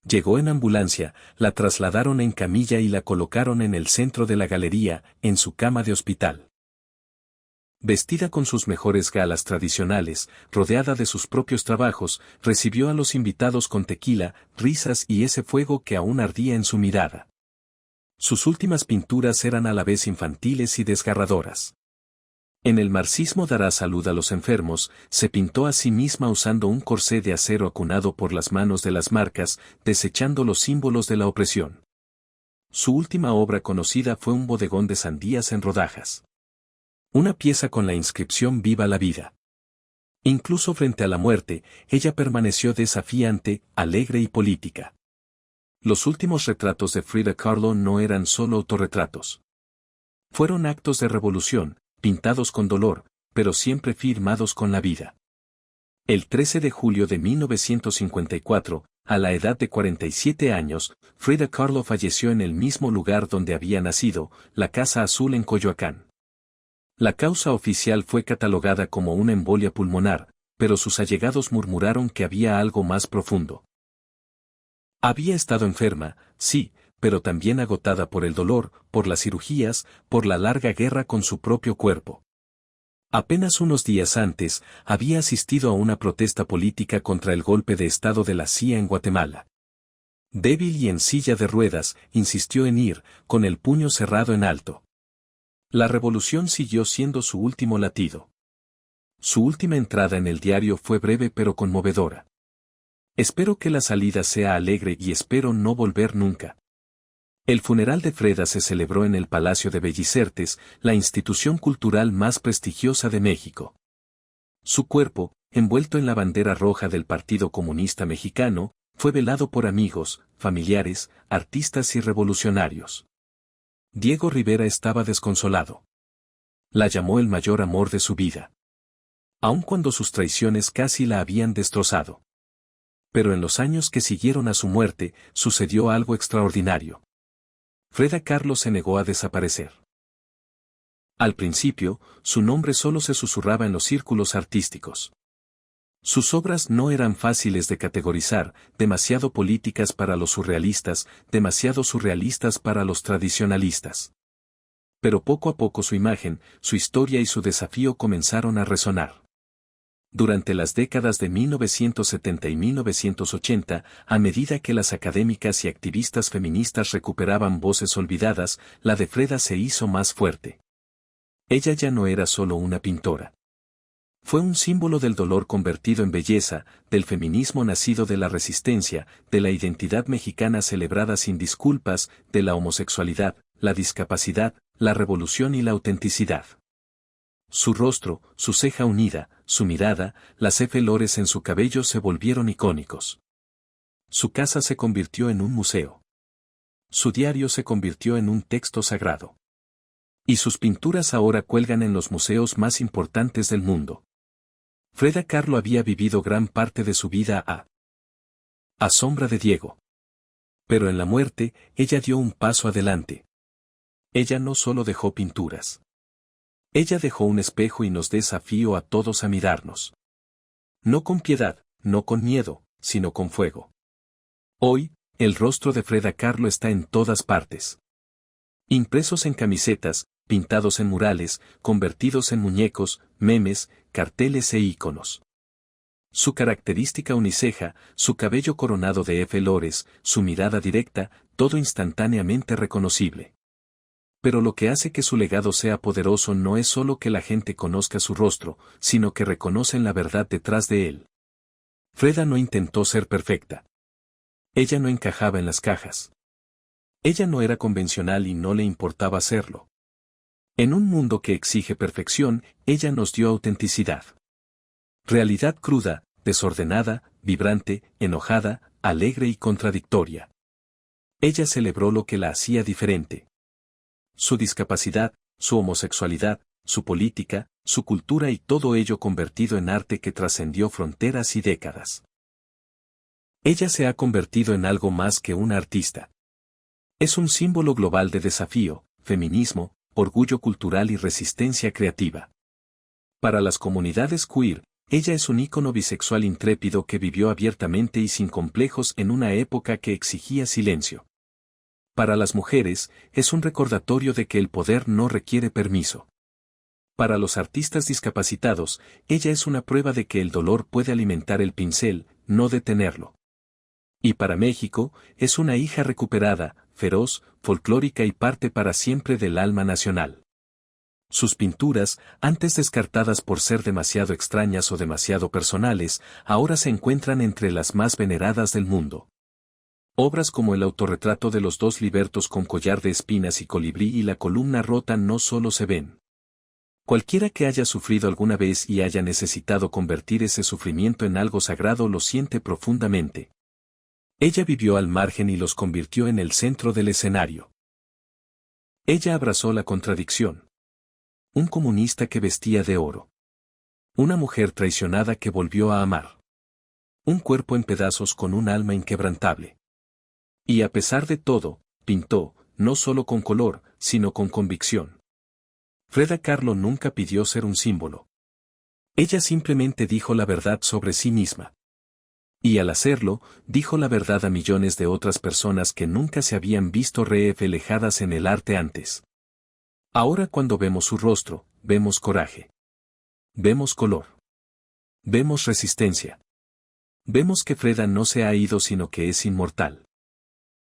Llegó en ambulancia, la trasladaron en camilla y la colocaron en el centro de la galería, en su cama de hospital. Vestida con sus mejores galas tradicionales, rodeada de sus propios trabajos, recibió a los invitados con tequila, risas y ese fuego que aún ardía en su mirada. Sus últimas pinturas eran a la vez infantiles y desgarradoras. En el marxismo dará salud a los enfermos, se pintó a sí misma usando un corsé de acero acunado por las manos de las marcas, desechando los símbolos de la opresión. Su última obra conocida fue un bodegón de sandías en rodajas. Una pieza con la inscripción Viva la vida. Incluso frente a la muerte, ella permaneció desafiante, alegre y política. Los últimos retratos de Frida Kahlo no eran solo autorretratos. Fueron actos de revolución, pintados con dolor, pero siempre firmados con la vida. El 13 de julio de 1954, a la edad de 47 años, Frida Kahlo falleció en el mismo lugar donde había nacido, la Casa Azul en Coyoacán. La causa oficial fue catalogada como una embolia pulmonar, pero sus allegados murmuraron que había algo más profundo. Había estado enferma, sí, pero también agotada por el dolor, por las cirugías, por la larga guerra con su propio cuerpo. Apenas unos días antes, había asistido a una protesta política contra el golpe de Estado de la CIA en Guatemala. Débil y en silla de ruedas, insistió en ir, con el puño cerrado en alto. La revolución siguió siendo su último latido. Su última entrada en el diario fue breve pero conmovedora. Espero que la salida sea alegre y espero no volver nunca. El funeral de Freda se celebró en el Palacio de Bellicertes, la institución cultural más prestigiosa de México. Su cuerpo, envuelto en la bandera roja del Partido Comunista Mexicano, fue velado por amigos, familiares, artistas y revolucionarios. Diego Rivera estaba desconsolado. La llamó el mayor amor de su vida. Aun cuando sus traiciones casi la habían destrozado. Pero en los años que siguieron a su muerte, sucedió algo extraordinario. Freda Kahlo se negó a desaparecer. Al principio, su nombre solo se susurraba en los círculos artísticos. Sus obras no eran fáciles de categorizar, demasiado políticas para los surrealistas, demasiado surrealistas para los tradicionalistas. Pero poco a poco su imagen, su historia y su desafío comenzaron a resonar. Durante las décadas de 1970 y 1980, a medida que las académicas y activistas feministas recuperaban voces olvidadas, la de Freda se hizo más fuerte. Ella ya no era solo una pintora. Fue un símbolo del dolor convertido en belleza, del feminismo nacido de la resistencia, de la identidad mexicana celebrada sin disculpas, de la homosexualidad, la discapacidad, la revolución y la autenticidad. Su rostro, su ceja unida, su mirada, las flores en su cabello se volvieron icónicos. Su casa se convirtió en un museo. Su diario se convirtió en un texto sagrado. Y sus pinturas ahora cuelgan en los museos más importantes del mundo. Freda Kahlo había vivido gran parte de su vida a sombra de Diego. Pero en la muerte, ella dio un paso adelante. Ella no solo dejó pinturas. Ella dejó un espejo y nos desafió a todos a mirarnos. No con piedad, no con miedo, sino con fuego. Hoy, el rostro de Freda Kahlo está en todas partes. Impresos en camisetas, pintados en murales, convertidos en muñecos, memes, carteles e íconos. Su característica uniceja, su cabello coronado de flores, su mirada directa, todo instantáneamente reconocible. Pero lo que hace que su legado sea poderoso no es solo que la gente conozca su rostro, sino que reconocen la verdad detrás de él. Freda no intentó ser perfecta. Ella no encajaba en las cajas. Ella no era convencional y no le importaba serlo. En un mundo que exige perfección, ella nos dio autenticidad. Realidad cruda, desordenada, vibrante, enojada, alegre y contradictoria. Ella celebró lo que la hacía diferente. Su discapacidad, su homosexualidad, su política, su cultura y todo ello convertido en arte que trascendió fronteras y décadas. Ella se ha convertido en algo más que una artista. Es un símbolo global de desafío, feminismo, orgullo cultural y resistencia creativa. Para las comunidades queer, ella es un ícono bisexual intrépido que vivió abiertamente y sin complejos en una época que exigía silencio. Para las mujeres, es un recordatorio de que el poder no requiere permiso. Para los artistas discapacitados, ella es una prueba de que el dolor puede alimentar el pincel, no detenerlo. Y para México, es una hija recuperada, feroz, folclórica y parte para siempre del alma nacional. Sus pinturas, antes descartadas por ser demasiado extrañas o demasiado personales, ahora se encuentran entre las más veneradas del mundo. Obras como el autorretrato de los dos libertos con collar de espinas y colibrí y la columna rota no solo se ven. Cualquiera que haya sufrido alguna vez y haya necesitado convertir ese sufrimiento en algo sagrado lo siente profundamente. Ella vivió al margen y los convirtió en el centro del escenario. Ella abrazó la contradicción. Un comunista que vestía de oro. Una mujer traicionada que volvió a amar. Un cuerpo en pedazos con un alma inquebrantable. Y a pesar de todo, pintó, no solo con color, sino con convicción. Freda Kahlo nunca pidió ser un símbolo. Ella simplemente dijo la verdad sobre sí misma. Y al hacerlo, dijo la verdad a millones de otras personas que nunca se habían visto reflejadas en el arte antes. Ahora cuando vemos su rostro, vemos coraje. Vemos color. Vemos resistencia. Vemos que Freda no se ha ido sino que es inmortal.